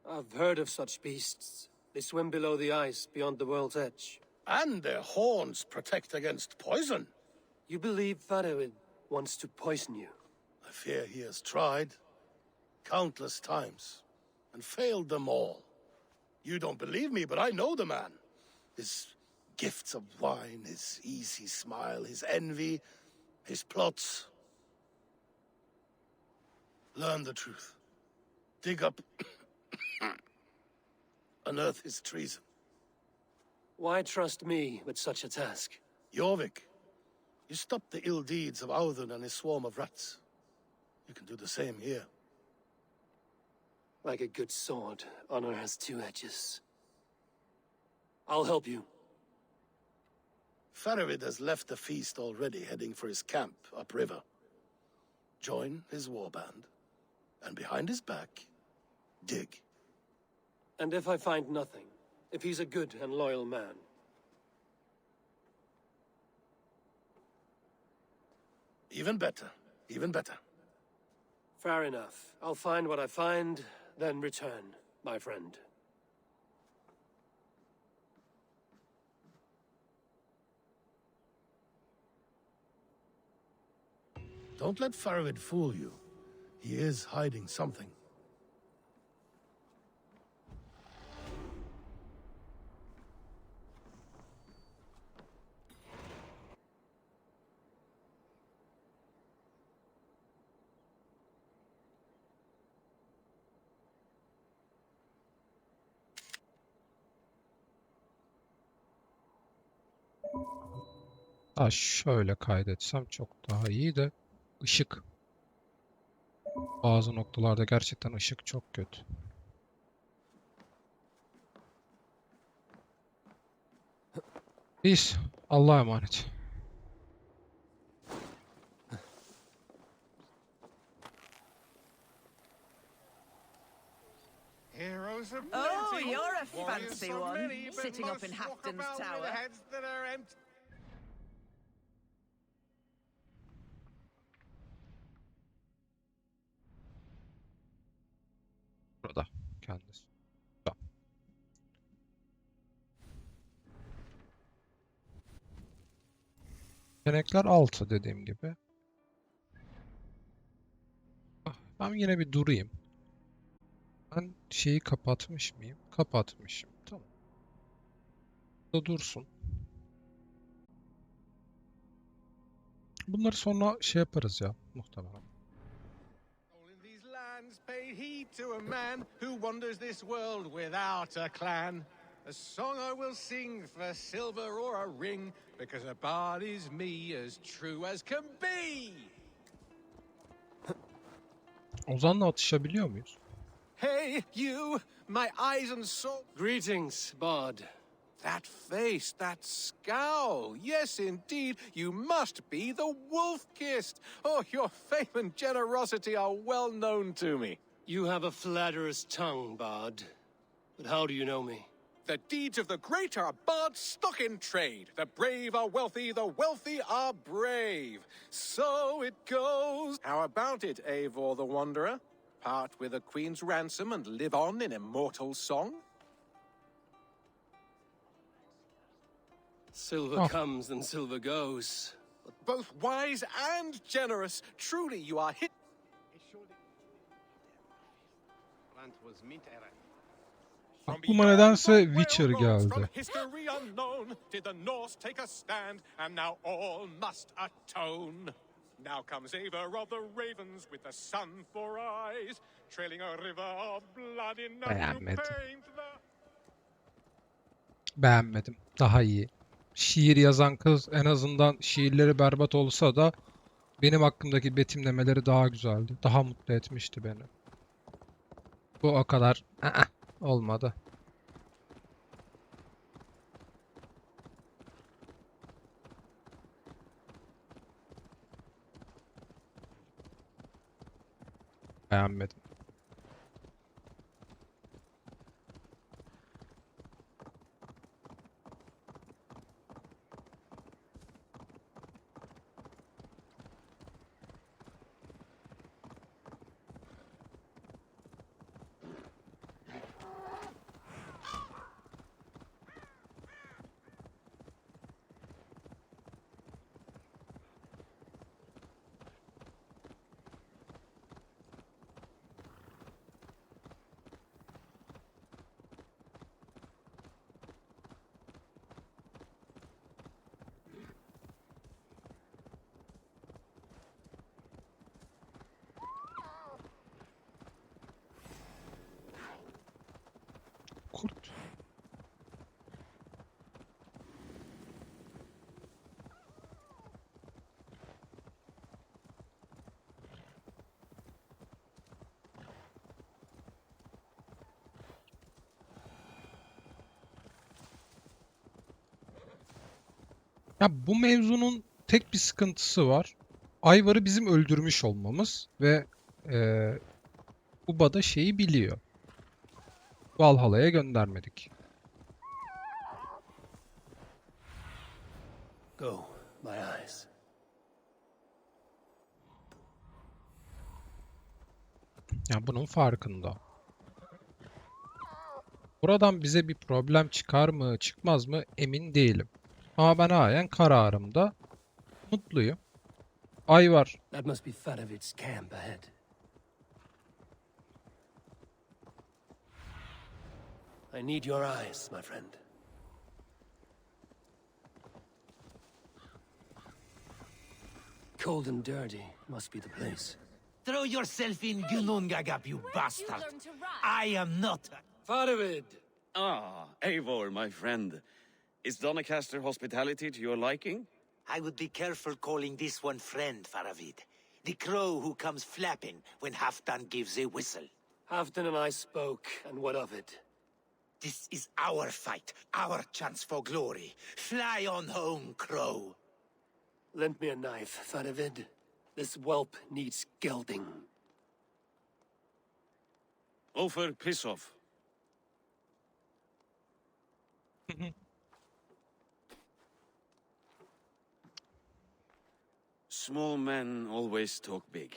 I've heard of such beasts. They swim below the ice, beyond the world's edge. And their horns protect against poison. You believe Faravid wants to poison you? I fear he has tried. Countless times. And failed them all. You don't believe me, but I know the man. His gifts of wine, his easy smile, his envy, his plots. Learn the truth. Dig up... unearth his treason. Why trust me with such a task? Jorvik, you stopped the ill deeds of Audun and his swarm of rats. You can do the same here. Like a good sword, honor has two edges. I'll help you. Faravid has left the feast already, heading for his camp upriver. Join his warband, and behind his back, dig. And if I find nothing, if he's a good and loyal man? Even better, even better. Fair enough. I'll find what I find, then return, my friend. Don't let Faravid fool you. He is hiding something. Şöyle kaydetsem çok daha iyi de ışık. Bazı noktalarda gerçekten ışık çok kötü. Biz Allah'a emanet. Heroes are oh, you're a fancy one, sitting up in Halfdan's tower. Burada kendisi. Burada. Yetenekler 6 dediğim gibi. Ben yine bir durayım. Ben şeyi kapatmış mıyım? Kapatmışım. Tamam. Burada dursun. Bunları sonra şey yaparız ya muhtemelen. Pay heed to a man who wanders this world without a clan. A song I will sing for silver or a ring, because a bard is me, as true as can be. Ozan'la atışabiliyor muyuz? Hey, you, my eyes and soul. Greetings, bard. That face, that scowl. Yes, indeed, you must be the wolf-kissed. Oh, your fame and generosity are well known to me. You have a flatterer's tongue, bard. But how do you know me? The deeds of the great are bards stock in trade. The brave are wealthy, the wealthy are brave. So it goes. How about it, Eivor the Wanderer? Part with a queen's ransom and live on in immortal song? Silver comes and silver goes. Both wise and generous. Truly, you are hit. Aklıma nedense Witcher geldi. From history unknown did the Norse take a stand, and now all must atone. Now comes Eivor of the Ravens with the sun for eyes, trailing a river of blood enough to Beğenmedim. paint the... Beğenmedim. Daha iyi. Şiir yazan kız en azından şiirleri berbat olsa da benim hakkımdaki betimlemeleri daha güzeldi. Daha mutlu etmişti beni. Bu o kadar olmadı. Beğenmedim. Kurt. Ya bu mevzunun tek bir sıkıntısı var. Ayvar'ı bizim öldürmüş olmamız ve Uba da şeyi biliyor. Valhalla'ya göndermedik. Go, my eyes. Yani bunun farkında. Buradan bize bir problem çıkar mı, çıkmaz mı emin değilim. Ama ben halen kararımda mutluyum. Ayvar. That must be Faravid's camp ahead. I need your eyes, my friend. Cold and dirty must be the place. Throw yourself in Gunungagap, you bastard! I am not... Faravid! Ah, Eivor, my friend. Is Doncaster hospitality to your liking? I would be careful calling this one friend, Faravid. The crow who comes flapping when Halfdan gives a whistle. Halfdan and I spoke, and what of it? This is our fight, our chance for glory. Fly on home, crow. Lend me a knife, Faravid. This whelp needs gelding. Over, piss off. Small men always talk big.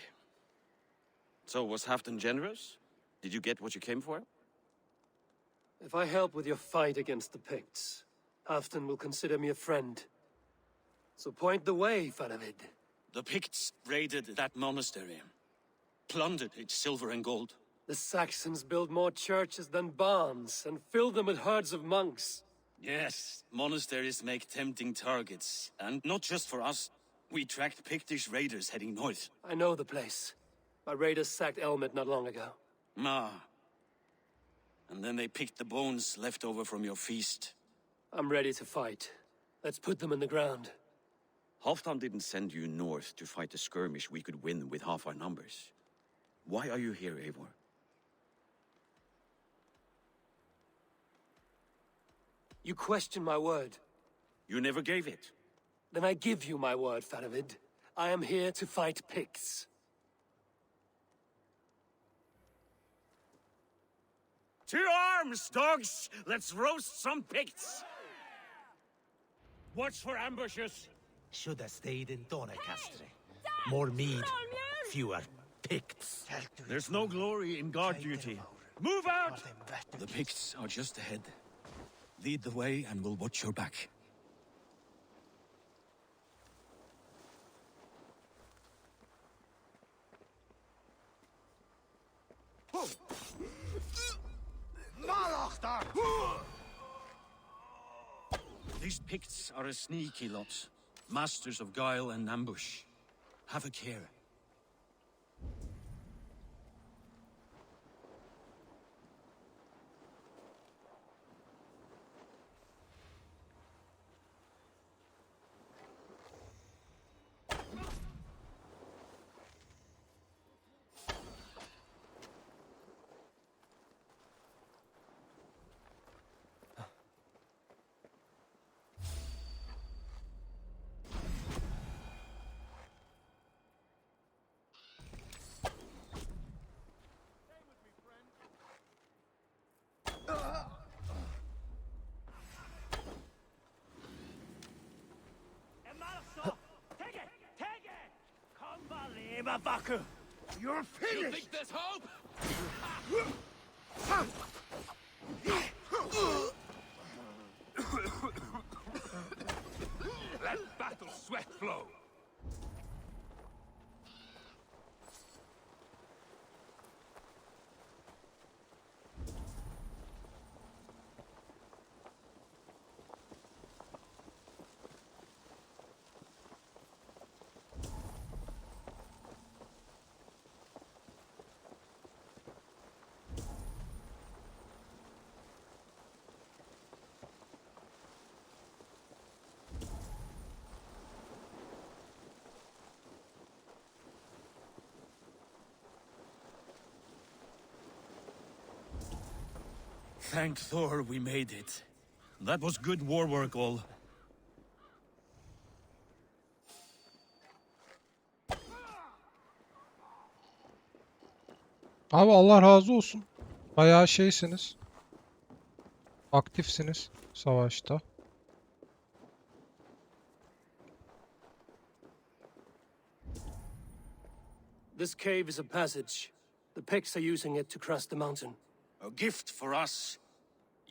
So, was Halfdan generous? Did you get what you came for? If I help with your fight against the Picts, Halfdan will consider me a friend. So point the way, Faravid. The Picts raided that monastery, plundered its silver and gold. The Saxons build more churches than barns, and fill them with herds of monks. Yes, monasteries make tempting targets. And not just for us. We tracked Pictish raiders heading north. I know the place. My raiders sacked Elmet not long ago. Ah. And then they picked the bones left over from your feast. I'm ready to fight. Let's put them in the ground. Halfdan didn't send you north to fight a skirmish we could win with half our numbers. Why are you here, Eivor? You question my word. You never gave it. Then I give you my word, Faravid. I am here to fight Picts. To arms, dogs! Let's roast some Picts! Watch for ambushes. Should have stayed in Doncaster. More mead, fewer Picts. There's no glory in guard duty. Move out! The Picts are just ahead. Lead the way and we'll watch your back. These Picts are a sneaky lot. Masters of guile and ambush. Have a care. You're finished! You think there's hope? Let battle sweat flow! Thank Thor we made it. That was good war work, all. Abi Allah razı olsun. Bayağı şeysiniz. Aktifsiniz savaşta. This cave is a passage. The Picts are using it to cross the mountain. A gift for us.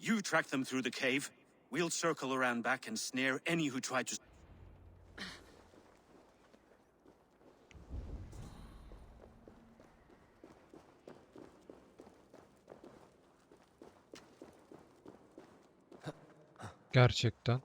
You track them through the cave. We'll circle around back and snare any who try to... Gerçekten.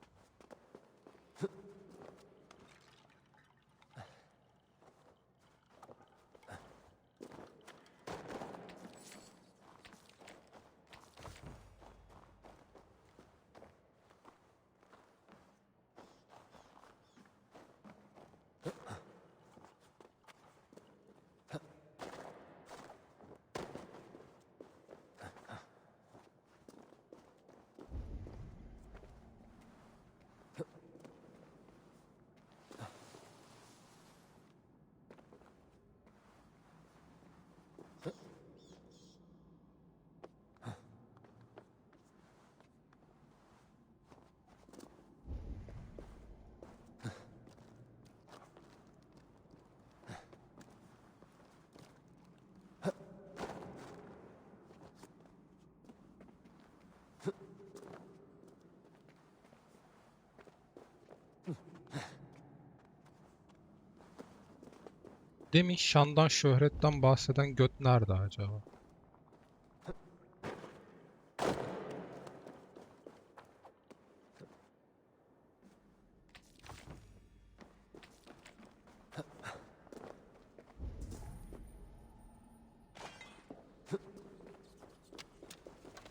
Demin şandan şöhretten bahseden göt nerede acaba?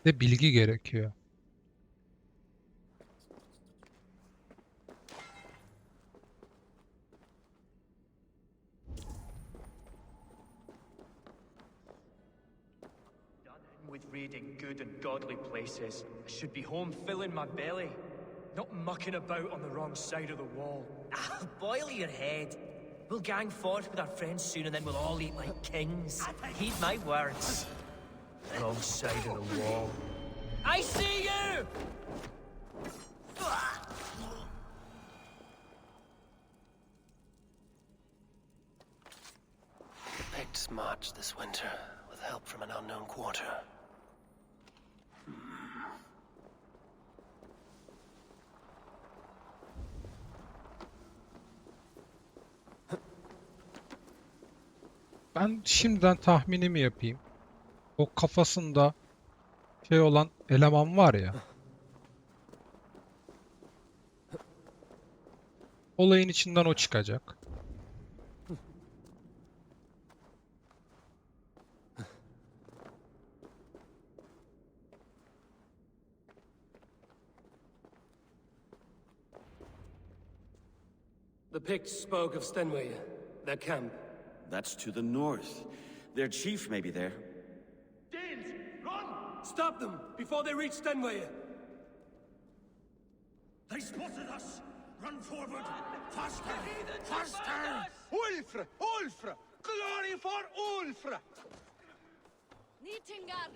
Ve bilgi gerekiyor. With raiding good and godly places, I should be home filling my belly, not mucking about on the wrong side of the wall. Boil your head. We'll gang forth with our friends soon and then we'll all eat like kings. Heed my words. Wrong side of the wall. I see you! The Picts marched this winter with help from an unknown quarter. Ben şimdiden tahminimi yapayım. O kafasında şey olan eleman var ya. Olayın içinden o çıkacak. The Picts spoke of Stenway, their camp. That's to the north. Their chief may be there. Danes, run! Stop them before they reach Stenway. They spotted us! Run forward! Faster! Faster! Ulfr! Ulfr! Glory for Ulfr! Nitingar!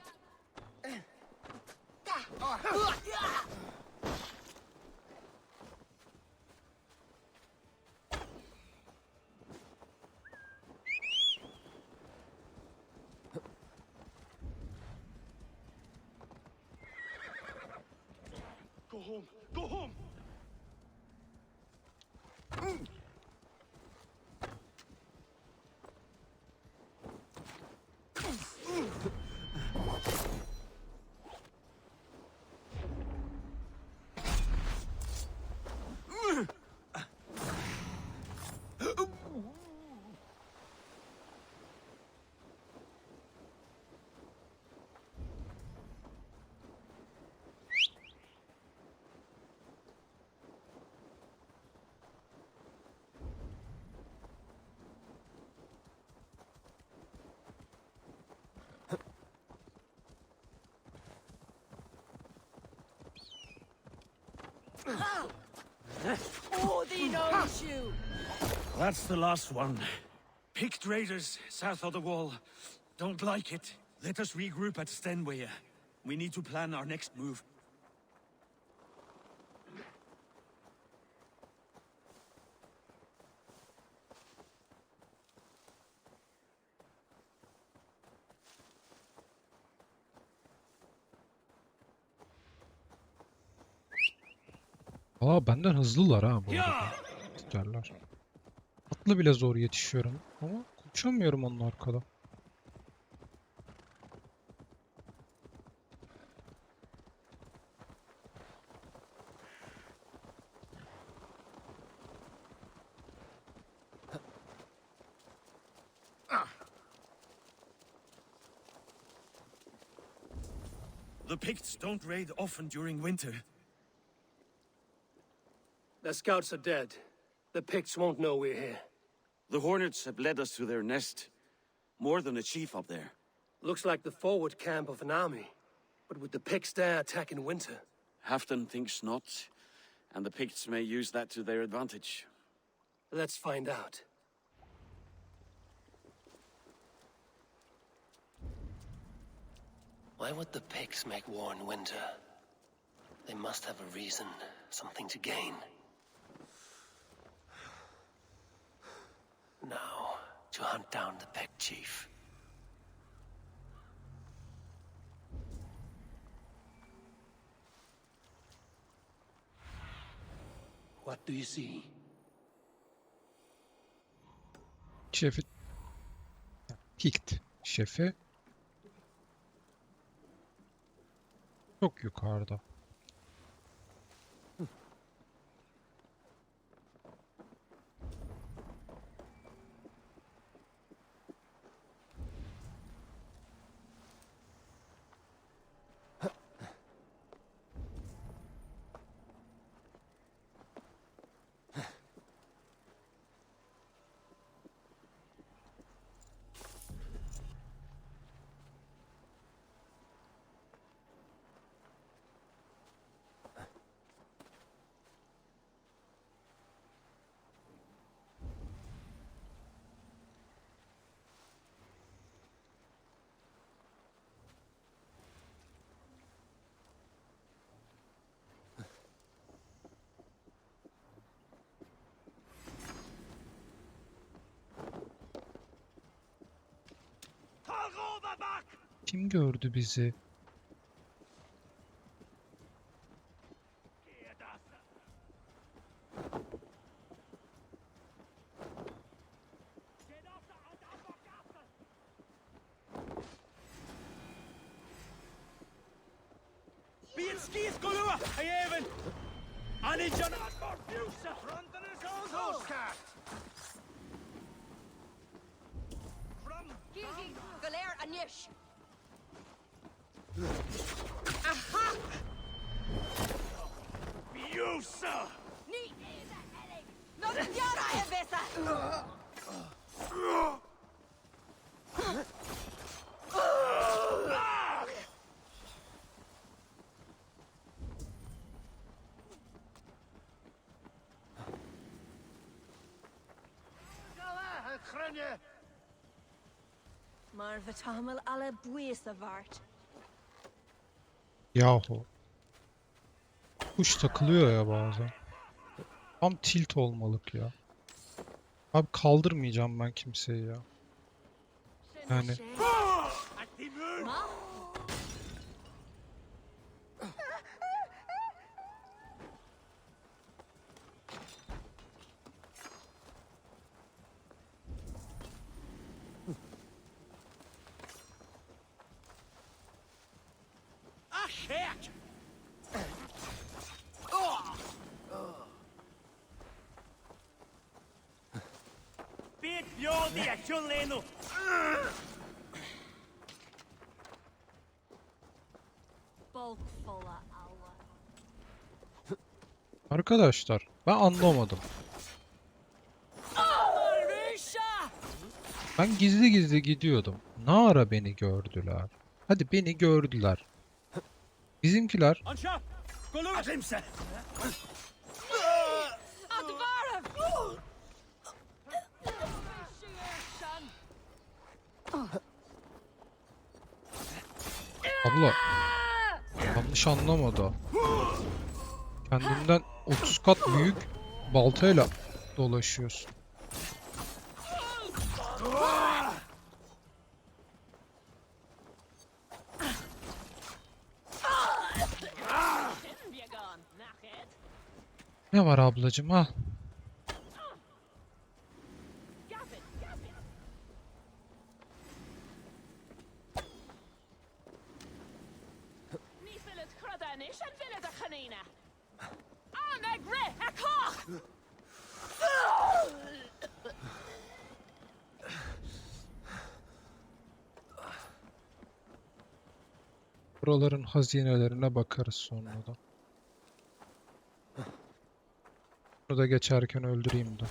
Go home! Go home! Oh, they knows you! That's the last one. Picked raiders south of the wall. Don't like it. Let us regroup at Stenway. We need to plan our next move. Aa, benden hızlılar ha bu arada. Askerler. Atlı bile zor yetişiyorum ama koşamıyorum onun arkada. The Picts don't raid often during winter. Their scouts are dead. The Picts won't know we're here. The Hornets have led us to their nest. More than a chief up there. Looks like the forward camp of an army. But would the Picts dare attack in winter? Halfdan thinks not, and the Picts may use that to their advantage. Let's find out. Why would the Picts make war in winter? They must have a reason, something to gain. Now, to hunt down the Pict chief. What do you see? Şefi... Pict şefi. Çok yukarıda. Kim gördü bizi? Being skis go to I even. I need you not more fusa. Front of his own postcard. From Gigi, Galer Anish. Aha! Fusa. Ni ida Ellie. No te yara ebesa. Maar we tamel alle buisa vart. Yahu. Kuş takılıyor ya bazen. Tam tilt olmalık ya. Abi kaldırmayacağım ben kimseyi ya. Yani Ah, shit! Bit yoldi ya çullenu. Bulk fulla alla. arkadaşlar ben anlamadım. Ben gizli gizli gidiyordum. Ne ara beni gördüler? Hadi beni gördüler. Bizimkiler Anşa! Golu Adimse! Advarov! abla yanlış anlamadı. Kendinden 30 kat büyük baltayla dolaşıyorsun. Ne var ablacığım ha? Buraların hazinelerine bakarız sonra da. Burada geçerken öldüreyim de.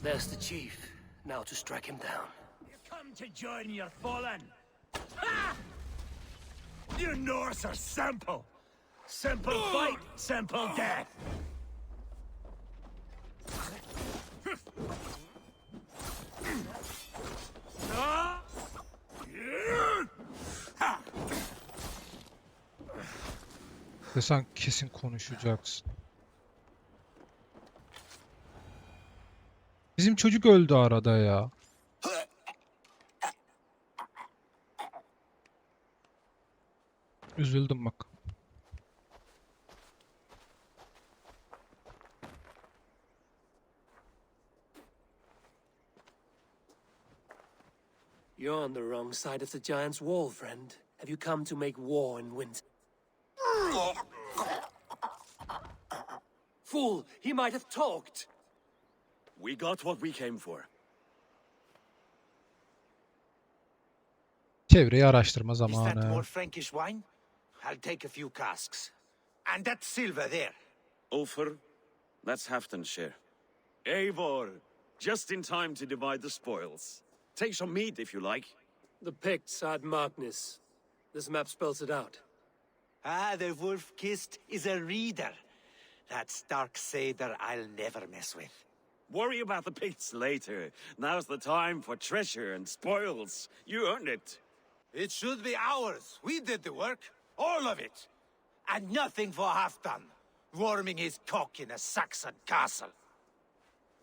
There's the chief. Now to strike him down. You come to join your fallen. Ha! You Norse are simple. Simple fight, simple death. Ve sen kesin konuşacaksın. Bizim çocuk öldü arada ya. Üzüldüm bak. You're on the wrong side of the giant's wall, friend. Have you come to make war in winter? Fool! He might have talked! We got what we came for. Çevreyi araştırma Is that zamanı. more Frankish wine? I'll take a few casks. And that silver there. Ulfr, that's Halfdan's share. Eivor, just in time to divide the spoils. Take some meat if you like. The Picts had Magnus. This map spells it out. Ah, the wolf-kissed is a reader. That stark satyr I'll never mess with. Worry about the Picts later. Now's the time for treasure and spoils. You earned it. It should be ours. We did the work. All of it. And nothing for Halfdan. warming his cock in a Saxon castle.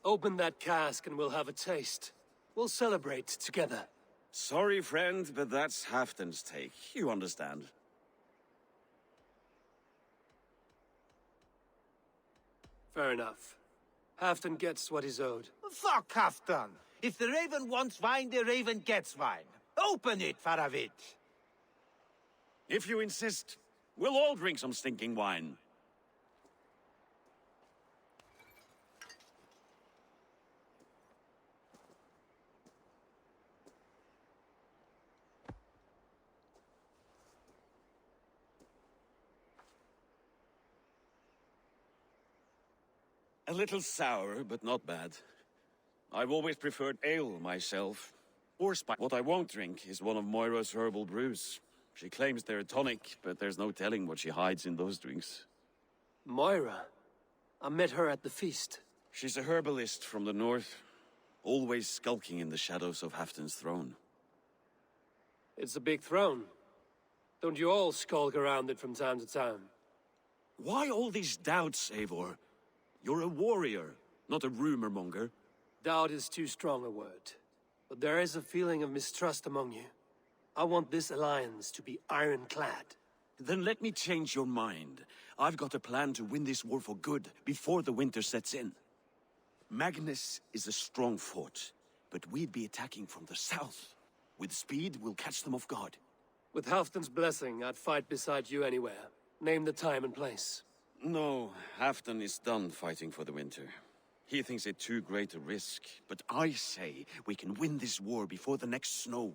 Open that cask and we'll have a taste. We'll celebrate together. Sorry, friend, but that's Halfdan's take. You understand. Fair enough. Halfdan gets what he's owed. Fuck Halfdan. If the raven wants wine, the raven gets wine. Open it, Faravid. If you insist, we'll all drink some stinking wine. A little sour, but not bad. I've always preferred ale myself. Or spice. What I won't drink is one of Moira's herbal brews. She claims they're a tonic, but there's no telling what she hides in those drinks. Moira? I met her at the feast. She's a herbalist from the north, always skulking in the shadows of Halfdan's throne. It's a big throne. Don't you all skulk around it from time to time? Why all these doubts, Eivor? You're a warrior, not a rumor monger. Doubt is too strong a word. But there is a feeling of mistrust among you. I want this alliance to be ironclad. Then let me change your mind. I've got a plan to win this war for good, before the winter sets in. Magnus is a strong fort, but we'd be attacking from the south. With speed, we'll catch them off guard. With Halfdan's blessing, I'd fight beside you anywhere. Name the time and place. No, Halfdan is done fighting for the winter. He thinks it too great a risk, but I say we can win this war before the next snow.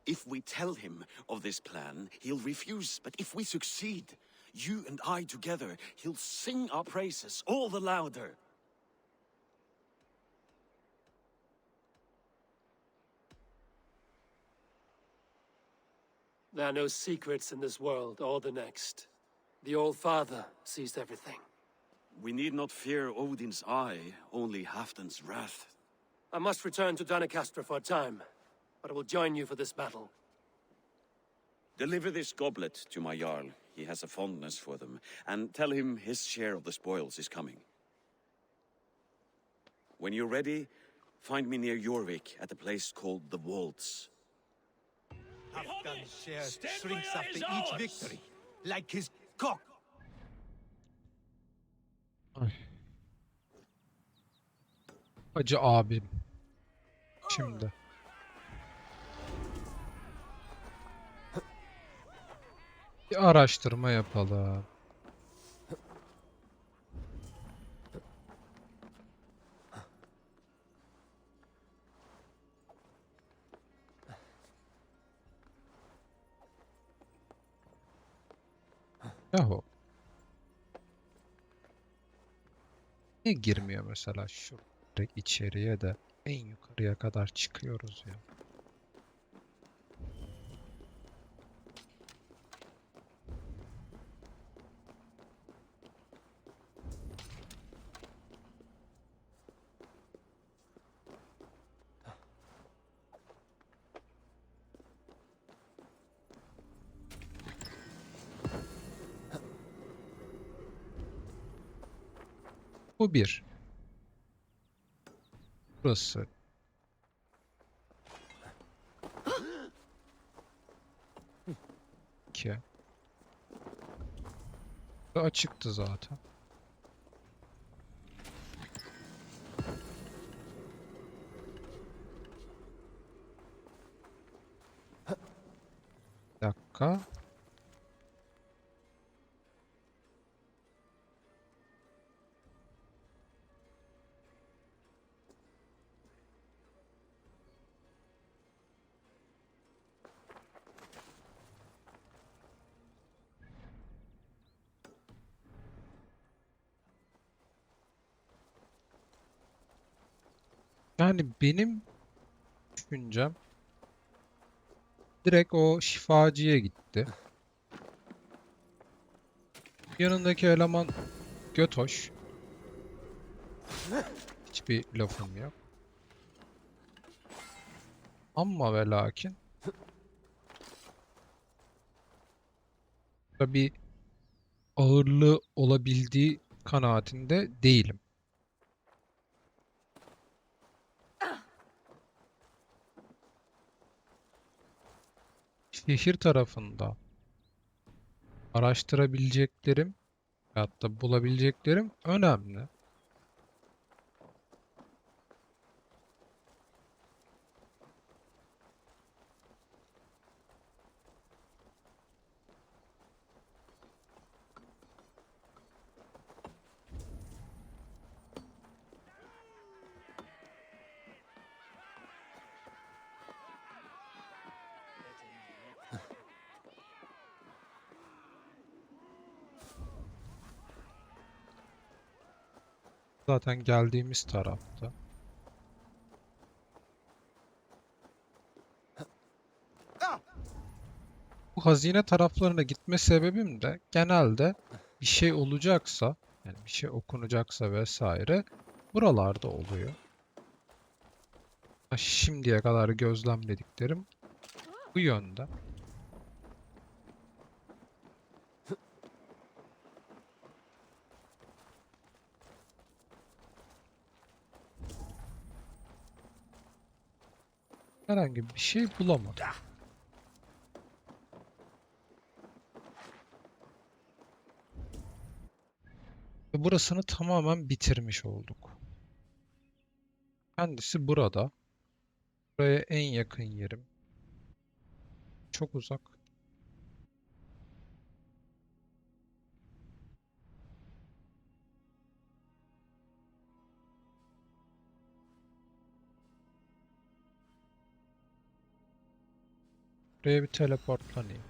If we tell him of this plan, he'll refuse, but if we succeed, you and I together, he'll sing our praises all the louder. There are no secrets in this world or the next. The Old Father sees everything. We need not fear Odin's eye, only Halfdan's wrath. I must return to Doncaster for a time, but I will join you for this battle. Deliver this goblet to my Jarl. He has a fondness for them. And tell him his share of the spoils is coming. When you're ready, find me near Jorvik at a place called the Waltz. Halfdan's share shrinks after each victory, like his cock. Ay. Hacı abim. Şimdi. Bir araştırma yapalım. Yahu. Niye girmiyor mesela şu direkt içeriye de en yukarıya kadar çıkıyoruz ya. Bu bir. Burası. İki. Bu açıktı zaten. Bir dakika. Yani benim düşüncem direkt o şifacıya gitti. Yanındaki eleman götoş. Hiçbir lafım yok. Ama ve lakin bir ağırlığı olabildiği kanaatinde değilim. Şehir tarafında araştırabileceklerim veyahut da bulabileceklerim önemli. Zaten geldiğimiz tarafta. Bu hazine taraflarına gitme sebebim de genelde bir şey olacaksa, yani bir şey okunacaksa vesaire buralarda oluyor. Şimdiye kadar gözlemlediklerim bu yönde. Herhangi bir şey bulamadım. Ve burasını tamamen bitirmiş olduk. Kendisi burada. Buraya en yakın yerim. Çok uzak. Buraya bir teleportlanayım.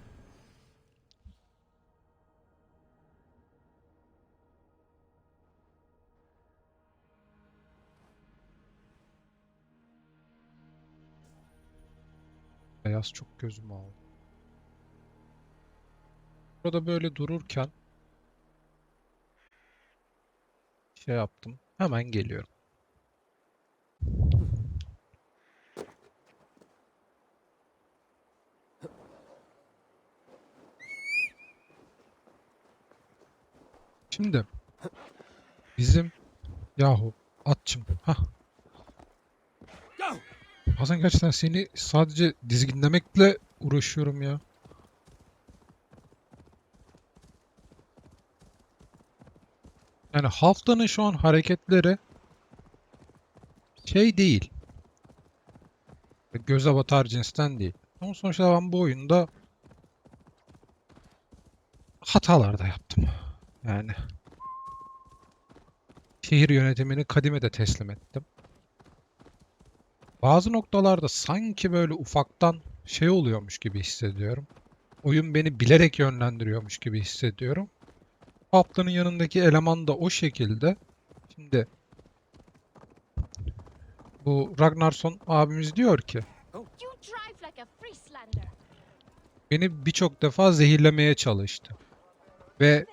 Beyaz çok gözümü aldı. Burada böyle dururken şey yaptım. Hemen geliyorum. Şimdi bizim yahu atçım. Bazen gerçekten seni sadece dizginlemekle uğraşıyorum ya. Yani haftanın şu an hareketleri şey değil. Göze batar cinsten değil. Ama sonuçta ben bu oyunda hatalar da yaptım. Yani şehir yönetimini Kadim'e de teslim ettim. Bazı noktalarda sanki böyle ufaktan şey oluyormuş gibi hissediyorum. Oyun beni bilerek yönlendiriyormuş gibi hissediyorum. Haftanın yanındaki eleman da o şekilde. Şimdi bu Ragnarsson abimiz diyor ki beni birçok defa zehirlemeye çalıştı. Ve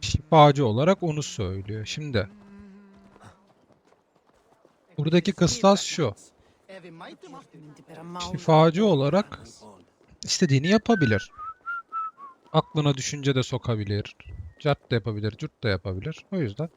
şifacı olarak onu söylüyor. Şimdi buradaki kıstas şu. Şifacı olarak istediğini yapabilir. Aklına düşünce de sokabilir. Cart da yapabilir, curt da yapabilir. O yüzden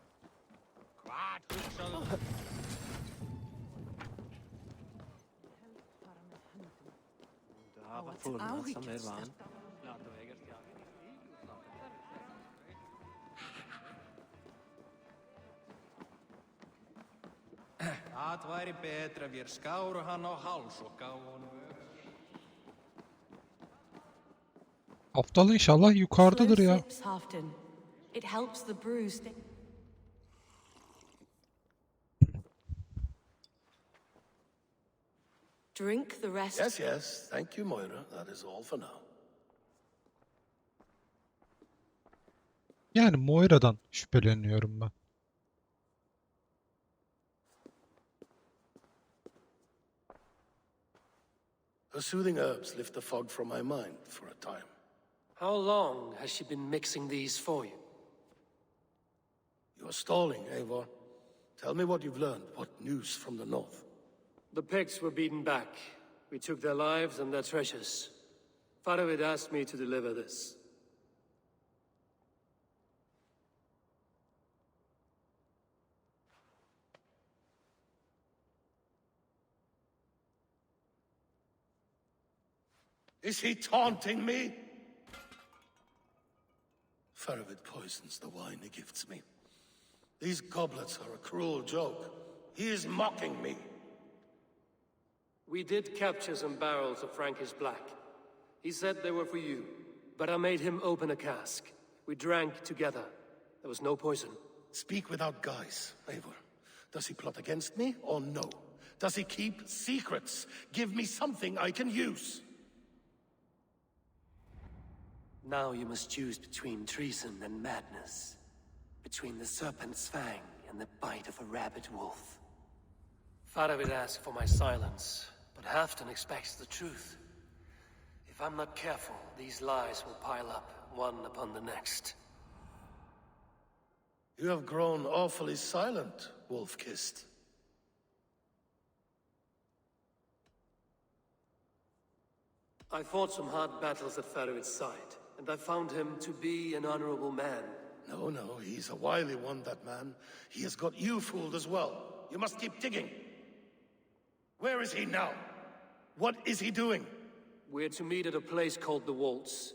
Það væri betra vér skáru hann á háls og gáfu honum aptal inşallah yukarıdadır ya. It helps the brew stay. Drink the rest. Yes, yes. Thank you, Moira. That is all for now. Yani Moira'dan şüpheleniyorum ben. Her soothing herbs lift the fog from my mind for a time. How long has she been mixing these for you? You are stalling, Eivor. Tell me what you've learned. What news from the north? The Picts were beaten back. We took their lives and their treasures. Faravid asked me to deliver this. Is he taunting me? Faravid poisons the wine he gifts me. These goblets are a cruel joke. He is mocking me. We did capture some barrels of Frankish Black. He said they were for you, but I made him open a cask. We drank together. There was no poison. Speak without guise, Eivor. Does he plot against me or no? Does he keep secrets? Give me something I can use. Now you must choose between treason and madness. Between the serpent's fang and the bite of a rabid wolf. Faravid asked for my silence, but Halfdan expects the truth. If I'm not careful, these lies will pile up, one upon the next. You have grown awfully silent, Wolf-Kissed. I fought some hard battles at Faravid's side, and I found him to be an honorable man. No, he's a wily one, that man. He has got you fooled as well. You must keep digging. Where is he now? What is he doing? We're to meet at a place called the Waltz.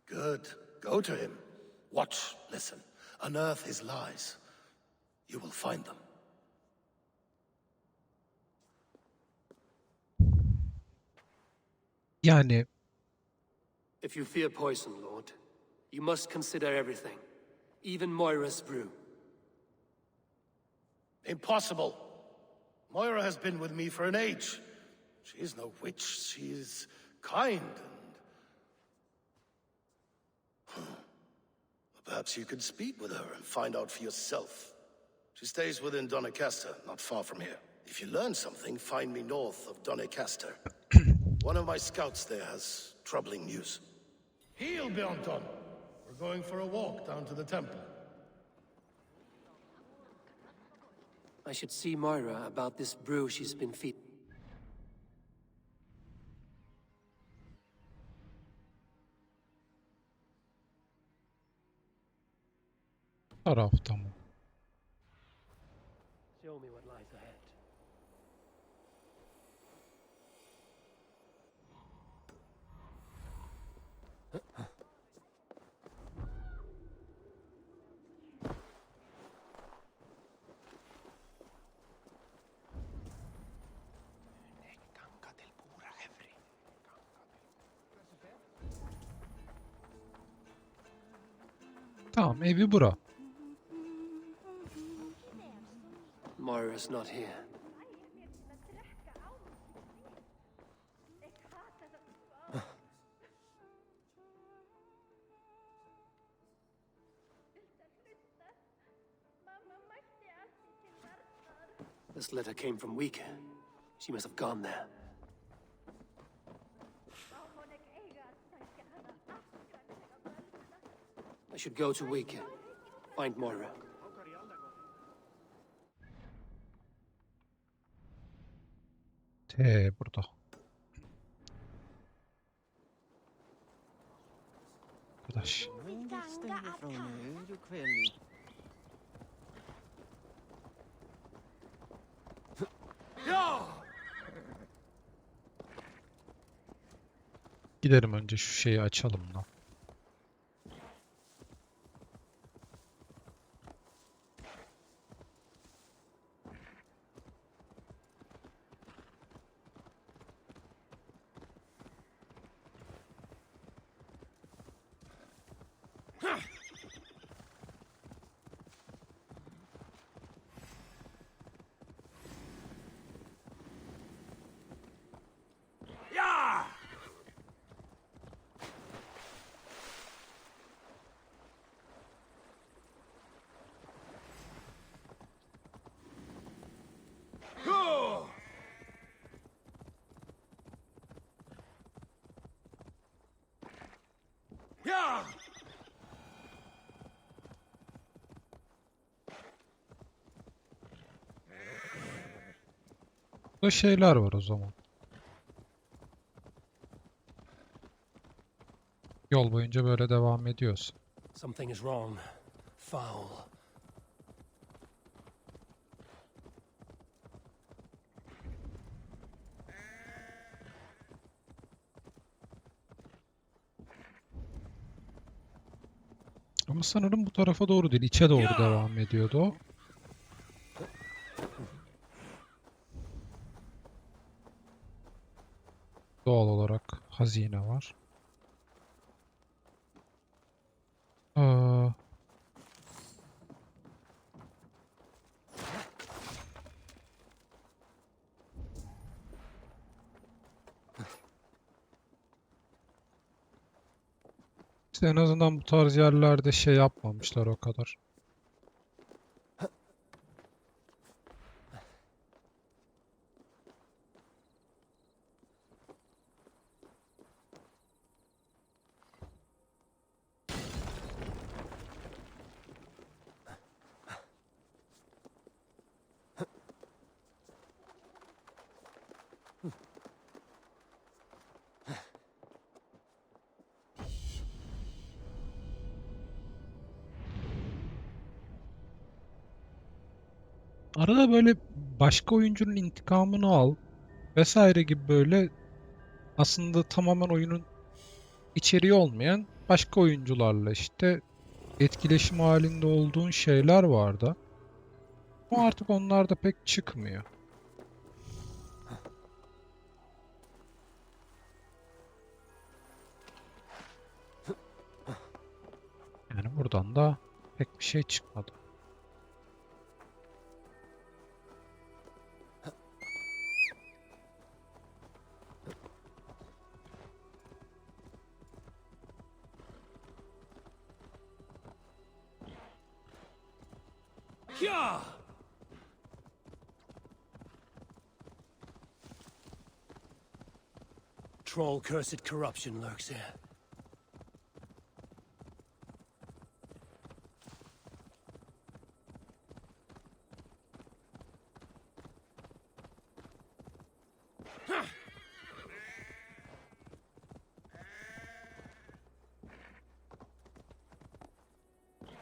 Good. Go to him. Watch, listen. Unearth his lies. You will find them. Yani If you fear poison, Lord, you must consider everything. Even Moira's brew. Impossible. Moira has been with me for an age. She is no witch. She is kind and... Perhaps you could speak with her and find out for yourself. She stays within Doncaster, not far from here. If you learn something, find me north of Doncaster. One of my scouts there has troubling news. Heal, Bjornton. We're going for a walk down to the temple. I should see Moira about this brew she's been feeding. tarafta mı? Show me what lies ahead. Tamam, evi bura. Moira's not here. This letter came from Wika. She must have gone there. I should go to Wika. Find Moira. Burada. Arkadaş. Gidelim önce şu şeyi açalım lan. Burada şeyler var o zaman. Yol boyunca böyle devam ediyorsun. Something is wrong. Foul. Ama sanırım bu tarafa doğru değil, içe doğru devam ediyordu o. Doğal olarak hazine var. Aa, işte en azından bu tarz yerlerde şey yapmamışlar o kadar. Arada böyle başka oyuncunun intikamını al vesaire gibi böyle aslında tamamen oyunun içeriği olmayan başka oyuncularla işte etkileşim halinde olduğun şeyler vardı. Ama artık onlar da pek çıkmıyor. Yani buradan da pek bir şey çıkmadı. Yeah! Troll-cursed corruption lurks here.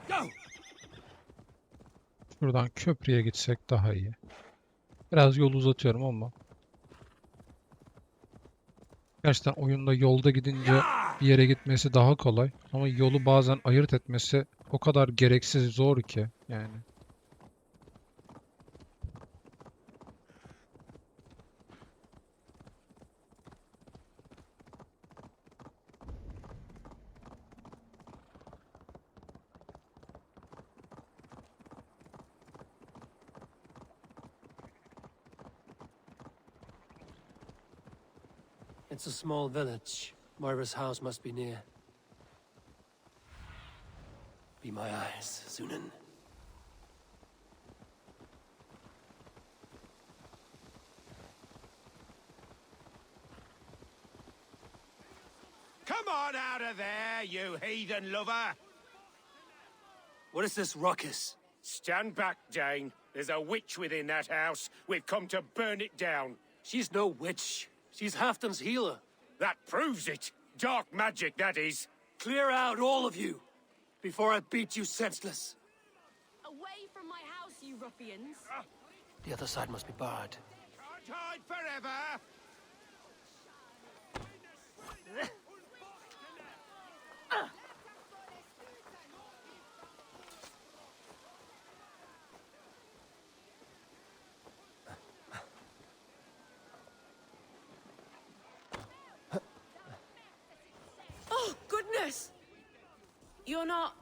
Go! Şuradan köprüye gitsek daha iyi. Biraz yol uzatıyorum ama gerçekten oyunda yolda gidince bir yere gitmesi daha kolay. Ama yolu bazen ayırt etmesi o kadar gereksiz zor ki yani. It's a small village. Moira's house must be near. Be my eyes, Sunan. Come on out of there, you heathen lover! What is this ruckus? Stand back, Dane. There's a witch within that house. We've come to burn it down. She's no witch. She's Halfdan's healer. That proves it. Dark magic, that is. Clear out, all of you, before I beat you senseless. Away from my house, you ruffians! The other side must be barred. Can't hide forever! Oh, goodness! You're not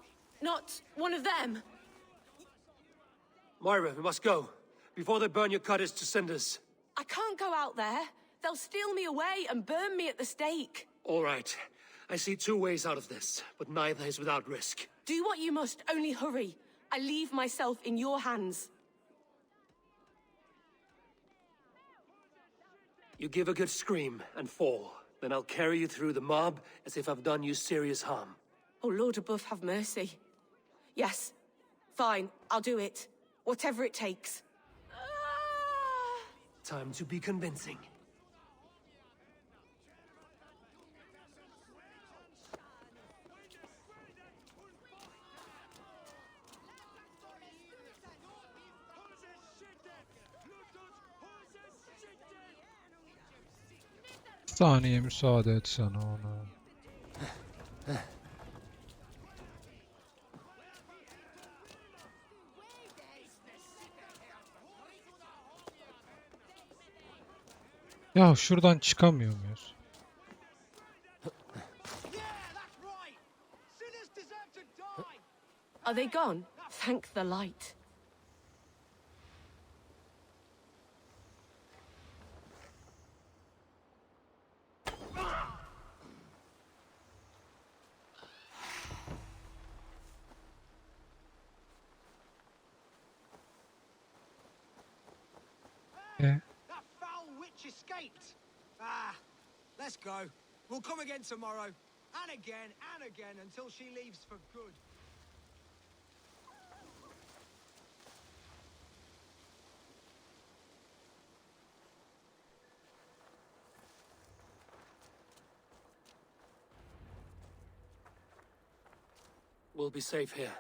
one of them? Moira, we must go, before they burn your cutters to cinders. I can't go out there. They'll steal me away and burn me at the stake. All right. I see two ways out of this, but neither is without risk. Do what you must, only hurry. I leave myself in your hands. You give a good scream and fall. Then I'll carry you through the mob as if I've done you serious harm. Oh, Lord above, have mercy. Yes, fine, I'll do it. Whatever it takes. Time to be convincing. Saniye müsaade etsene ona. Ya şuradan çıkamıyor muyuz? Are they gone? Thank the light. E, That foul witch escaped. Ah, let's go. We'll come again tomorrow. And again, until she leaves for good. We'll be safe here.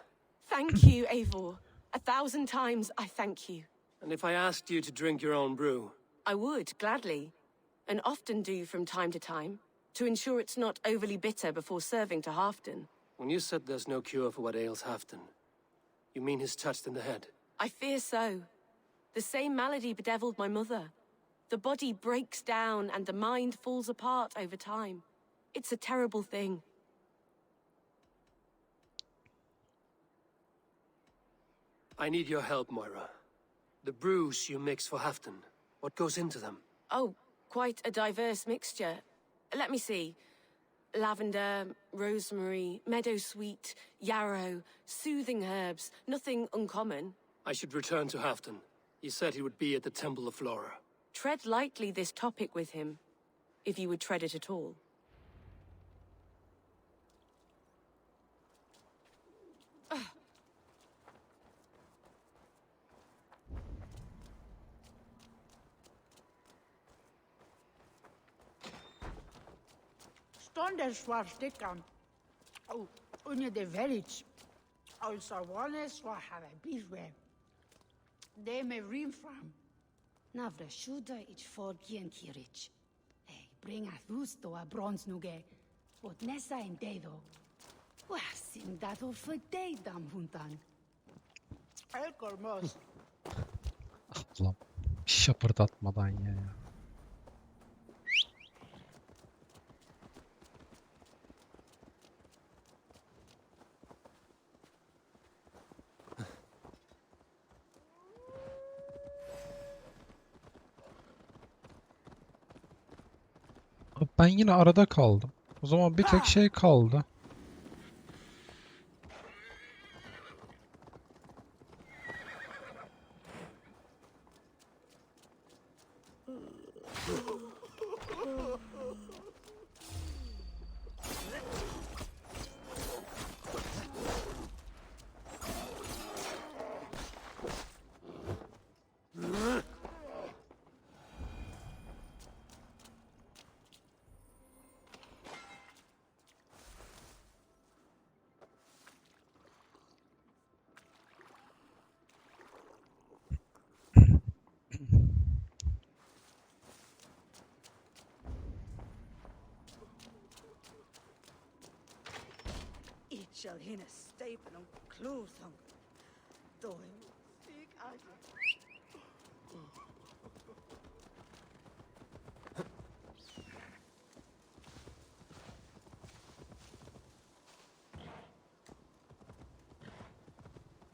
Thank you, Eivor. 1,000 times I thank you. And if I asked you to drink your own brew? I would, gladly. And often do from time to time, to ensure it's not overly bitter before serving to Halfdan. When you said there's no cure for what ails Halfdan, you mean he's touched in the head? I fear so. The same malady bedeviled my mother. The body breaks down and the mind falls apart over time. It's a terrible thing. I need your help, Moira. The brews you mix for Halfdan, what goes into them? Oh, quite a diverse mixture. Let me see. Lavender, rosemary, meadowsweet, yarrow, soothing herbs, nothing uncommon. I should return to Halfdan. He said he would be at the Temple of Flora. Tread lightly this topic with him, if you would tread it at all. Stonder svarstickan. Oh, under the village. Also one swahara bizwe. They may rim from. Navra shuda ich forgien kirich. Hey, bring a thusto a bronze nuge. But nessa in dedo. Wasim dado for day dam huntan. Elkormos. Allah'ım. Şapırdatmadan ya. Abi ben yine arada kaldım. O zaman bir tek şey kaldı. It shall hin a staple on clothes on. Though him sick ugly.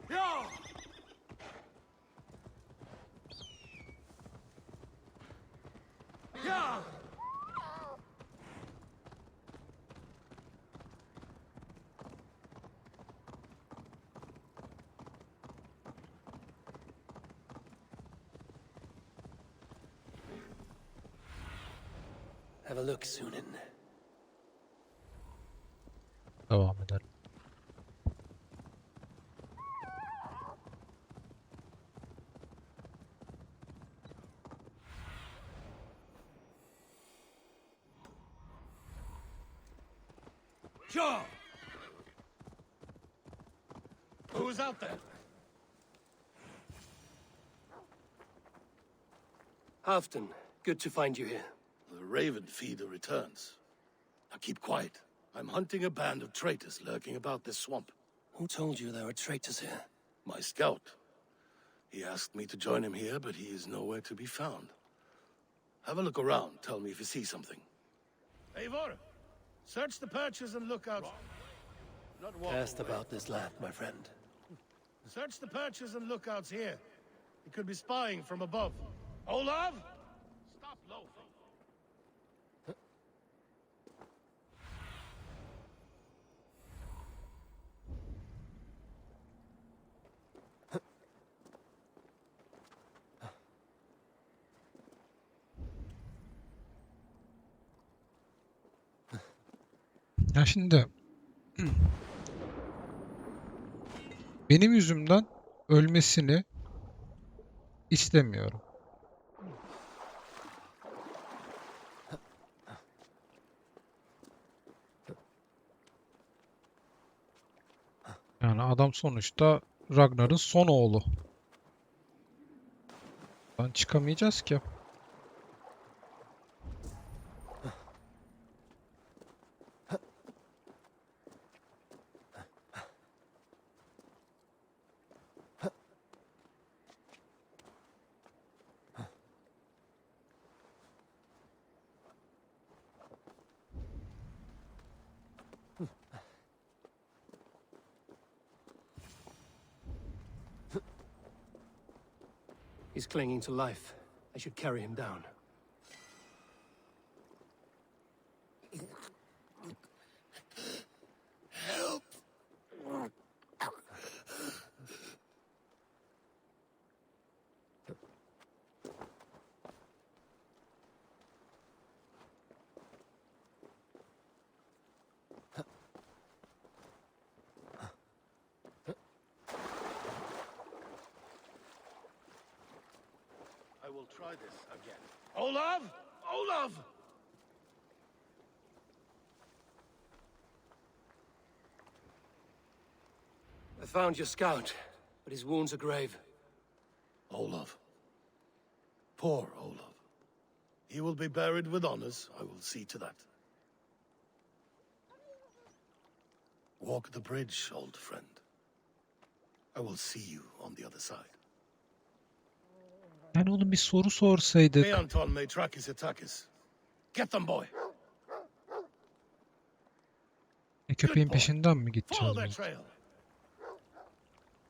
Yeah! Yeah! Have a look, Sunan. Devam edelim. Sure! Who's out there? Halfdan, good to find you here. The Raven Feeder returns. Now keep quiet. I'm hunting a band of traitors lurking about this swamp. Who told you there were traitors here? My scout. He asked me to join him here, but he is nowhere to be found. Have a look around. Tell me if you see something. Eivor, search the perches and lookouts. Not walk Cast away. about this land, my friend. Search the perches and lookouts here. He could be spying from above. Olav! Stop loafing. Ya şimdi benim yüzümden ölmesini istemiyorum. Yani adam sonuçta Ragnar'ın son oğlu. Buradan çıkamayacağız ki. He's clinging to life. I should carry him down. Help! I will try this again. Olav! Olav! I found your scout, but his wounds are grave. Olav. Poor Olav. He will be buried with honors. I will see to that. Walk the bridge, old friend. I will see you on the other side. Yani oğlum bir soru sorsaydık. Hey Anton Maitrakis Atakis. Get them, boy. Köpeğin peşinden mi gideceğiz Follow their biz? trail.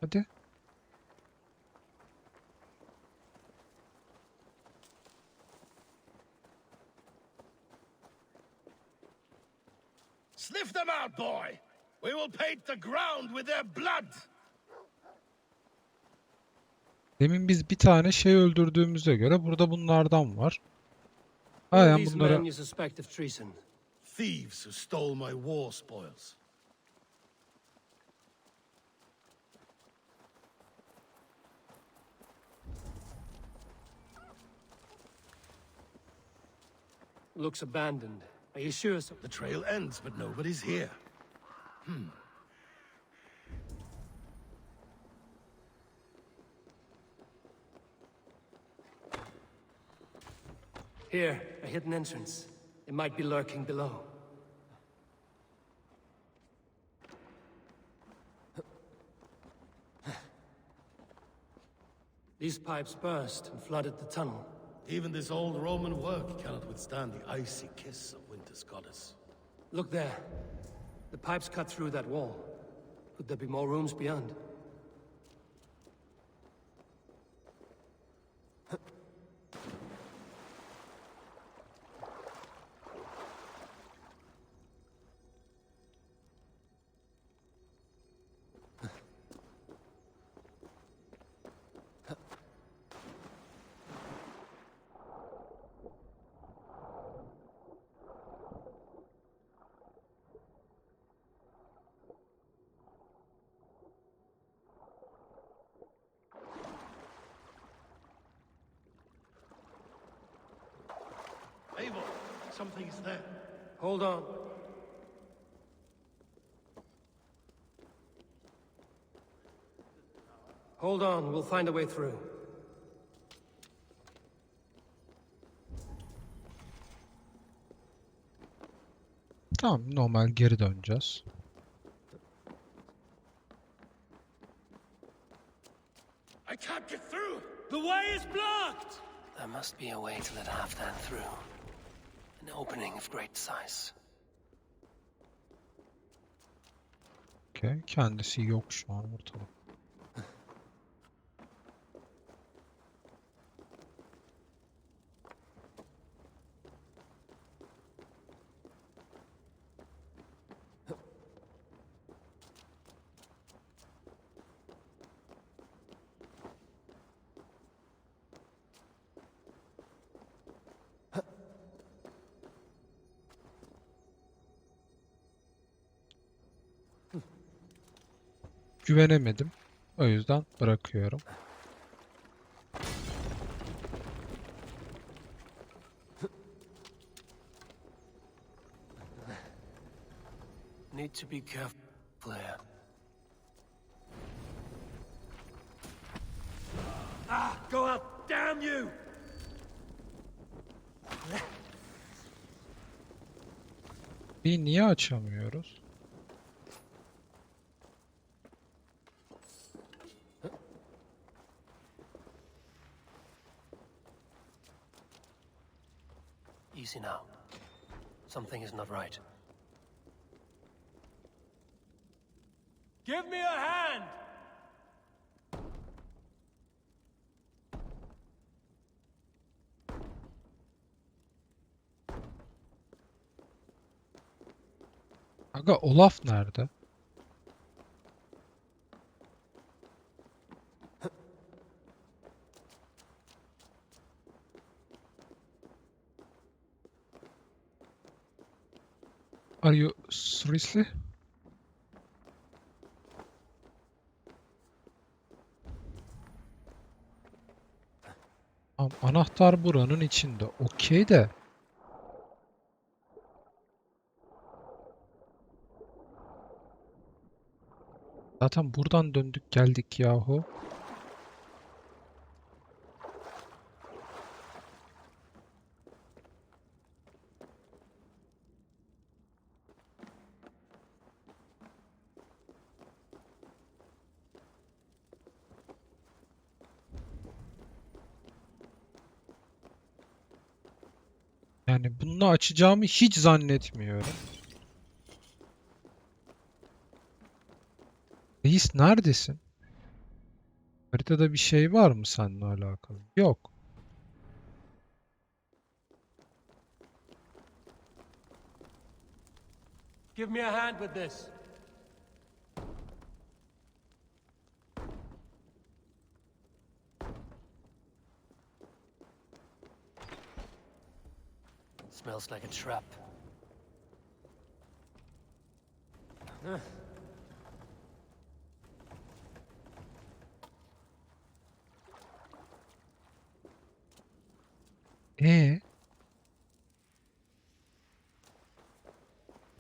Hadi. Sniff them out, boy. We will paint the ground with their blood. Demin biz bir tane şey öldürdüğümüze göre burada bunlardan var. Who are Aynen these bunları men you suspect of treason? Thieves who stole my war spoils. Looks abandoned. Are you sure so? The trail ends, but nobody's here. Here, a hidden entrance. It might be lurking below. These pipes burst and flooded the tunnel. Even this old Roman work cannot withstand the icy kiss of winter's goddess. Look there. The pipes cut through that wall. Could there be more rooms beyond? Eivor, something's there. Hold on. Hold on, we'll find a way through. tamam normal geri döneceğiz. I can't get through. The way is blocked! There must be a way to let Halfdan through. An opening of great size. Okay, kendisi yok şu an ortada. Güvenemedim. O yüzden bırakıyorum. Need to be careful here. Ah, go up! Damn you! Bir niye açamıyoruz? Easy now. Something is not right. Give me a hand! Aga Olaf nerede? Are you seriously? Tamam, anahtar buranın içinde. Okey de. Zaten buradan döndük geldik yahu. Yani bunu açacağımı hiç zannetmiyorum. Reis neredesin? Haritada bir şey var mı seninle alakalı? Yok. Give me a hand with this. Smells like a trap.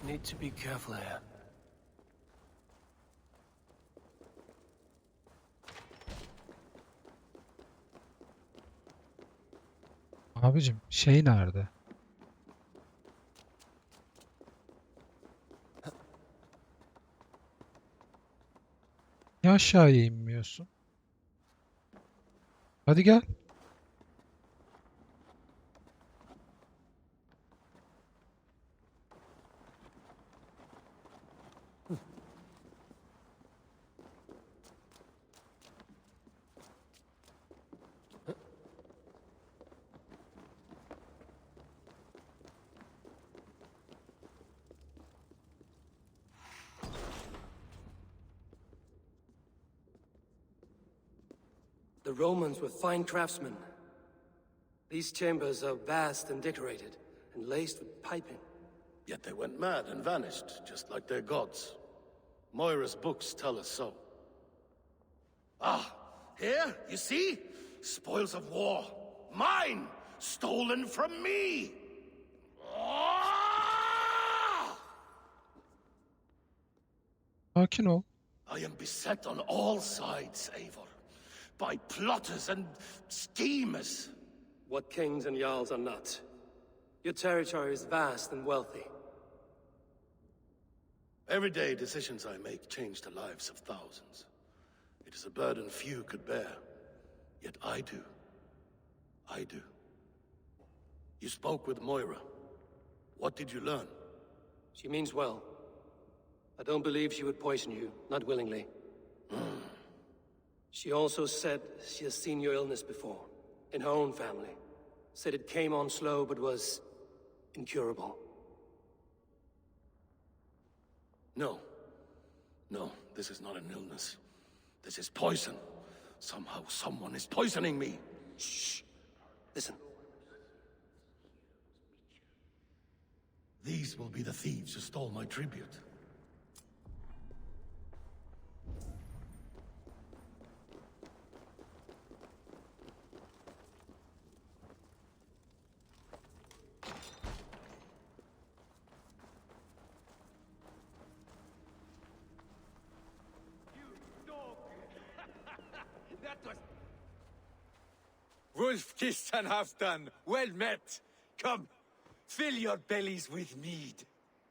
Need to be careful here. Abicim şey nerede? Niye aşağıya inmiyorsun? Hadi gel. The Romans were fine craftsmen. These chambers are vast and decorated, and laced with piping. Yet they went mad and vanished, just like their gods. Moira's books tell us so. Ah, here, you see? Spoils of war. Mine! Stolen from me! Sakin ol. I am beset on all sides, Eivor. By plotters and schemers. What kings and jarls are not. Your territory is vast and wealthy. Everyday decisions I make change the lives of thousands. It is a burden few could bear. Yet I do. I do. You spoke with Moira. What did you learn? She means well. I don't believe she would poison you, not willingly. She also said she has seen your illness before, in her own family. Said it came on slow, but was incurable. No. No, this is not an illness. This is poison. Somehow, someone is poisoning me. Shh. Listen. These will be the thieves who stole my tribute. Wolf-kissed and half done. Well met. Come, fill your bellies with mead.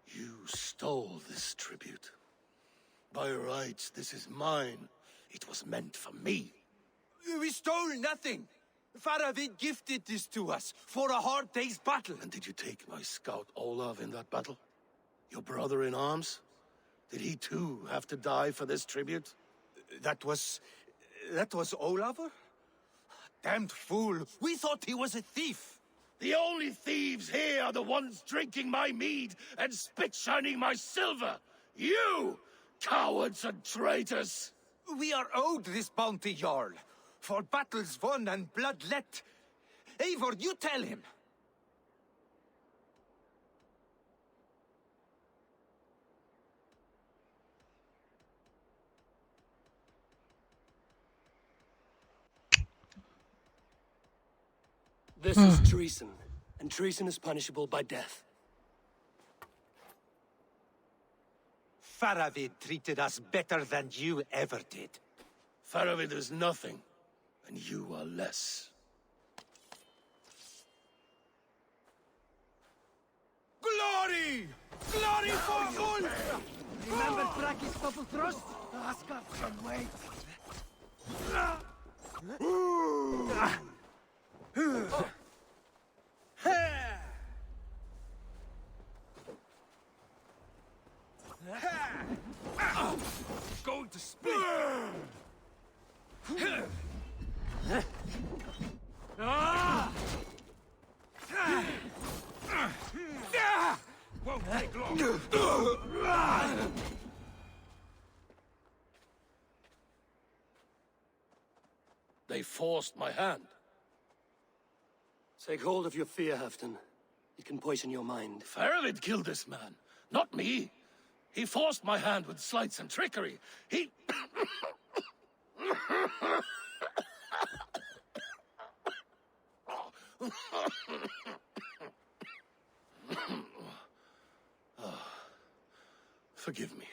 You stole this tribute. By rights, this is mine. It was meant for me. We stole nothing. Faravid gifted this to us for a hard day's battle. And did you take my scout Olav in that battle? Your brother in arms? Did he too have to die for this tribute? That was Olaver? Damned fool. We thought he was a thief. The only thieves here are the ones drinking my mead and spit-shining my silver. You, cowards and traitors. We are owed this bounty, Jarl. For battles won and blood let. Eivor, you tell him. This is treason, and treason is punishable by death. Faravid treated us better than you ever did. Faravid is nothing, and you are less. Glory! Glory for Ulf! Remember Braki's double thrust? Asgard can wait. Going to split. Won't take long. They forced my hand. Take hold of your fear, Halfdan. It can poison your mind. Faravid killed this man, not me. He forced my hand with sleights and trickery. He... Forgive me.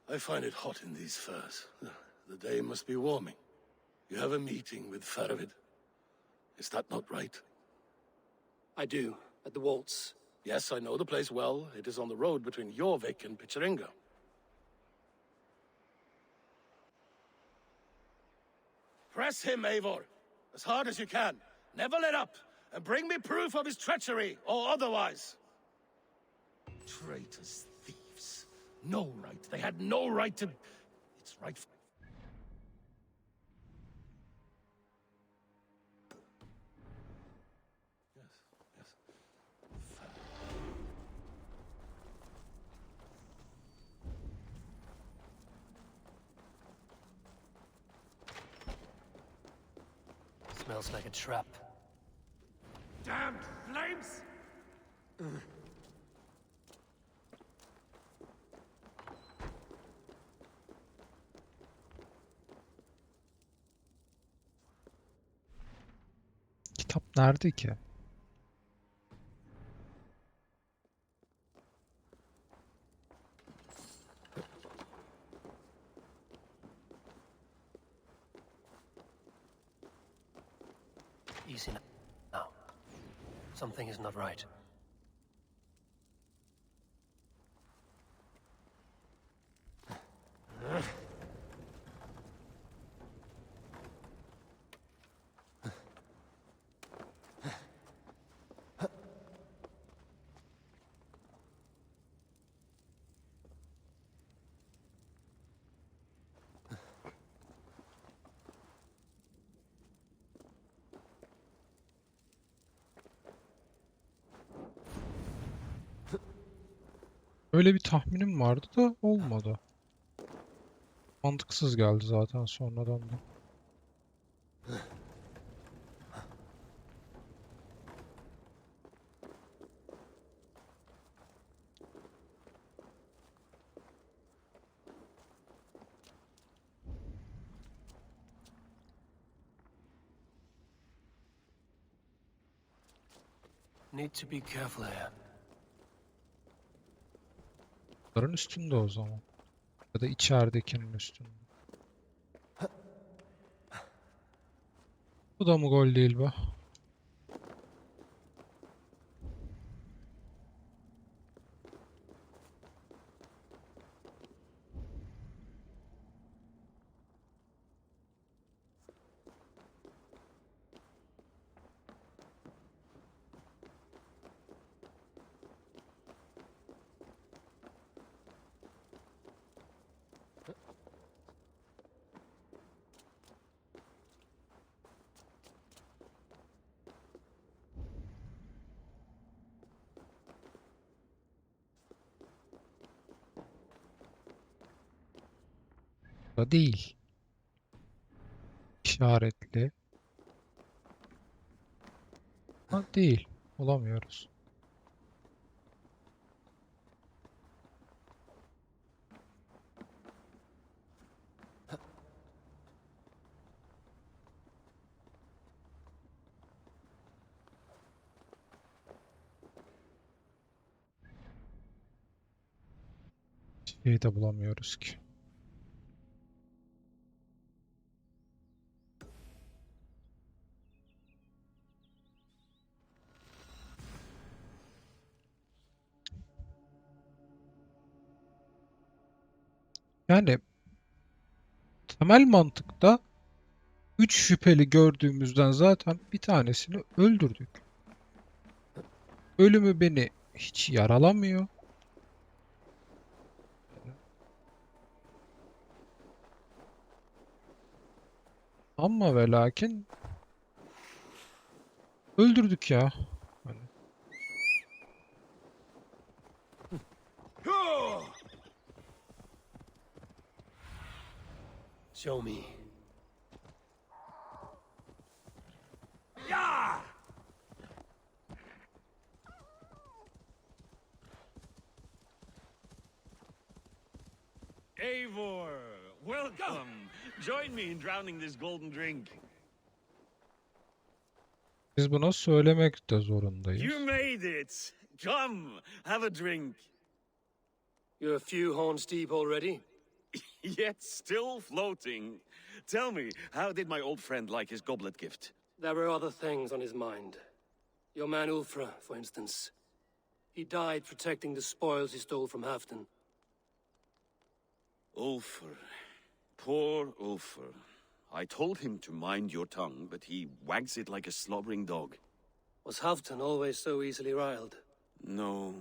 I find it hot in these furs. The day must be warming. You have a meeting with Faravid. Is that not right? I do, at the waltz. Yes, I know the place well. It is on the road between Jorvik and Picheringa. Press him, Eivor, as hard as you can. Never let up, and bring me proof of his treachery, or otherwise. Traitors, thieves. No right. They had no right to... It's right for... Smells like a trap. Damned flames! Kitap nerede ki? Easy now. Something is not right. Öyle bir tahminim vardı da olmadı. Mantıksız geldi zaten sonradan da. Need to be careful here. Bunların üstünde o zaman. Ya da içeridekinin üstünde. Bu da mı gol değil be? Da değil. İşaretli. Ha, değil. Olamıyoruz. Şeyi de bulamıyoruz ki. Yani temel mantıkta 3 şüpheli gördüğümüzden zaten bir tanesini öldürdük. Ölümü beni hiç yaralamıyor. Ama ve lakin öldürdük ya. Hani Show me. Yeah! Eivor, welcome. Join me in drowning this golden drink. biz buna söylemek de zorundayız. You made it. Come, have a drink. You're a few horns deep already? Yet still floating. Tell me, how did my old friend like his goblet gift? There were other things on his mind. Your man Ulfra, for instance. He died protecting the spoils he stole from Halfdan. Ulfr. Poor Ulfr. I told him to mind your tongue, but he wags it like a slobbering dog. Was Halfdan always so easily riled? No.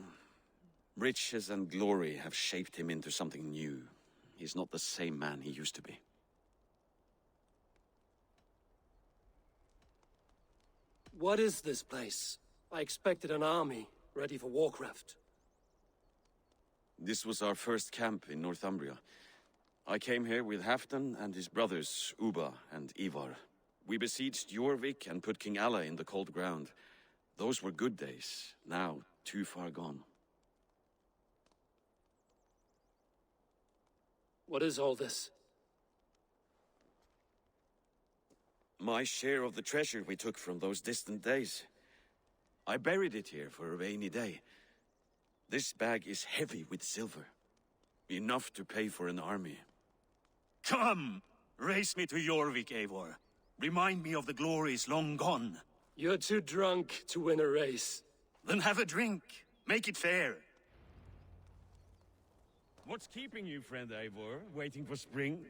Riches and glory have shaped him into something new. He's not the same man he used to be. What is this place? I expected an army, ready for Warcraft. This was our first camp in Northumbria. I came here with Halfdan and his brothers, Ubba and Ivar. We besieged Jorvik and put King Alla in the cold ground. Those were good days, now too far gone. What is all this? My share of the treasure we took from those distant days. I buried it here for a rainy day. This bag is heavy with silver. Enough to pay for an army. Come, race me to Jorvik, Eivor. Remind me of the glories long gone. You're too drunk to win a race. Then have a drink. Make it fair. What's keeping you, friend Eivor? Waiting for spring?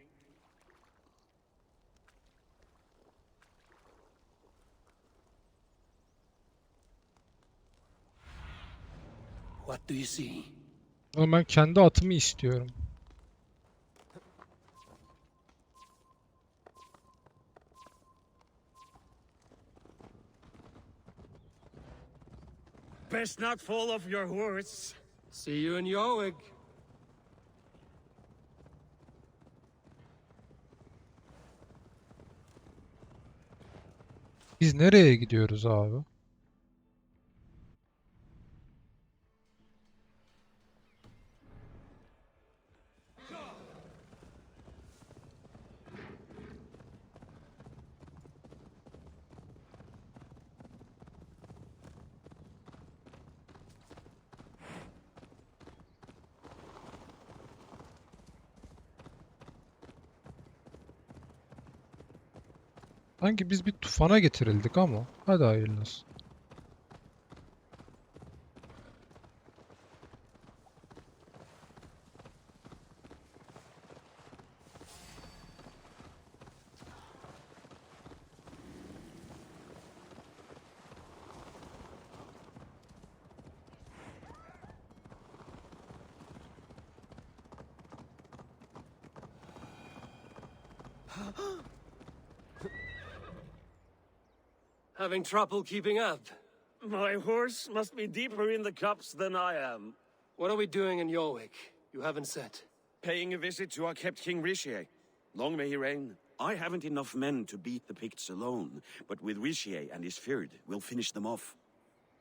What do you see? Ama ben kendi atımı istiyorum. Best not fall off your horse. See you in Yorwick. Biz nereye gidiyoruz abi? Sanki biz bir tufana getirildik ama. Hadi hayırlısı. Having trouble keeping up? My horse must be deeper in the cups than I am. What are we doing in Yorwick? You haven't said. Paying a visit to our kept King Richier. Long may he reign. I haven't enough men to beat the Picts alone, but with Richier and his Fyrd, we'll finish them off.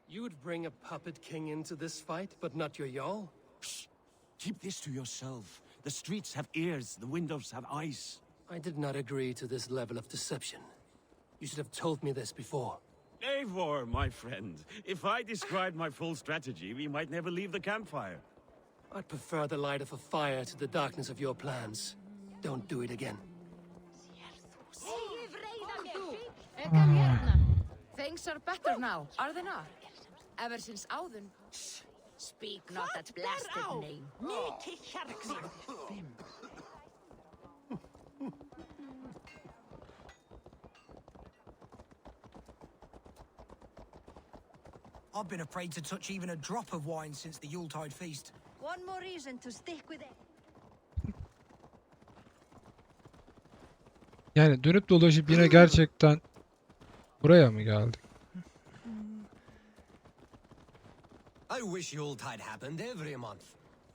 You would bring a puppet king into this fight, but not your Jarl? Shh. Keep this to yourself. The streets have ears, the windows have eyes. I did not agree to this level of deception. You should have told me this before. Eivor, my friend. If I described my full strategy, we might never leave the campfire. I'd prefer the light of a fire to the darkness of your plans. Don't do it again. Things are better now, are they not? Ever since Auden. Speak not that blasted name. I've been afraid to touch even a drop of wine since the Yuletide feast. One more reason to stick with it. Yani dönüp dolaşıp yine gerçekten buraya mı geldik? I wish Yuletide happened every month.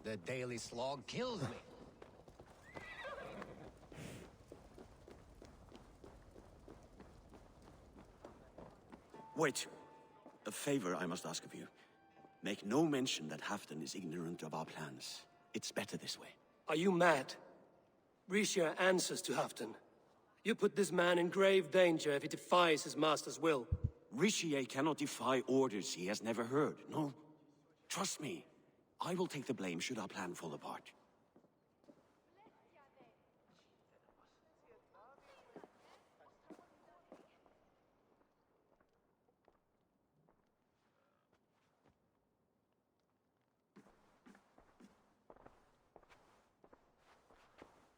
The daily slog kills me. Wait. A favor I must ask of you. Make no mention that Halfdan is ignorant of our plans. It's better this way. Are you mad? Richier answers to Halfdan. You put this man in grave danger if he defies his master's will. Richier cannot defy orders he has never heard. No. Trust me. I will take the blame should our plan fall apart.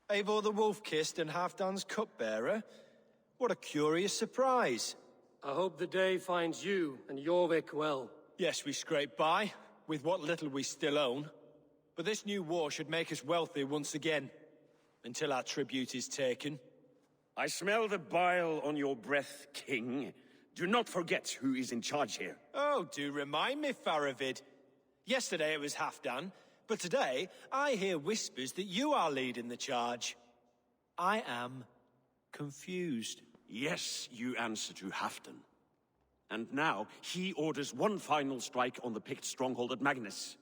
Eivor the Wolf-Kissed and Halfdan's cupbearer? What a curious surprise. I hope the day finds you and Jorvik well. Yes, we scrape by, with what little we still own. But this new war should make us wealthy once again, until our tribute is taken. I smell the bile on your breath, King. Do not forget who is in charge here. Oh, do remind me, Faravid. Yesterday it was Halfdan, but today I hear whispers that you are leading the charge. I am confused. Yes, you answer to Halfdan. And now he orders one final strike on the Pict stronghold at Magnus.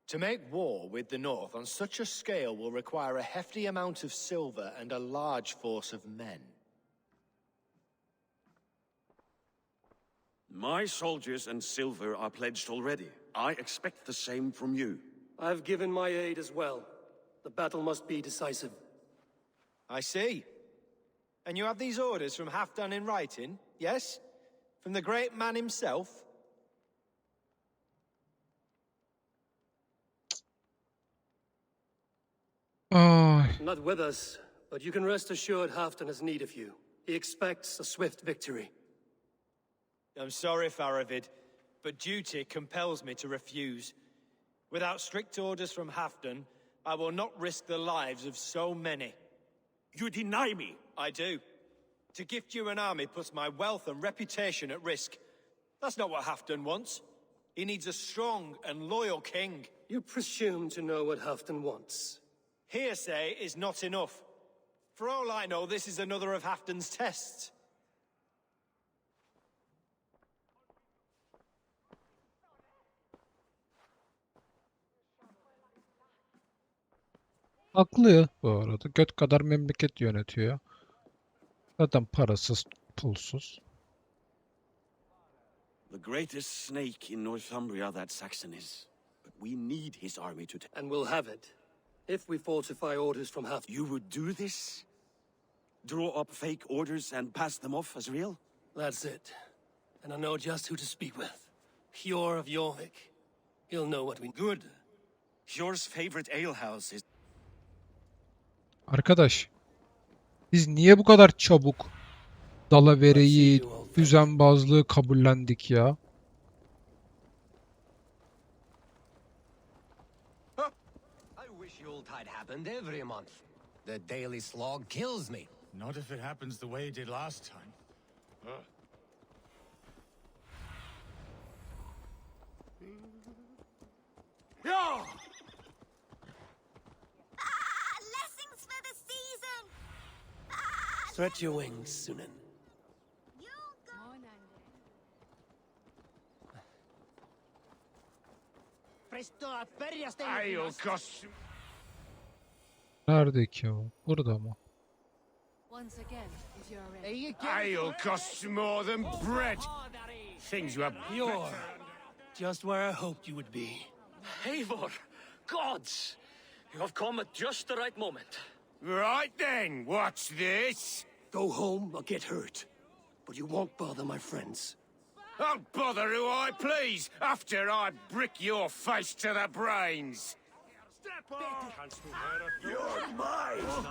To make war with the North on such a scale will require a hefty amount of silver and a large force of men. My soldiers and silver are pledged already. I expect the same from you. I've given my aid as well. The battle must be decisive. I see. And you have these orders from Halfdan in writing, yes? From the great man himself? Not with us, but you can rest assured Halfdan has need of you. He expects a swift victory. I'm sorry, Faravid, but duty compels me to refuse. Without strict orders from Halfdan, I will not risk the lives of so many. You deny me? I do. To gift you an army puts my wealth and reputation at risk. That's not what Halfdan wants. He needs a strong and loyal king. You presume to know what Halfdan wants. Hearsay is not enough. For all I know, this is another of Halfdan's tests. Haklı bu arada. Göt kadar memleket yönetiyor. Zaten parasız, pulsuz. The greatest snake in Northumbria that Saxon is. But we need his army to And we'll have it. If we falsify orders from Halfdan. You would do this? Draw up fake orders and pass them off as real? That's it. And I know just who to speak with. Hjor of Jorvik. He'll know what we... Good. Hjor's favorite alehouse is... Arkadaş, biz niye bu kadar çabuk dalavereyi, düzenbazlığı kabullendik ya? I wish Yuletide happened every month. The daily slog kills me. Not if it happens the way it did last time. Ah, blessings for the season! Stretch your wings, Sunan. I'll cost... Nerede ki o? Burada mı? Once again, if you're ready. I'll cost more than bread. Things were You're just where I hoped you would be. Eivor! Gods! You have come at just the right moment. Right then, what's this? Go home or get hurt. But you won't bother my friends. I'll bother who I please after I brick your face to the brains. Step on! You're mine!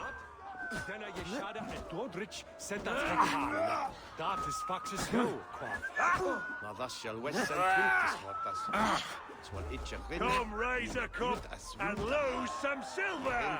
Denna je schade en Dordrich sent dat verhalen. Dat is faxes no, kwam. Maar dat shall west and twintig wat Come raise a cup and lose some silver!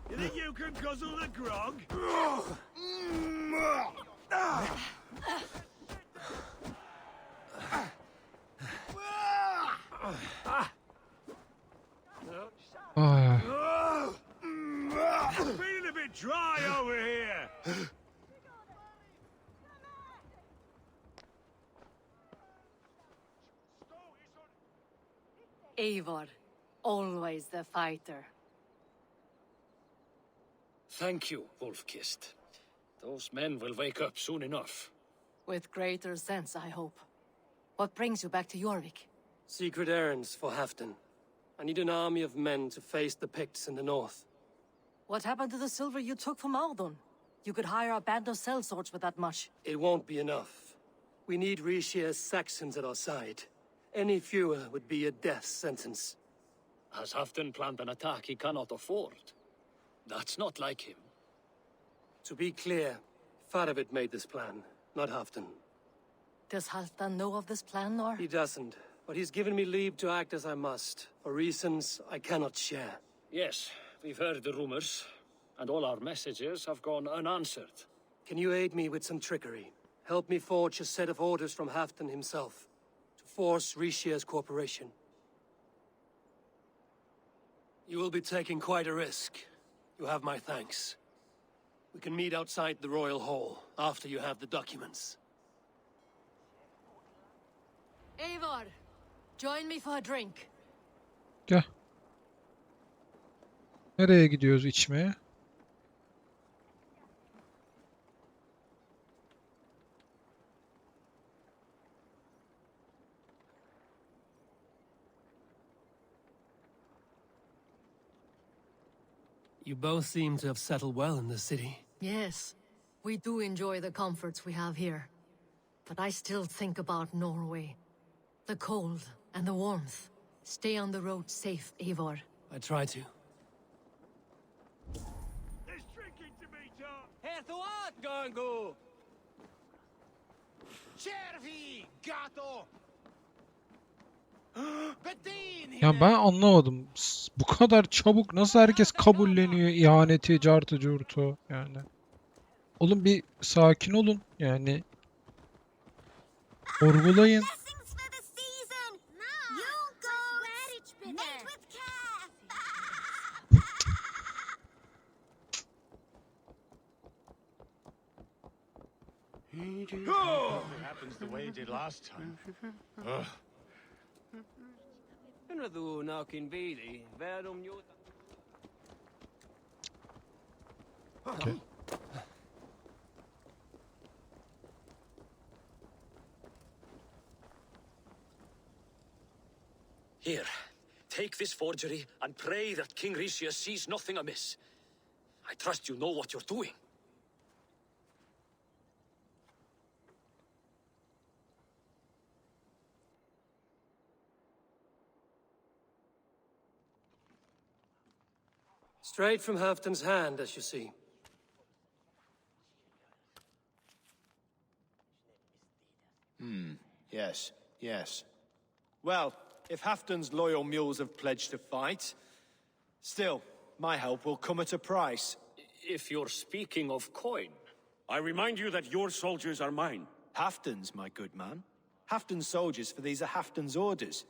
You think you can guzzle the grog? Ay. Feeling a bit dry over here. Eivor, always the fighter. Thank you, Wolf-Kissed. Those men will wake up soon enough. With greater sense, I hope. What brings you back to Jorvik? Secret errands for Halfdan. I need an army of men to face the Picts in the north. What happened to the silver you took from Aldon? You could hire a band of sellswords with that much. It won't be enough. We need Rishia's Saxons at our side. Any fewer would be a death sentence. Has Halfdan planned an attack he cannot afford? That's not like him. To be clear, Faravid made this plan, not Halfdan. Does Halfdan know of this plan, or? He doesn't, but he's given me leave to act as I must, for reasons I cannot share. Yes, we've heard the rumors, and all our messages have gone unanswered. Can you aid me with some trickery? Help me forge a set of orders from Halfdan himself, to force Rishia's cooperation. You will be taking quite a risk. You have my thanks. We can meet outside the Royal Hall, after you have the documents. Eivor, join me for a drink. Gel. Nereye gidiyoruz içmeye? You both seem to have settled well in the city. Yes, we do enjoy the comforts we have here. But I still think about Norway. The cold and the warmth. Stay on the road safe, Eivor. I try to. Cervi, gato! Ya ben anlamadım. Bu kadar çabuk nasıl herkes kabulleniyor ihaneti, cartı curtu yani. Oğlum bir sakin olun yani. Sorgulayın. It happens the way it did last time. Ugh. Okay. Here, take this forgery and pray that King Ricius sees nothing amiss. I trust you know what you're doing. Straight from Halfton's hand, as you see. Yes, yes. Well, if Halfton's loyal mules have pledged to fight, still, my help will come at a price. If you're speaking of coin. I remind you that your soldiers are mine. Halfton's, my good man. Halfton's soldiers, for these are Halfton's orders.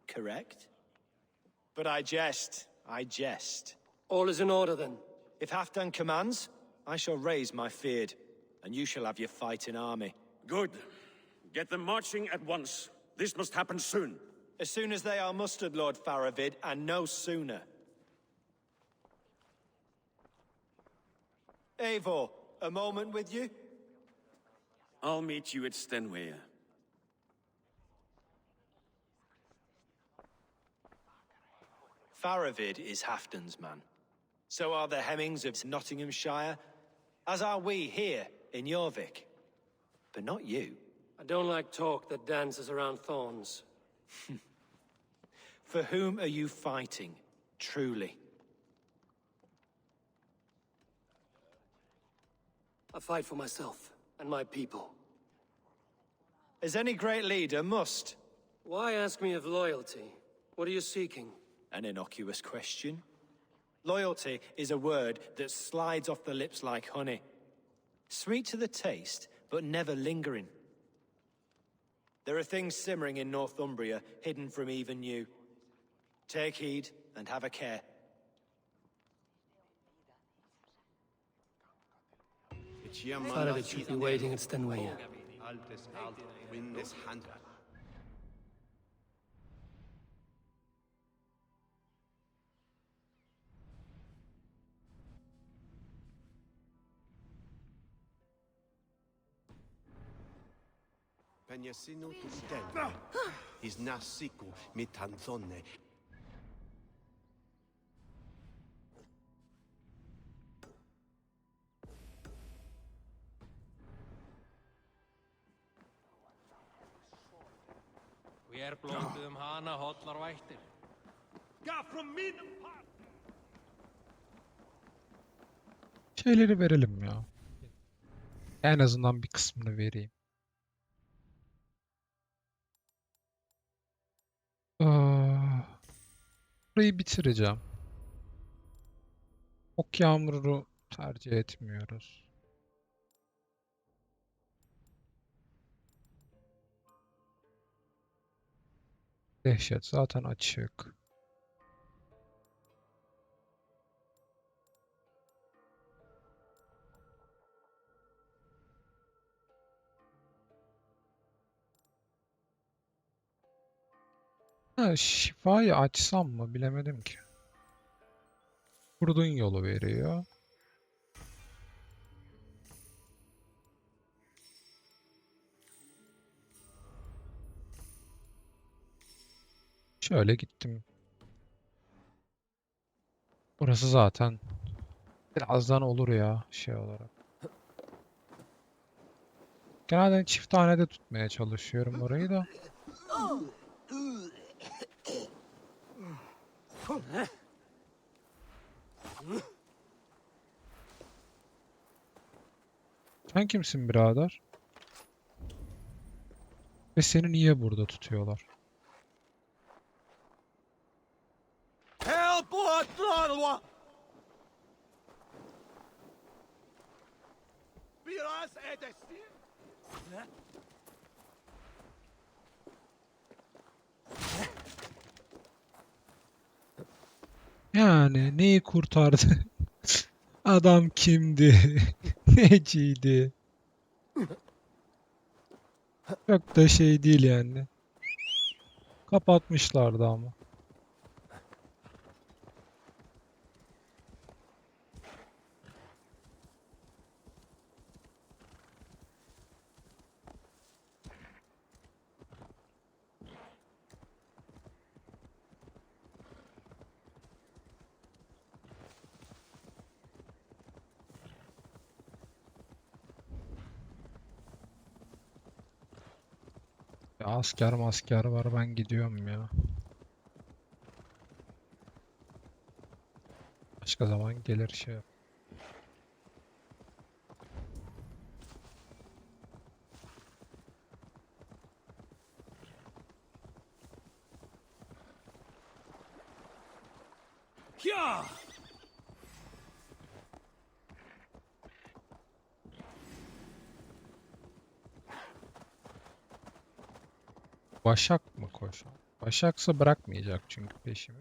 Correct? But I jest. I jest. All is in order, then. If Halfdan commands, I shall raise my feared, and you shall have your fighting army. Good. Get them marching at once. This must happen soon. As soon as they are mustered, Lord Faravid, and no sooner. Eivor, a moment with you? I'll meet you at Stenway. Faravid is Halfdan's man. So are the Hemmings of Nottinghamshire, as are we here in Jorvik. But not you. I don't like talk that dances around thorns. For whom are you fighting, truly? I fight for myself and my people. As any great leader must. Why ask me of loyalty? What are you seeking? An innocuous question. Loyalty is a word that slides off the lips like honey. Sweet to the taste, but never lingering. There are things simmering in Northumbria, hidden from even you. Take heed and have a care. Faravid should be waiting at Stenway. Penyasino tu stel. Is nasiku mitanzone. Hver blótuðum hana hollar vættir. Şeyleri verelim ya. En azından bir kısmını vereyim. Burayı bitireceğim. Ok yağmuru tercih etmiyoruz. Dehşet zaten açık. Ha, şifayı açsam mı bilemedim ki. Kurdun yolu veriyor. Şöyle gittim. Burası zaten birazdan olur ya şey olarak. Genelde çift tanede tutmaya çalışıyorum orayı da. Sen kimsin birader? Ve seni niye burada tutuyorlar? Help! Biraz edesin. Yani neyi kurtardı? Adam kimdi? Neciydi? Çok da şey değil yani. Kapatmışlardı ama. Ya asker var, ben gidiyorum ya. Başka zaman gelir şey yap. Ya! Başak mı koşan? Başaksa bırakmayacak çünkü peşimi.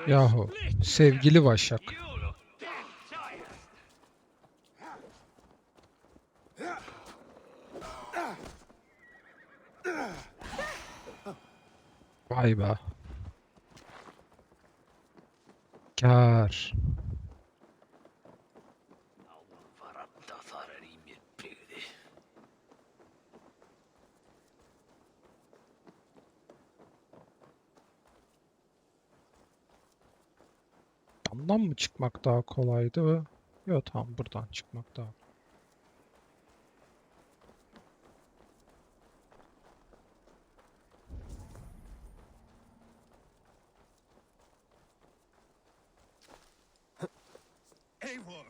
Yahu sevgili Başak. Vay be. Kar. Camdan mı çıkmak daha kolaydı? Yok, tamam, buradan çıkmak daha. Eivor,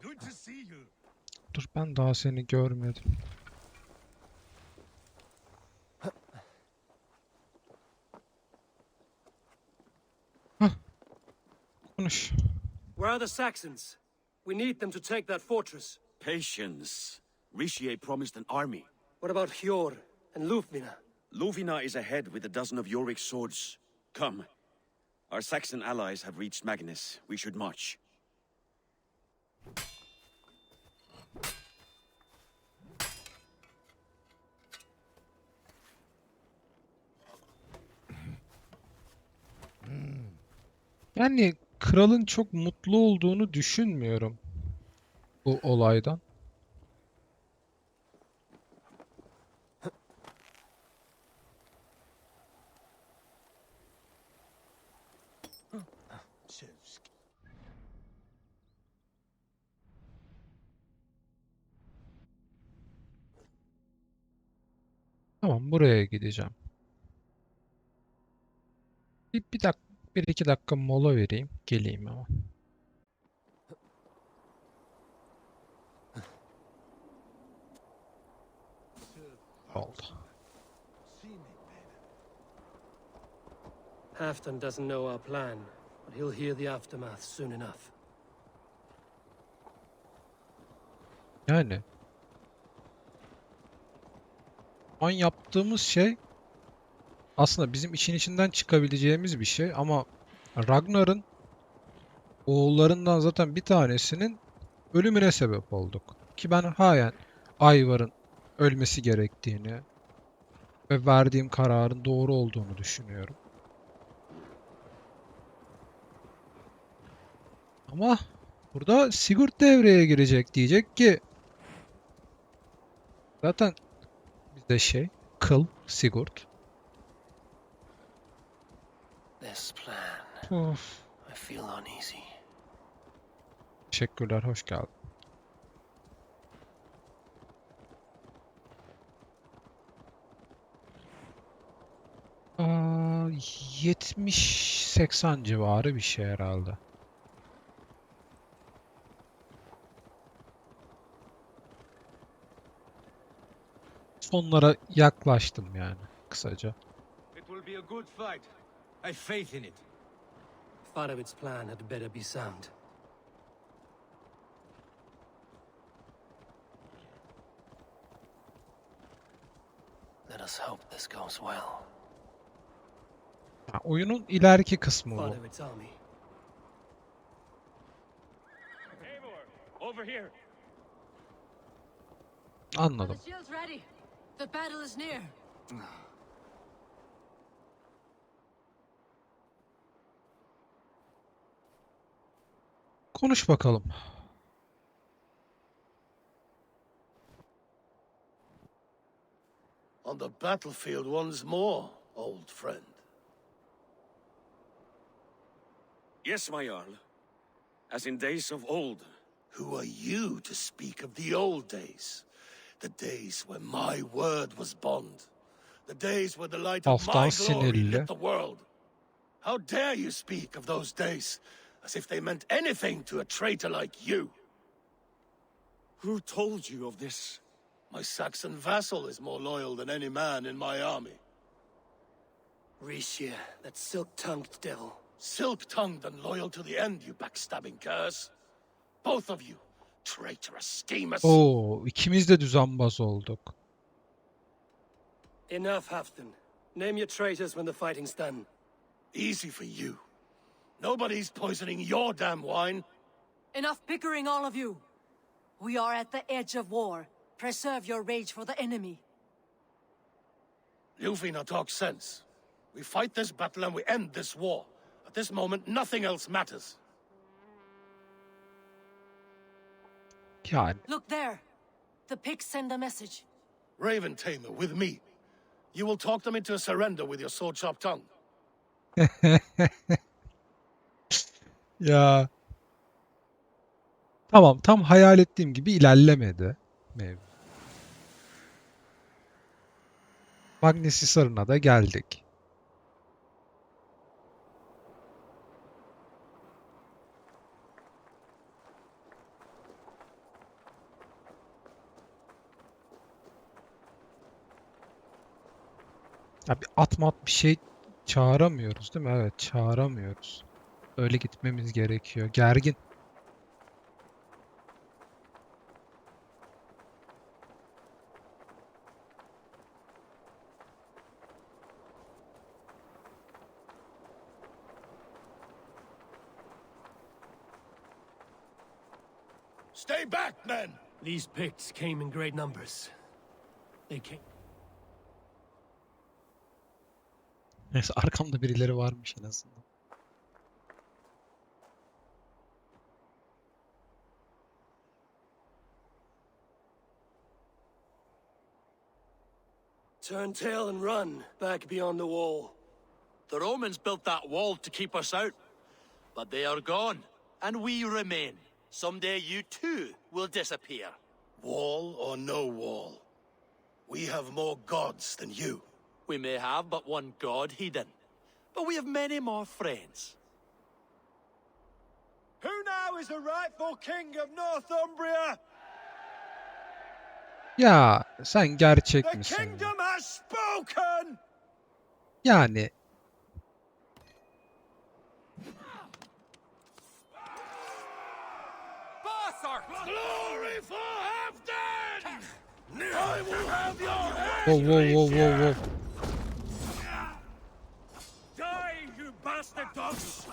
good to see you. Dur, ben daha seni görmedim. Hah. Konuş. Where are the Saxons? We need them to take that fortress. Patience. Richier promised an army. What about Hjor and Lufvina? Lovina is ahead with a dozen of Yorick's swords. Come. Our Saxon allies have reached Magnus. We should march. Yani kralın çok mutlu olduğunu düşünmüyorum bu olaydan. Tamam, buraya gideceğim. Bir iki dakika mola vereyim. Geleyim ama. Oldu. Halfdan doesn't know our plan, but he'll hear the aftermath soon enough. Yani an yaptığımız şey aslında bizim işin içinden çıkabileceğimiz bir şey ama Ragnar'ın oğullarından zaten bir tanesinin ölümüne sebep olduk. Ki ben halen Ivar'ın ölmesi gerektiğini ve verdiğim kararın doğru olduğunu düşünüyorum. Ama burada Sigurd devreye girecek, diyecek ki zaten bizde kıl Sigurd. this plan. Of. I feel uneasy. Teşekkürler, hoş geldin. Aa, 70-80 civarı bir şey herhalde. Sonlara yaklaştım yani kısaca. It will be a good fight. I have faith in it. Faravid's plan had better be sound. Let us hope this goes well. Ha, oyunun ileriki kısmı bu. Faravid's army. Over here. Anladım. The shield's ready. The battle is near. Konuş bakalım. On the battlefield once more, old friend. Yes, my Jarl. As in days of old. Who are you to speak of the old days? The days when my word was bond. The days when the light of my Haftan glory sinirli. lit the world. How dare you speak of those days as if they meant anything to a traitor like you? Who told you of this? My Saxon vassal is more loyal than any man in my army. Rishia, that silk-tongued devil. Silk-tongued and loyal to the end, you backstabbing curs. Both of you, traitorous schemers. Oo, ikimiz de düzenbaz olduk. Enough, Halfdan. Name your traitors when the fighting's done. Easy for you. Nobody's poisoning your damn wine. Enough bickering, all of you. We are at the edge of war. Preserve your rage for the enemy. Ljufina talks sense. We fight this battle and we end this war. At this moment, nothing else matters. Yani. Look there. The pigs send a message. Raven Tamer, with me. You will talk them into a surrender with your sword-sharp tongue. Ya. Tamam, tam hayal ettiğim gibi ilerlemedi mevzu. Magnesisar'ına da geldik. Ya bir atmat bir şey çağıramıyoruz değil mi? Evet, çağıramıyoruz. Öyle gitmemiz gerekiyor. Gergin. Stay back, men! These Picts came in great numbers. They came... Neyse, arkamda birileri varmış en azından. Turn tail and run, back beyond the wall. The Romans built that wall to keep us out. But they are gone, and we remain. Someday you too will disappear. Wall or no wall, we have more gods than you. We may have but one god hidden, but we have many more friends. Who now is the rightful king of Northumbria? Ya sen gerçek The misin? kingdom has spoken! Yani Glory for Halfdan! I will have your head! Whoa, whoa, whoa, whoa. Die, you bastard dogs!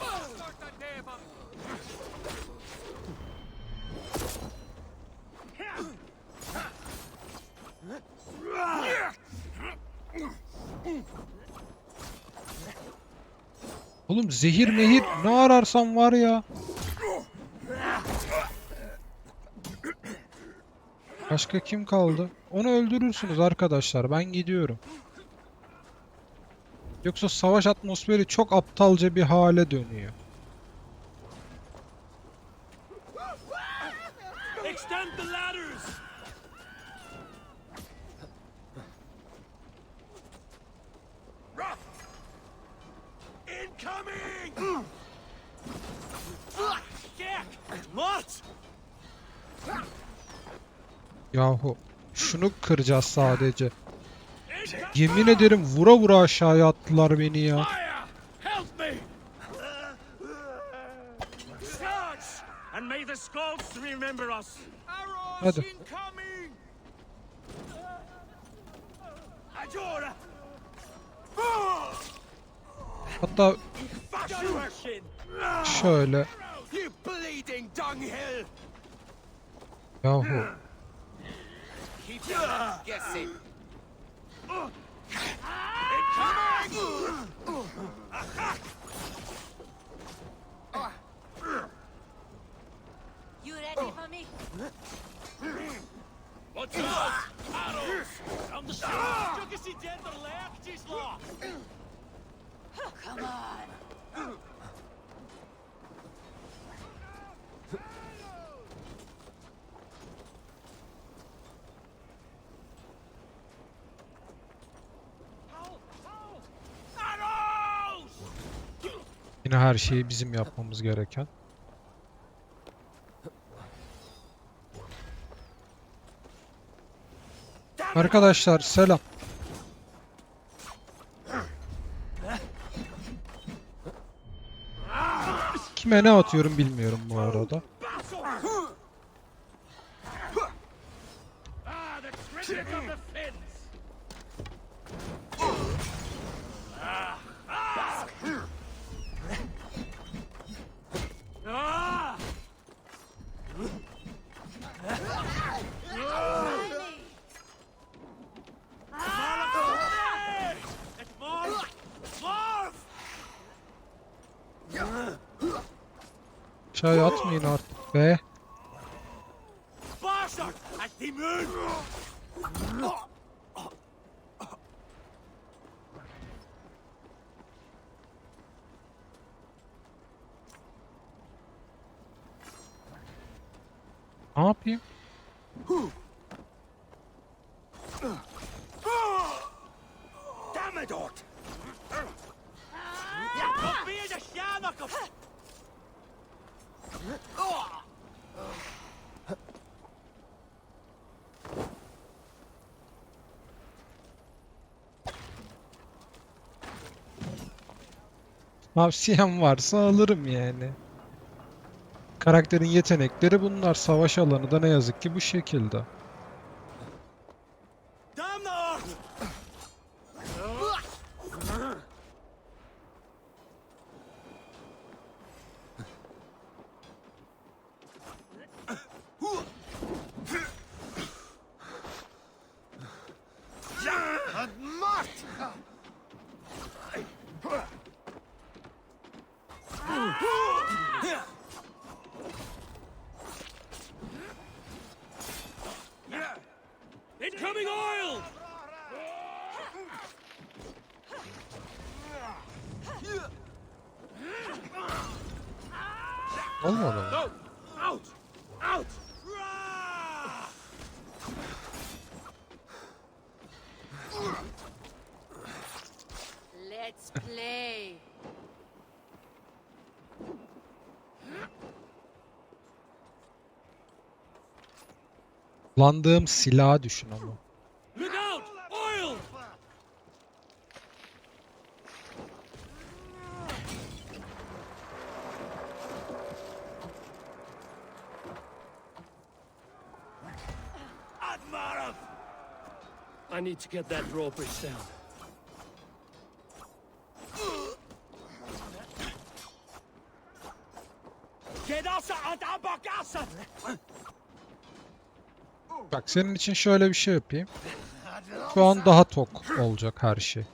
Oğlum zehir mehir ne ararsan var ya. Başka kim kaldı? Onu öldürürsünüz arkadaşlar. Ben gidiyorum. Yoksa savaş atmosferi çok aptalca bir hale dönüyor. Extend the ladders! Incoming! What? Yahu şunu kıracağız sadece. Yemin ederim vura vura aşağıya attılar beni ya. Help me! Charge! And may the Skalds remember us! Hadi. Incoming! Ajora! Hatta şöyle. You bleeding dunghill! Yahu. Keep your men guessing. You ready for me? Watch out! Arrows! From the shore! Juggy gender left, she's lost! Come on! Yine her şeyi bizim yapmamız gereken. Arkadaşlar selam. Kime ne atıyorum bilmiyorum bu arada. Aşağıya atmayın artık be. Bastard! At the moon! Ne yapayım? Damn it, Ort! Ja, kom weer de sjanak op! Tavsiyem varsa alırım yani. Karakterin yetenekleri bunlar. Savaş alanı da ne yazık ki bu şekilde. Damn the Ort! Incoming oil! Olmadı mı? Go! Out! Out! Let's play. Kullandığım silahı düşün ama. Look out! Oil! Admarov! I need to get that drawbridge down. Gedasa ad abagasa! Bak senin için şöyle bir şey yapayım. Şu an daha tok olacak her şey.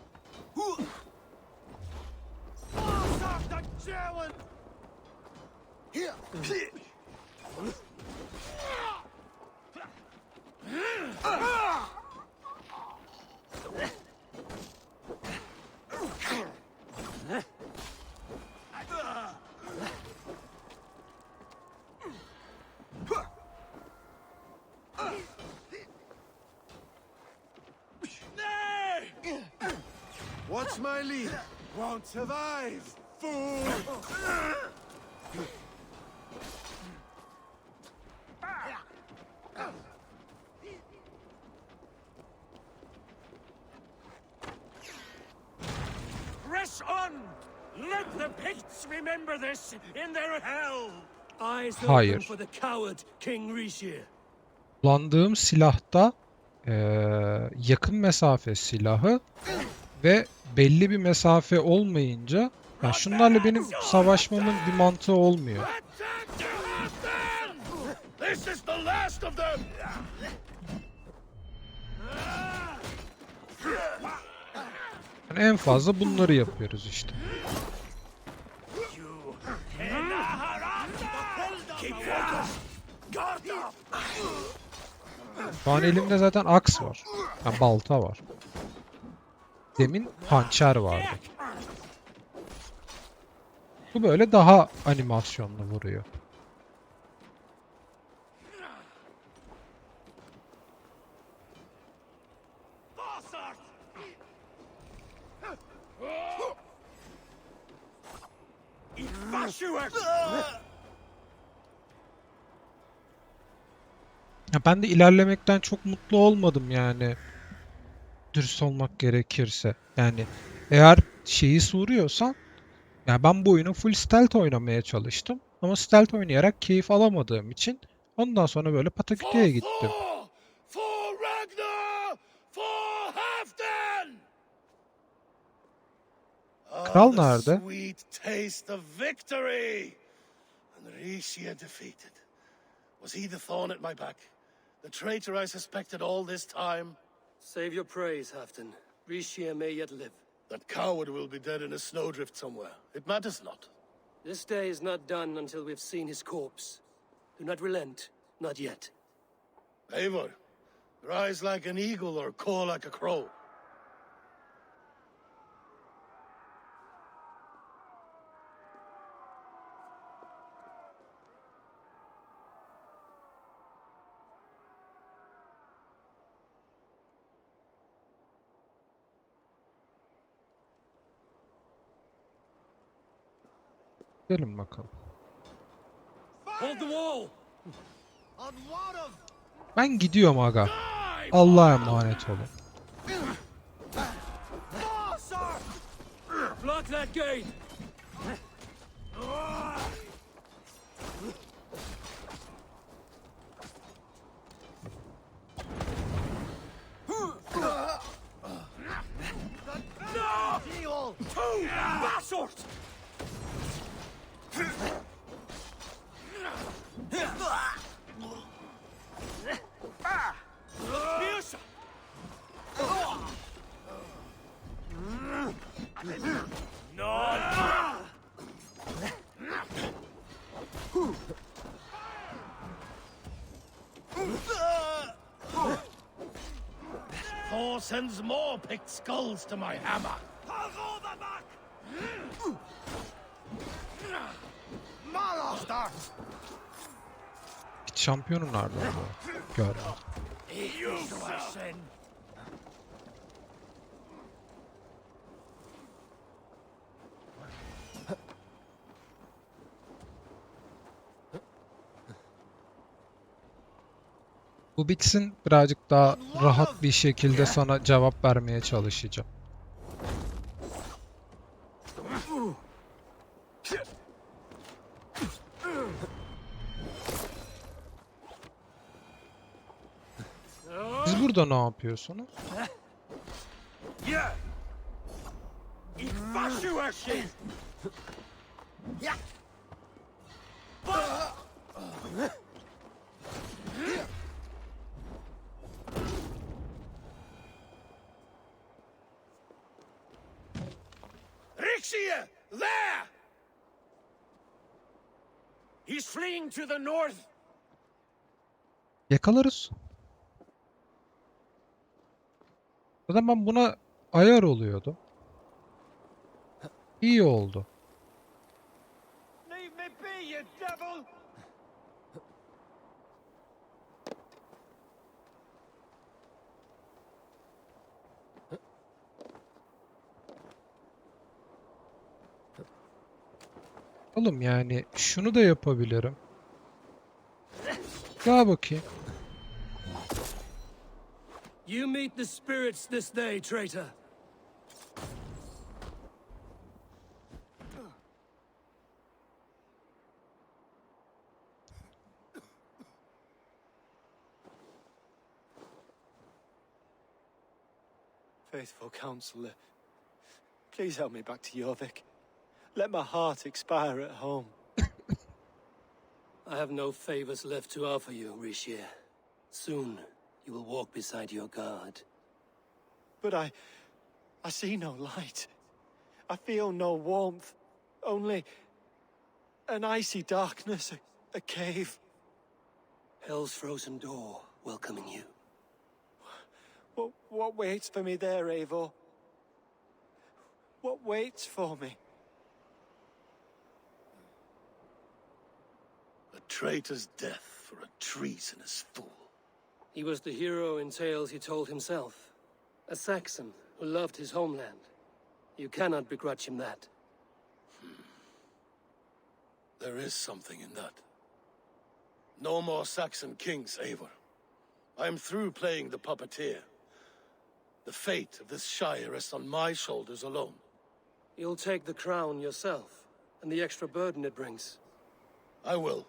Watch my lead. Won't survive, fool! Press on! Let the Picts remember this in their hell! Eyes open Hayır. for the coward, King Rishir. Kullandığım silahta yakın mesafe silahı ve belli bir mesafe olmayınca yani şunlarla benim savaşmamın bir mantığı olmuyor. This is the last of them! Yani en fazla bunları yapıyoruz işte. Şu an elimde zaten aks var. Yani balta var. Demin hançer vardı. Bu böyle daha animasyonlu vuruyor. Ya ben de ilerlemekten çok mutlu olmadım yani. Dürüst olmak gerekirse. Yani eğer şeyi soruyorsan ya ben bu oyunu full stealth oynamaya çalıştım. Ama stealth oynayarak keyif alamadığım için ondan sonra böyle pataküteye gittim. For Ragnar! For Halfdan! Kral The nerede? sweet taste of victory! And Rishia defeated. Was he the thorn at my back? The traitor I suspected all this time? Save your praise, Halfdan. Rishir may yet live. That coward will be dead in a snowdrift somewhere. It matters not. This day is not done until we've seen his corpse. Do not relent, not yet. Eivor, rise like an eagle or caw like a crow. Gelin bakalım. Hold the wall! Ben gidiyorum aga. Allah'a emanet olun. Block that gate! No! Basort! Thor sends more picked skulls to my hammer. Hiç şampiyonum nerede oldu? Görmedim. Bu bitsin, birazcık daha rahat bir şekilde sana cevap vermeye çalışacağım. Siz burada ne yapıyorsunuz? Rixia! There! He's fleeing to the north. Yakalarız. Zaten ben buna ayar oluyordum. İyi oldu. Leave me be, you devil! Oğlum yani şunu da yapabilirim. Gel bakayım. You meet the spirits this day, traitor. Faithful counselor, please help me back to Jorvik. Let my heart expire at home. I have no favors left to offer you, Rishir. Soon, you will walk beside your guard. But I see no light. I feel no warmth. Only an icy darkness, a cave. Hell's frozen door welcoming you. What waits for me there, Eivor? What waits for me? A traitor's death for a treasonous fool. He was the hero in tales he told himself. A Saxon who loved his homeland. You cannot begrudge him that. There is something in that. No more Saxon kings, Eivor. I am through playing the puppeteer. The fate of this shire rests on my shoulders alone. You'll take the crown yourself, and the extra burden it brings. I will.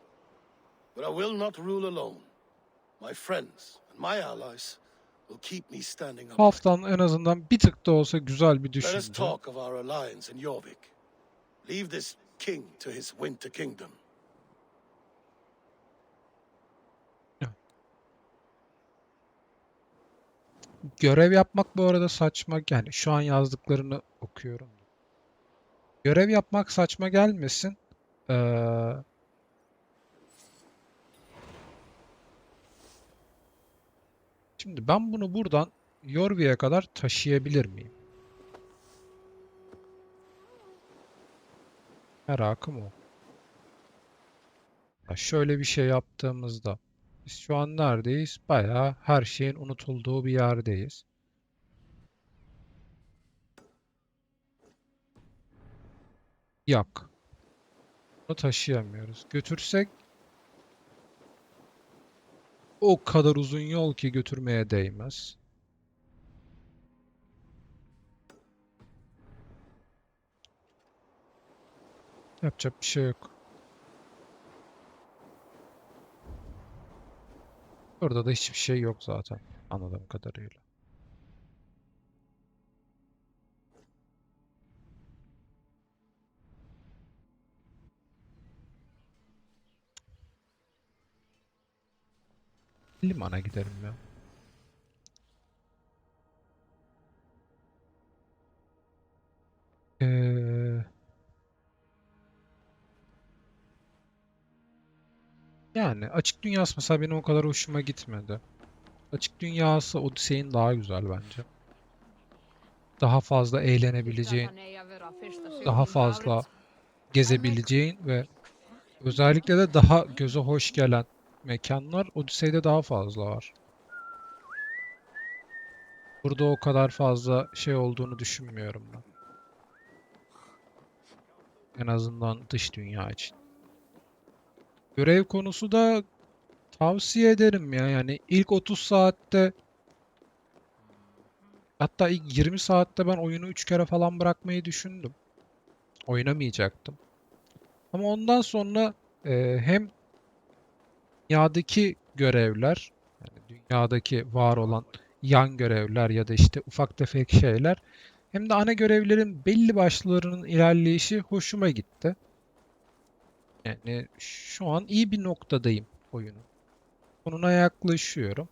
But I will not rule alone. My friends and my allies will keep me standing up. Halfdan en azından bir tık da olsa güzel bir Let us düşünce. talk of our alliance in Jorvik. Leave this king to his winter kingdom. Görev yapmak bu arada saçma. Yani şu an yazdıklarını okuyorum. Görev yapmak saçma gelmesin. Şimdi ben bunu buradan Yorvik'e kadar taşıyabilir miyim? Merakım o. Ya şöyle bir şey yaptığımızda biz şu an neredeyiz? Bayağı her şeyin unutulduğu bir yerdeyiz. Yok. Bunu taşıyamıyoruz. Götürsek o kadar uzun yol ki götürmeye değmez. Yapacak bir şey yok. Orada da hiçbir şey yok zaten anladığım kadarıyla. Limana gidelim ya. Yani açık dünyası mesela benim o kadar hoşuma gitmedi. Açık dünyası Odyssey'in daha güzel bence. Daha fazla eğlenebileceğin, daha fazla gezebileceğin ve özellikle de daha göze hoş gelen mekanlar Odyssey'de daha fazla var. Burada o kadar fazla şey olduğunu düşünmüyorum ben. En azından dış dünya için. Görev konusu da tavsiye ederim ya. Yani ilk 30 saatte hatta ilk 20 saatte ben oyunu 3 kere falan bırakmayı düşündüm. Oynamayacaktım. Ama ondan sonra hem dünyadaki görevler, yani dünyadaki var olan yan görevler ya da işte ufak tefek şeyler hem de ana görevlerin belli başlarının ilerleyişi hoşuma gitti. Yani şu an iyi bir noktadayım oyunun. Sonuna yaklaşıyorum.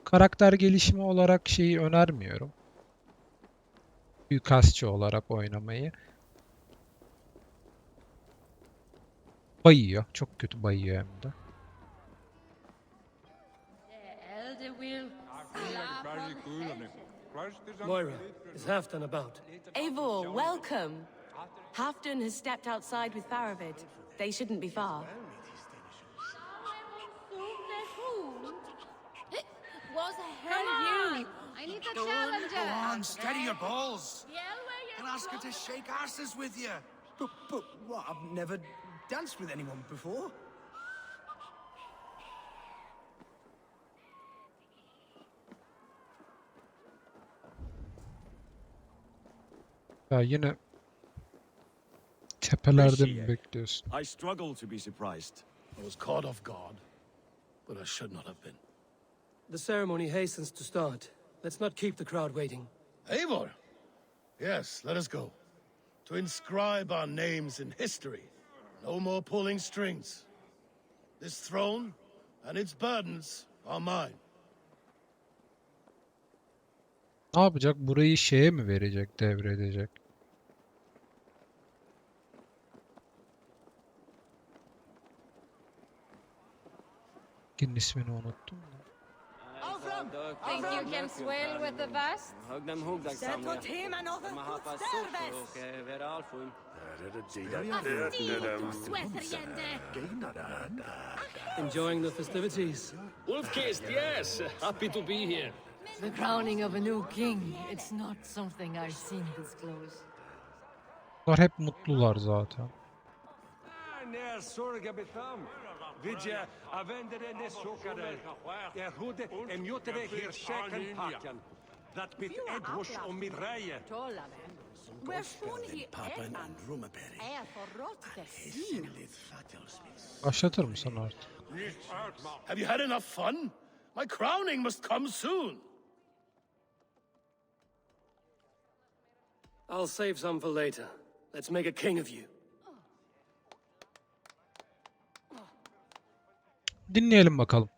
Karakter gelişimi olarak şeyi önermiyorum. Suikastçı olarak oynamayı. Bayıyor. Çok kötü bayıyor hem de. Moira, is Halfdan about? Eivor, welcome. Halfdan has stepped outside with Faravid. They shouldn't be far. Was hell you? I need a challenger. Go on, steady your balls. And ask her to shake asses with you. But what? I've never danced with anyone before. Ya yine tepelerde mi bekliyorsun? I struggle to be surprised. I was caught off guard, but I should not have been. The ceremony hastens to start. Let's not keep the crowd waiting. Eivor! Yes, let us go. To inscribe our names in history. No more pulling strings. This throne and its burdens are mine. Ne yapacak? Burayı şeye mi verecek, devredecek? Kimin ismini unuttum da. Think you can swell with the best? Enjoying the festivities? Wolf-kissed, yes. Happy to be here. The crowning of a new king. It's not something I've seen this close. Bunlar hep mutlular zaten. När sorga betam. Vidja avendere ne sokare. Jag hade en jutere här säken packen. Dat bit Edrush och Mireille. Başlatır mısın artık? Have you had enough fun? My crowning must come soon. I'll save some for later. Let's make a king of you. Dinleyelim bakalım.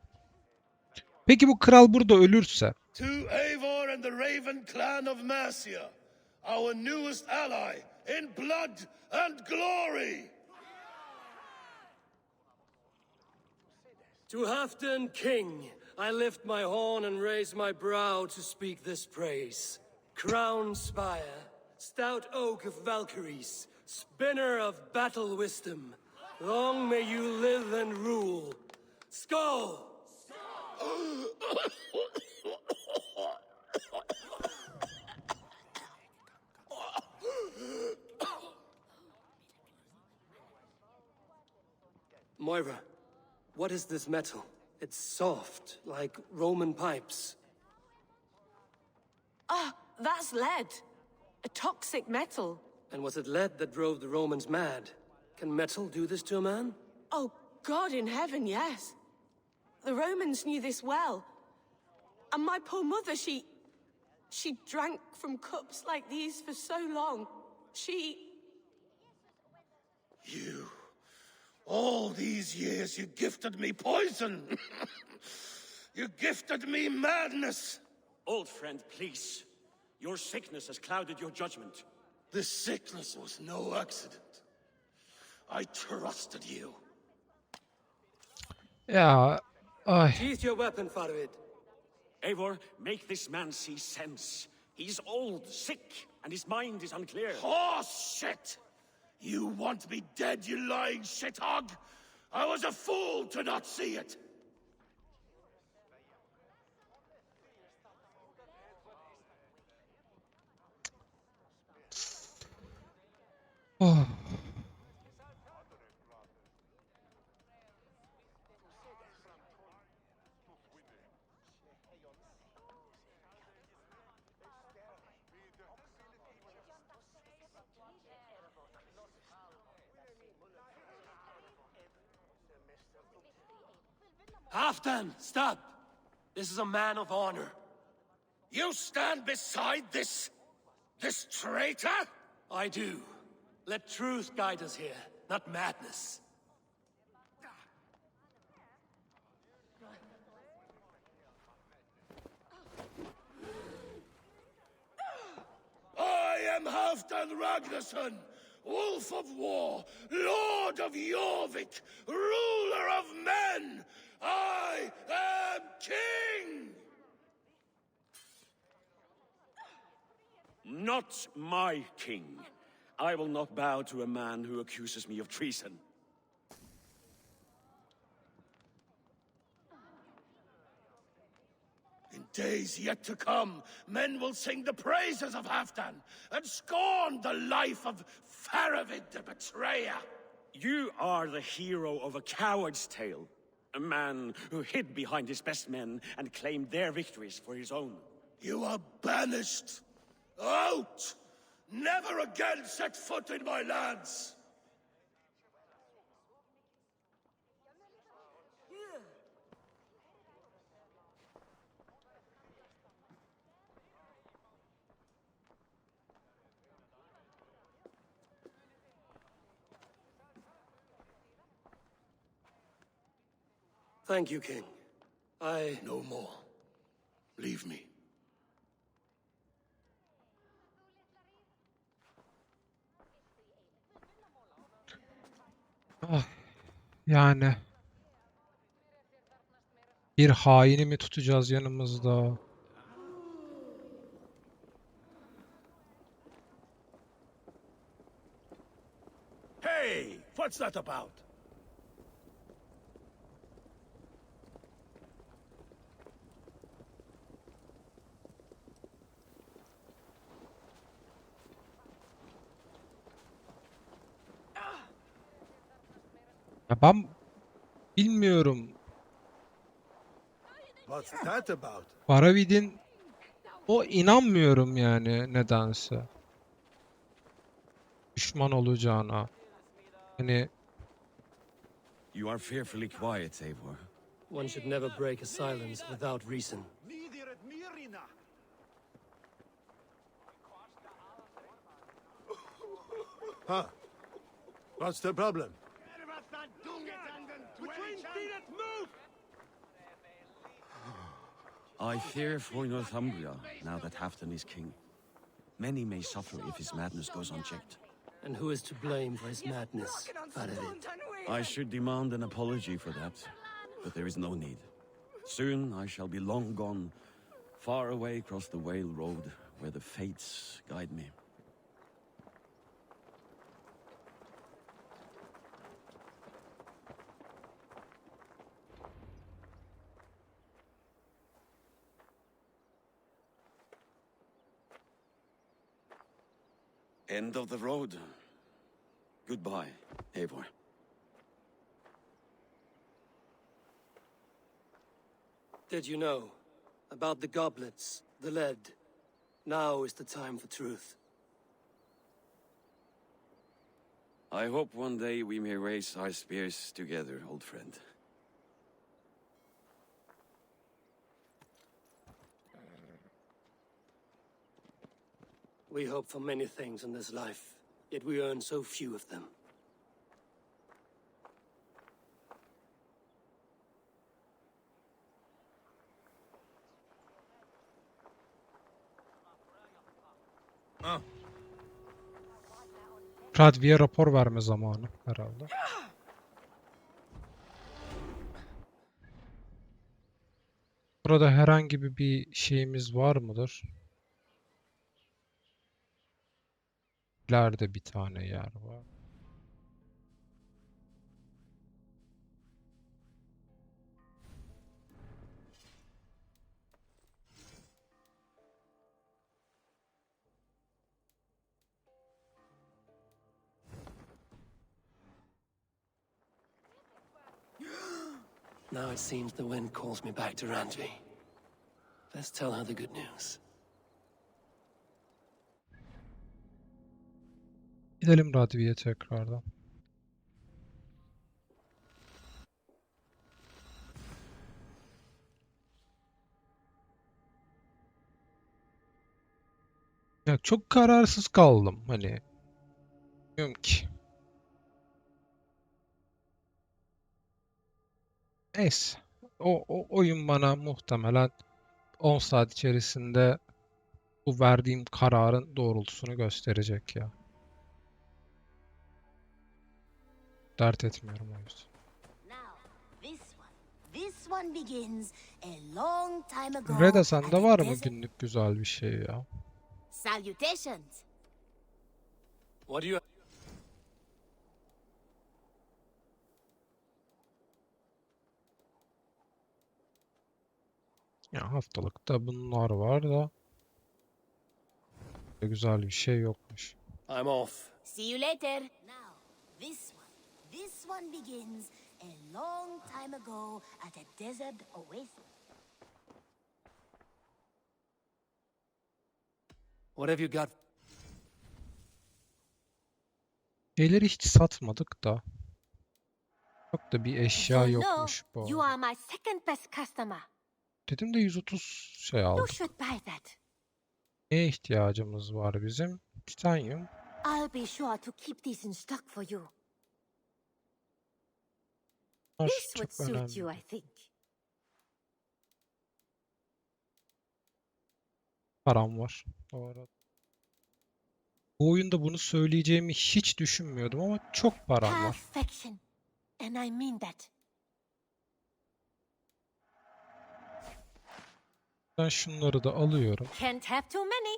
Peki bu kral burada ölürse? To Eivor and the Raven clan of Mercia, our newest ally in blood and glory. To Halfdan King, I lift my horn and raise my brow to speak this praise. Crown spire, stout oak of Valkyries, spinner of battle wisdom, long may you live and rule. Skull! Moira, what is this metal? It's soft, like Roman pipes. Ah, that's lead. A toxic metal. And was it lead that drove the Romans mad? Can metal do this to a man? Oh, God in heaven, yes. The Romans knew this well. And my poor mother, she drank from cups like these for so long. You. All these years you gifted me poison. You gifted me madness. Old friend, please. Your sickness has clouded your judgment. This sickness was no accident. I trusted you. Ya, ay. Sheath your weapon, Farvid. Eivor, make this man see sense. He's old, sick, and his mind is unclear. Horse shit! You want me dead, you lying shithog? I was a fool to not see it. Oh. Halfdan, stop! This is a man of honor. You stand beside this traitor? I do. Let truth guide us here, not madness. I am Halfdan Ragnarsson, Wolf of War, Lord of Jorvik, ruler of men. I am king! Not my king. I will not bow to a man who accuses me of treason. In days yet to come, men will sing the praises of Halfdan and scorn the life of Faravid the betrayer. You are the hero of a coward's tale. A man who hid behind his best men and claimed their victories for his own. You are banished. Out! Never again set foot in my lands! Thank you, King. No more. Leave me. Ah, yani bir haini mi tutacağız yanımızda? Hey! What's that about? Ya ben bilmiyorum. What's that about? Faravid'in o inanmıyorum yani nedense. Düşman olacağına. Hani You are fearfully quiet, Eivor. One should never break a silence without reason. Huh? What's the problem? I fear for Northumbria, now that Halfdan is king. Many may suffer if his madness goes unchecked. And who is to blame for his madness, Faravid? I should demand an apology for that, but there is no need. Soon I shall be long gone, far away across the Whale Road, where the fates guide me. End of the road. Goodbye, Eivor. Did you know about the goblets, the lead? Now is the time for truth. I hope one day we may raise our spears together, old friend. We hope for many things in this life, yet we earn so few of them. Radvi'ye rapor verme zamanı herhalde. Burada herhangi bir şeyimiz var mıdır? İleride bir tane yer var. Now it seems the wind calls me back to Randvi. Let's tell her the good news. Gidelim Radvi'ye tekrardan. Ya çok kararsız kaldım hani. Bilmiyorum ki. Neyse. O oyun bana muhtemelen 10 saat içerisinde bu verdiğim kararın doğrultusunu gösterecek ya. Dert etmiyorum o yüzden. This one begins a long time ago. Reda sende var mı günlük güzel bir şey ya? Salutations. What do you... Ya haftalıkta bunlar var da güzel bir şey yokmuş. I'm off. See you later. Now, this one begins a long time ago at a desert oasis. What have you got? Şeyleri hiç satmadık da. Çok da bir eşya You know, yokmuş bu you arada. are my second best customer. Dedim de 130 şey You aldık. should buy that. Neye ihtiyacımız var bizim? Titanyum. I'll be sure to keep these in stock for you. Bunlar This would çok suit önemli. you, I think. Param var. Doğru. Bu oyunda bunu söyleyeceğimi hiç düşünmüyordum ama çok param var. Perfection. And I mean that. Ben şunları da alıyorum. Can't have too many.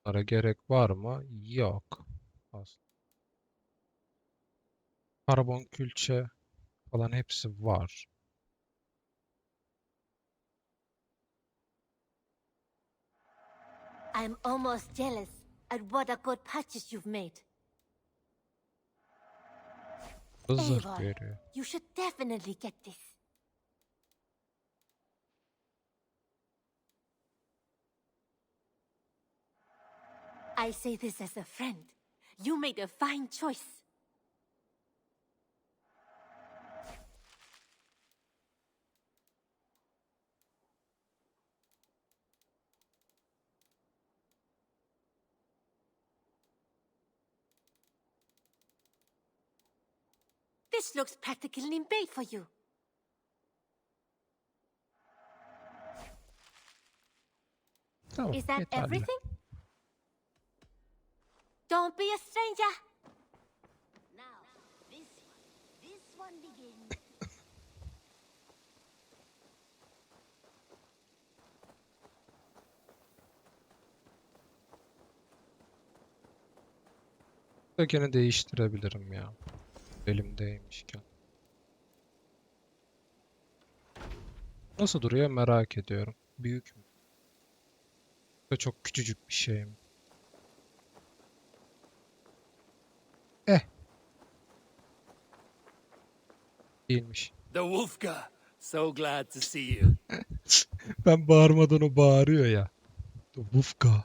Bunlara gerek var mı? Yok. Aslında. Karbon külçe falan hepsi var. I'm almost jealous at what a good purchase you've made. Zırh Eivor, veriyor. you should definitely get this. I say this as a friend. You made a fine choice. This looks practically made for you. Tamam, Is that yeterli. everything? Don't be a stranger. Now, this one begins. Da gene değiştirebilirim ya. Elimdeymişken. Nasıl duruyor merak ediyorum. Büyük mü? Bu da çok küçücük bir şey mi? Değilmiş. The Wolfka. So glad to see you. Ben bağırmadan o bağırıyor ya. Vufka.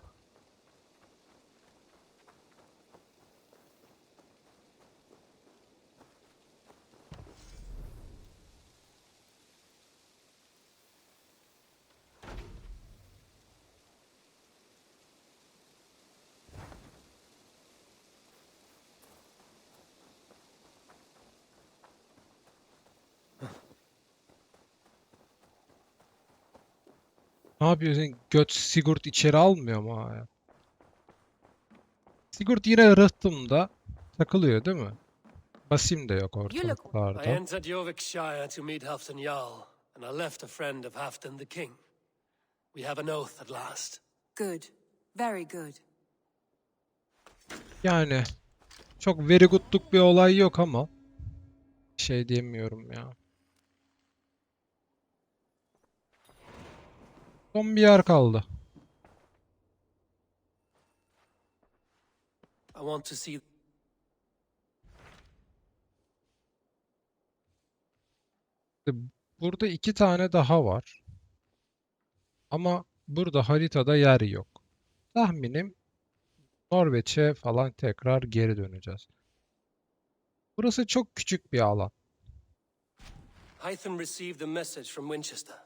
Ne yapıyorsun? Göt Sigurd içeri almıyor mu ya? Sigurd yine rıhtımda takılıyor değil mi? Basim de yok You look. I ortalıklarda. entered Jorvikshire to meet Halfdan Jarl, and I left a friend of Halfdan the king. We have an oath at last. Good. Very good. Yani çok very good'luk bir olay yok ama şey diyemiyorum ya. Son bir yer kaldı. I want to see. Burada 2 tane daha var. Ama burada haritada yer yok. Tahminim Norveç'e falan tekrar geri döneceğiz. Burası çok küçük bir alan. Hytham received a message from Winchester,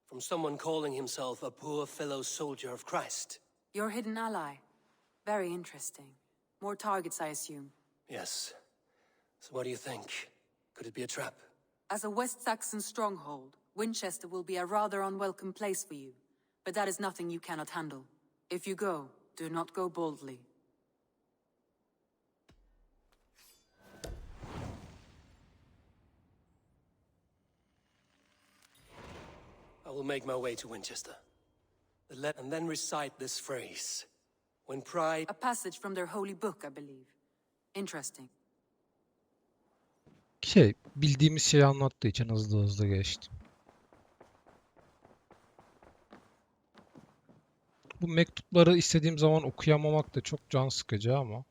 from someone calling himself a poor fellow soldier of Christ. Your hidden ally. Very interesting. More targets, I assume. Yes. So what do you think? Could it be a trap? As a West Saxon stronghold, Winchester will be a rather unwelcome place for you. But that is nothing you cannot handle. If you go, do not go boldly. I will make my way to Winchester. And then recite this phrase. When pride... A passage from their holy book, I believe. Interesting. Bildiğimiz şeyi anlattığı için hızlı hızlı geçtim. Bu mektupları istediğim zaman okuyamamak da çok can sıkıcı ama.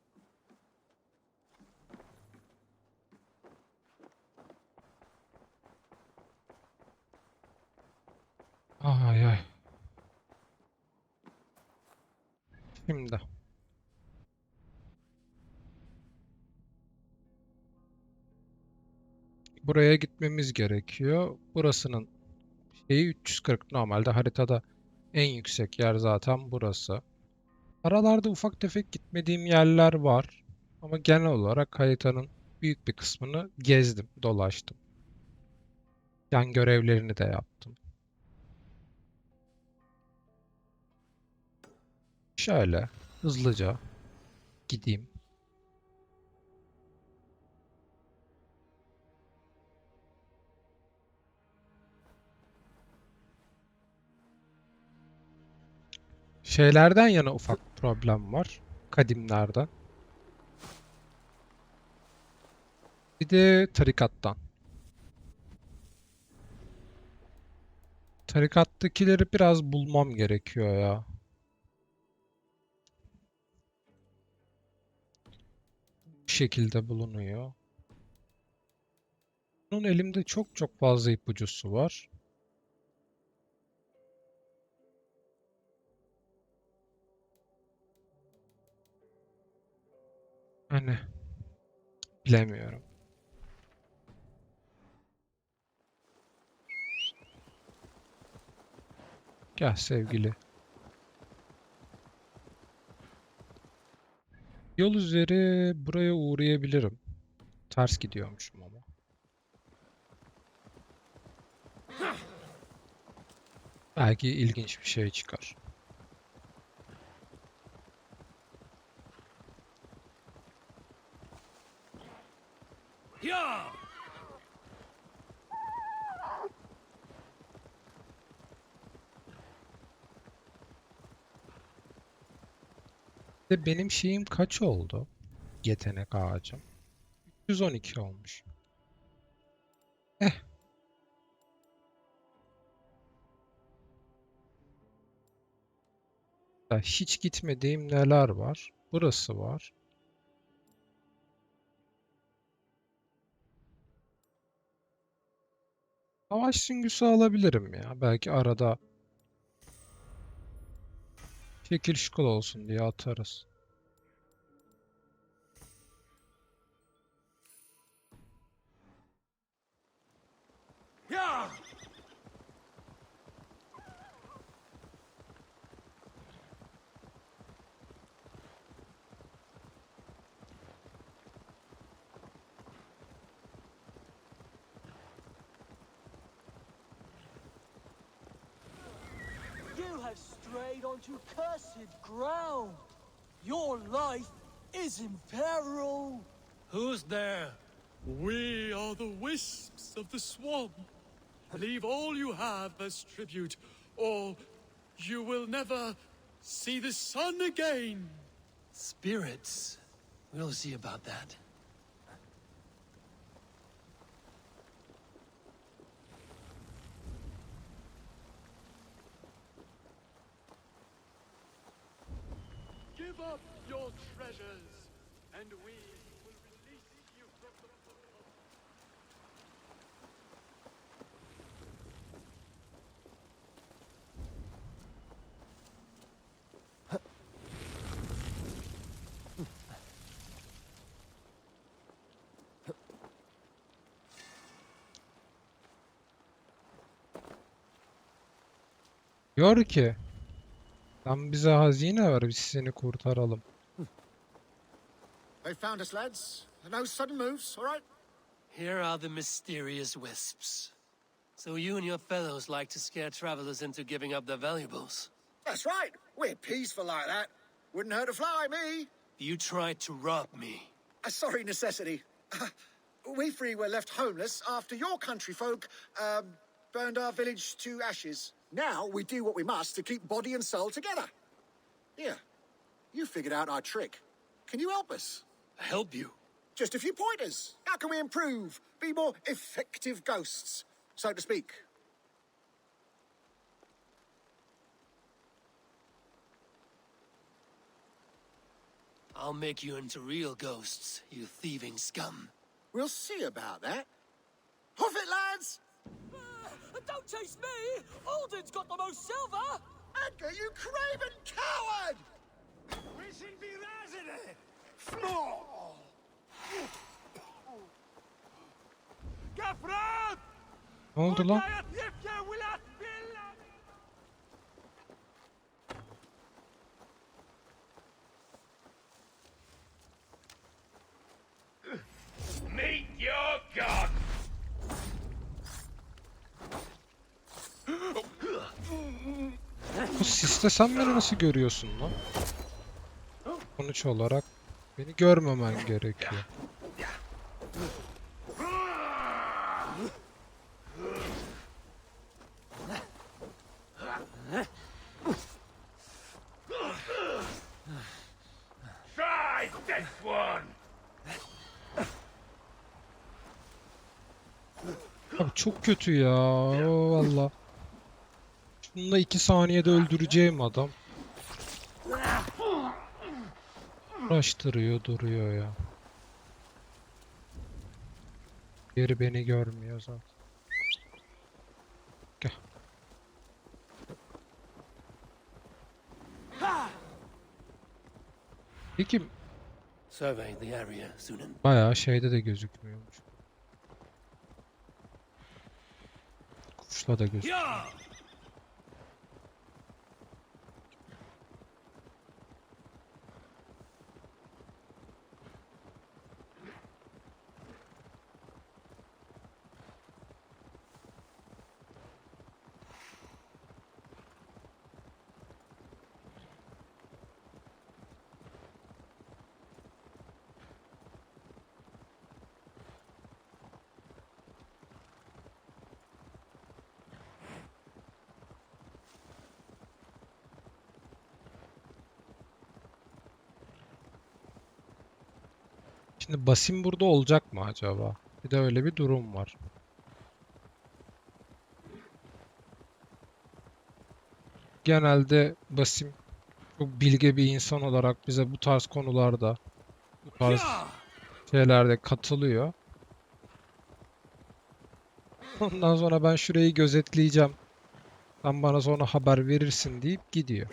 Ay ay. Şimdi. Buraya gitmemiz gerekiyor. Burasının şeyi 340. Normalde haritada en yüksek yer zaten burası. Aralarda ufak tefek gitmediğim yerler var. Ama genel olarak haritanın büyük bir kısmını gezdim, dolaştım. Yan görevlerini de yaptım. Şöyle hızlıca gideyim. Şeylerden yana ufak problem var. Kadimlerden. Bir de tarikattan. Tarikattakileri biraz bulmam gerekiyor ya. Bu şekilde bulunuyor. Bunun elimde çok çok fazla ipucusu var. Hani bilemiyorum. Gel sevgili. Yol üzeri buraya uğrayabilirim. Ters gidiyormuşum ama. Belki ilginç bir şey çıkar. Yeah! Ve benim şeyim kaç oldu? Yetenek ağacım. 112 olmuş. Eh. Ya hiç gitmediğim neler var? Burası var. Savaş süngüsü alabilirim ya. Belki arada şekil şukul olsun diye atarız. Yeah! You have strayed onto cursed ground. Your life is in peril. Who's there? We are the wisps of the swamp. Leave all you have as tribute, or you will never see the sun again. Spirits. We'll see about that. Give up your treasures, and we will release you from the Diyor ki, sen bize hazine ver, biz seni kurtaralım. They found us, lads. No sudden moves, all right? Here are the mysterious wisps. So you and your fellows like to scare travelers into giving up their valuables? That's right. We're peaceful like that. Wouldn't hurt a fly, me. You tried to rob me. A sorry necessity. We three were left homeless after your country folk burned our village to ashes. Now we do what we must to keep body and soul together. Here, you figured out our trick. Can you help us? Help you? Just a few pointers. How can we improve? Be more effective ghosts, so to speak. I'll make you into real ghosts, you thieving scum. We'll see about that. Hoof it, lads! Don't chase me! Alden's got the most silver! Edgar, you craven coward! Ne oldu lan? Meet your god! Bu siste sen beni nasıl görüyorsun lan? Sonuç olarak beni görmemen gerekiyor. Try this one! Abi çok kötü ya. Valla. Şununla 2 saniyede öldüreceğim adam. Uğraştırıyor duruyor ya. Geri beni görmüyor zaten. Gel. Peki Survey the area, Sunan. bayağı şeyde de gözükmüyormuş. Kuşla da gözükmüyor. Şimdi Basim burada olacak mı acaba? Bir de öyle bir durum var. Genelde Basim çok bilge bir insan olarak bize bu tarz konularda, bu tarz şeylerde katılıyor. Ondan sonra ben şurayı gözetleyeceğim. Sen bana sonra haber verirsin deyip gidiyor.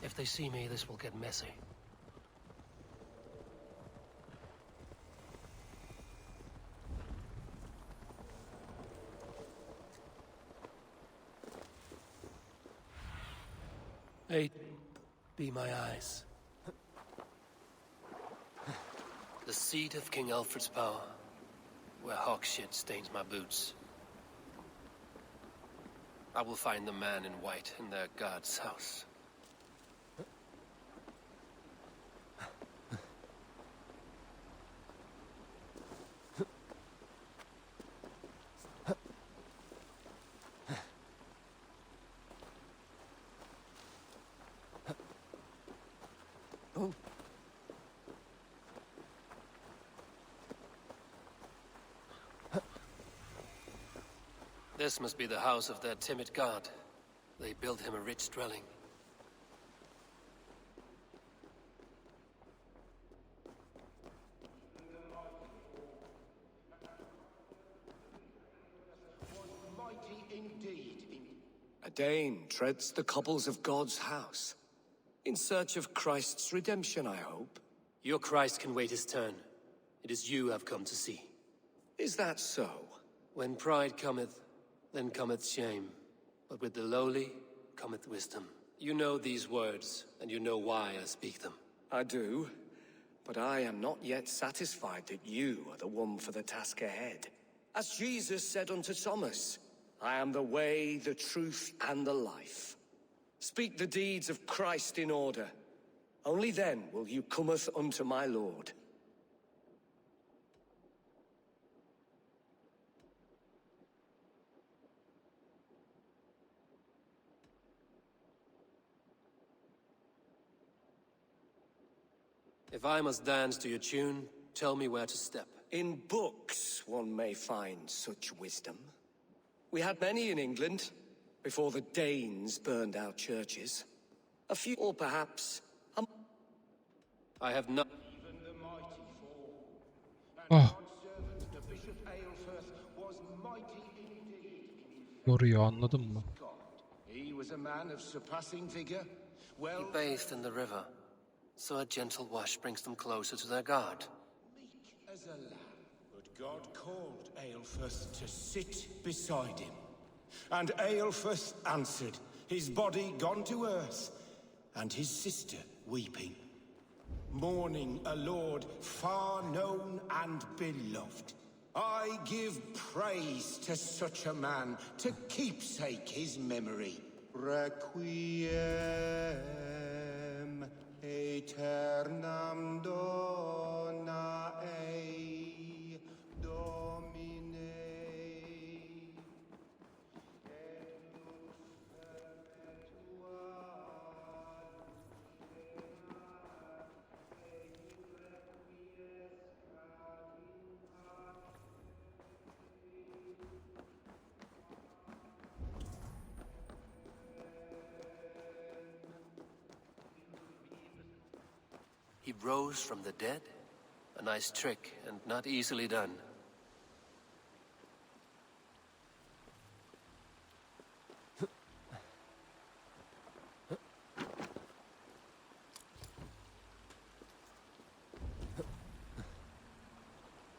If they see me, this will get messy. Eight, be my eyes. The seat of King Alfred's power, where hawk shit stains my boots. I will find the man in white in their god's house. This must be the house of their timid god. They built him a rich dwelling. Mighty indeed. A Dane treads the cobbles of God's house. In search of Christ's redemption, I hope. Your Christ can wait his turn. It is you I've come to see. Is that so? When pride cometh, then cometh shame. But with the lowly cometh wisdom. You know these words, and you know why I speak them. I do, but I am not yet satisfied that you are the one for the task ahead. As Jesus said unto Thomas, I am the way, the truth, and the life. Speak the deeds of Christ in order. Only then will you cometh unto my Lord. If I must dance to your tune, tell me where to step. In books one may find such wisdom. We had many in England before the Danes burned our churches. A few, or perhaps I have not. Ah, The Bishop Aelfirth was mighty indeed. yoruyor anladın mı? He was a man of surpassing vigor. He bathed in the river, so a gentle wash brings them closer to their God. Meek as a lamb. But God called Aelfirth to sit beside him. And Aelfirth answered, his body gone to earth, and his sister weeping. Mourning a lord far known and beloved. I give praise to such a man, to keepsake his memory. Requiem aeternam dona ei, Domine. He rose from the dead? A nice trick, and not easily done.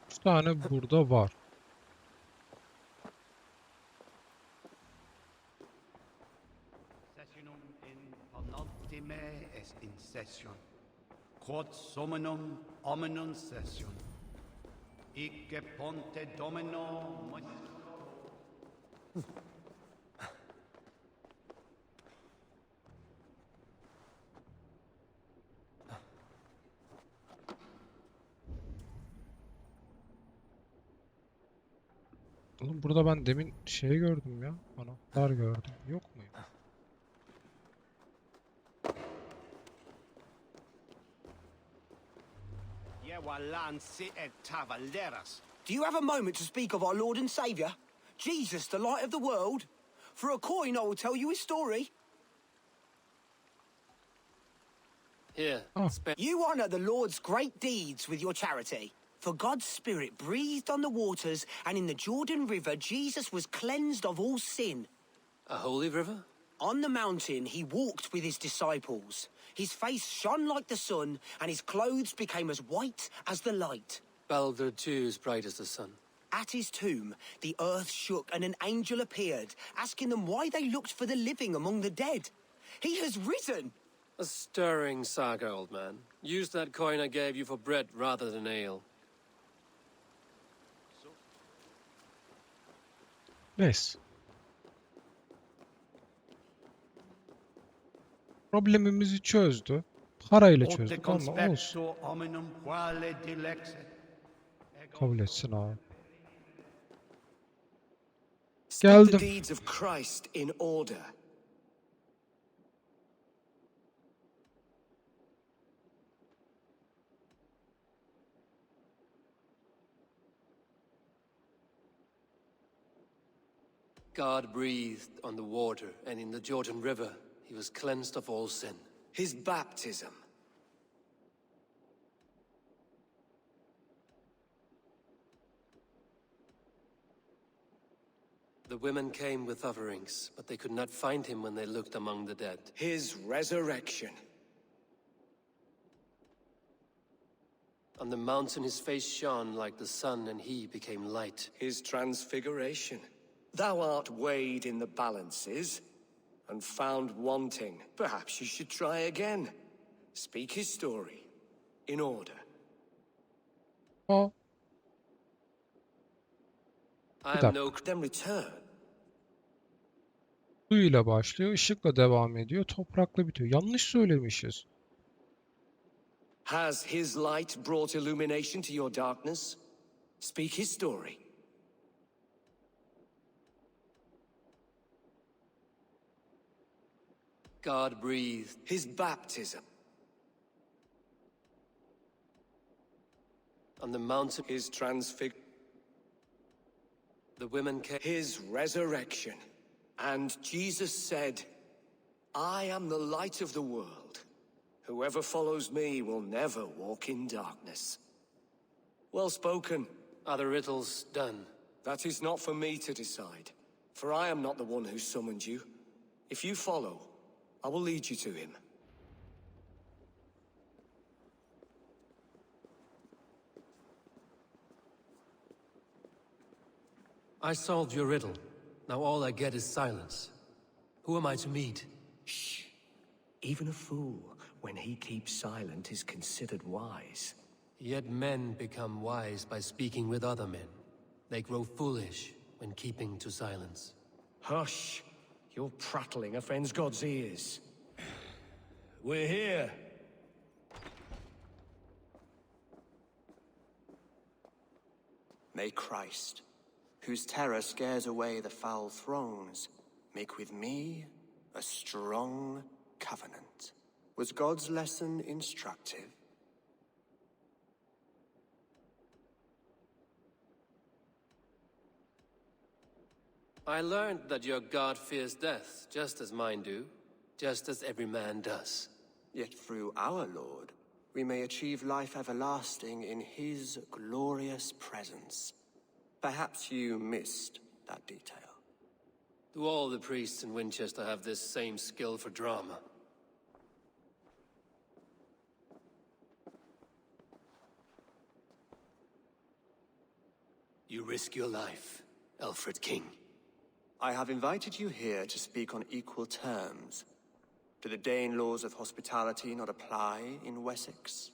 Üç tane burada var. Sessionum in penultime est in session. Quod summonum hominum session. Icce ponte domino Oğlum burada ben demin şey gördüm ya. Anahtar gördüm. Yok mu? Do you have a moment to speak of our Lord and Saviour? Jesus, the light of the world? For a coin, I will tell you his story. Here, You honour the Lord's great deeds with your charity. For God's Spirit breathed on the waters, and in the Jordan River, Jesus was cleansed of all sin. a holy river? On the mountain, he walked with his disciples. His face shone like the sun, and his clothes became as white as the light. Balder too is bright as the sun. At his tomb, the earth shook, and an angel appeared, asking them why they looked for the living among the dead. He has risen! A stirring saga, old man. Use that coin I gave you for bread rather than ale. Neyse. Problemimizi çözdü. Parayla çözdük ama olsun. Kabul etsin abi. Speak the Geldim. deeds of Christ in order. God breathed on the water, and in the Jordan River, he was cleansed of all sin. His baptism. The women came with offerings, but they could not find him when they looked among the dead. His resurrection. On the mountain his face shone like the sun, and he became light. His transfiguration. Thou art weighed in the balances and found wanting. Perhaps you should try again. Speak his story in order. O. I Bir am dakika. no Then return. Su ile başlıyor, ışıkla devam ediyor, toprakla bitiyor. Yanlış söylemişiz. Has his light brought illumination to your darkness? Speak his story. God breathed. His baptism. On the mountain his transfiguration. The women came. His resurrection. And Jesus said, I am the light of the world. Whoever follows me will never walk in darkness. Well spoken. Are the riddles done? That is not for me to decide, for I am not the one who summoned you. If you follow, I will lead you to him. I solved your riddle. Now all I get is silence. Who am I to meet? Shh. Even a fool, when he keeps silent, is considered wise. Yet men become wise by speaking with other men. They grow foolish when keeping to silence. Hush! Your prattling offends God's ears. We're here. May Christ, whose terror scares away the foul thrones, make with me a strong covenant. Was God's lesson instructive? I learned that your god fears death, just as mine do, just as every man does. Yet through our Lord, we may achieve life everlasting in his glorious presence. Perhaps you missed that detail. Do all the priests in Winchester have this same skill for drama? You risk your life, Alfred King. I have invited you here to speak on equal terms. Do the Dane laws of hospitality not apply in Wessex?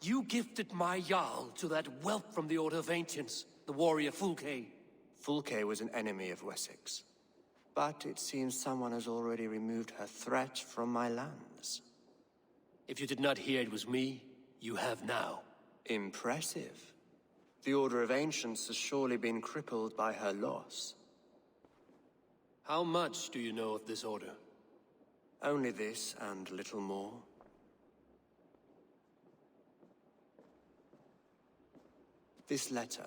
You gifted my Jarl to that whelp from the Order of Ancients, the warrior Fulke. Fulke was an enemy of Wessex. But it seems someone has already removed her threat from my lands. If you did not hear it was me, you have now. Impressive. The Order of Ancients has surely been crippled by her loss. How much do you know of this order? Only this and little more. This letter,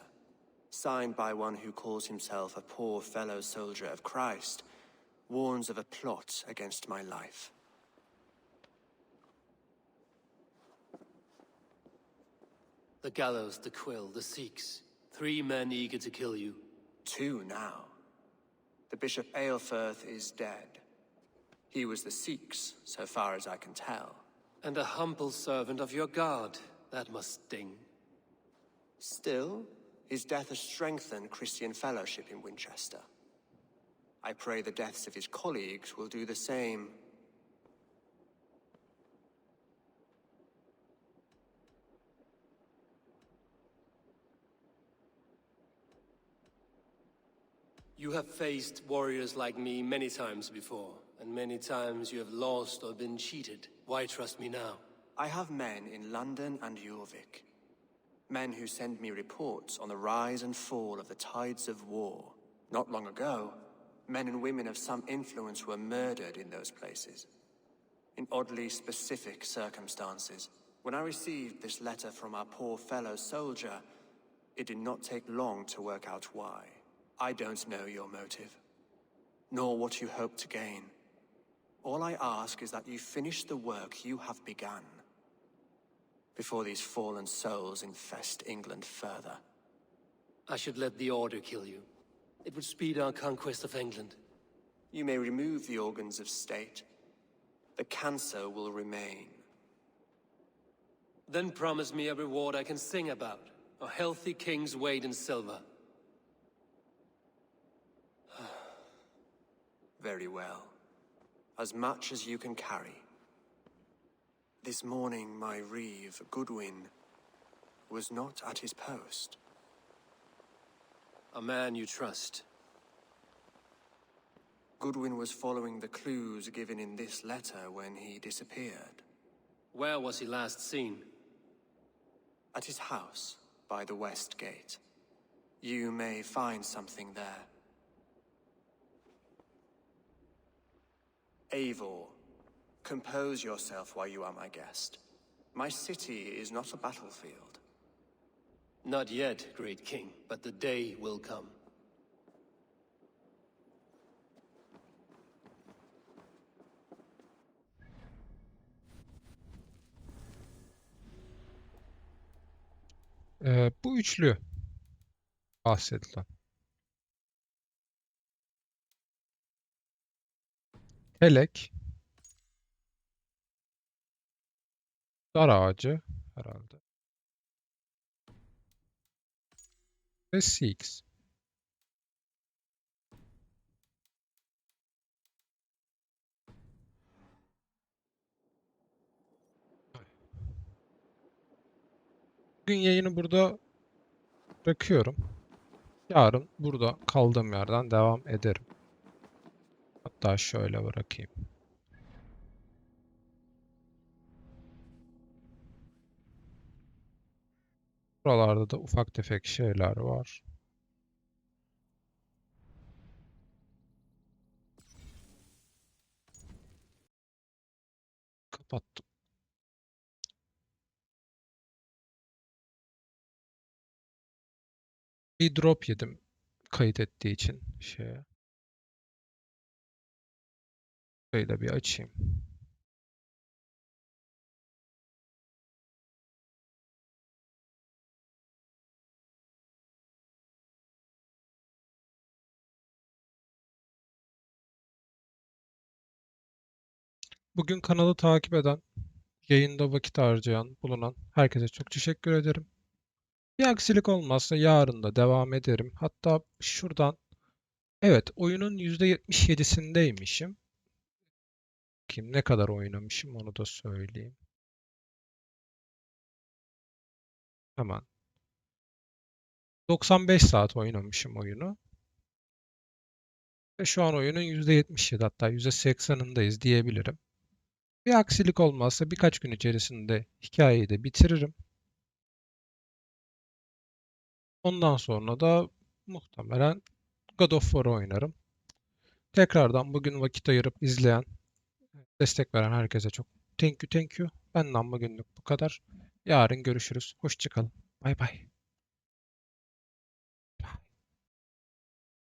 signed by one who calls himself a poor fellow soldier of Christ, warns of a plot against my life. The gallows, the quill, the Sikhs. 3 men eager to kill you. 2 now. The Bishop Aelfirth is dead. He was the Sikhs, so far as I can tell. And a humble servant of your god. That must sting. Still, his death has strengthened Christian fellowship in Winchester. I pray the deaths of his colleagues will do the same. You have faced warriors like me many times before, and many times you have lost or been cheated. Why trust me now? I have men in London and Jorvik. Men who send me reports on the rise and fall of the tides of war. Not long ago, men and women of some influence were murdered in those places. In oddly specific circumstances. When I received this letter from our poor fellow soldier, it did not take long to work out why. I don't know your motive, nor what you hope to gain. All I ask is that you finish the work you have begun, before these fallen souls infest England further. I should let the Order kill you. It would speed our conquest of England. You may remove the organs of state. The cancer will remain. Then promise me a reward I can sing about. A healthy king's weight in silver. Very well. As much as you can carry. This morning, my reeve, Goodwin, was not at his post. A man you trust. Goodwin was following the clues given in this letter when he disappeared. Where was he last seen? At his house, by the west gate. You may find something there. Eivor, compose yourself while you are my guest. My city is not a battlefield. Not yet, great king, but the day will come. Bu üçlü bahsedilen. Helek, dar ağacı herhalde. Ve Six. Bugün yayını burada bırakıyorum. Yarın burada kaldığım yerden devam ederim. Hatta şöyle bırakayım. Buralarda da ufak tefek şeyler var. Kapattım. Bir drop yedim kayıt ettiği için şeye. Burayı da bir açayım. Bugün kanalı takip eden, yayında vakit harcayan, bulunan herkese çok teşekkür ederim. Bir aksilik olmazsa yarın da devam ederim. Hatta şuradan, evet, oyunun %77'sindeymişim. Kim ne kadar oynamışım onu da söyleyeyim. Hemen. 95 saat oynamışım oyunu. Ve şu an oyunun %77 hatta %80'ındayız diyebilirim. Bir aksilik olmazsa birkaç gün içerisinde hikayeyi de bitiririm. Ondan sonra da muhtemelen God of War oynarım. Tekrardan bugün vakit ayırıp izleyen, destek veren herkese çok thank you. Benden bugünlük bu kadar. Yarın görüşürüz. Hoşça kalın. Bay bay.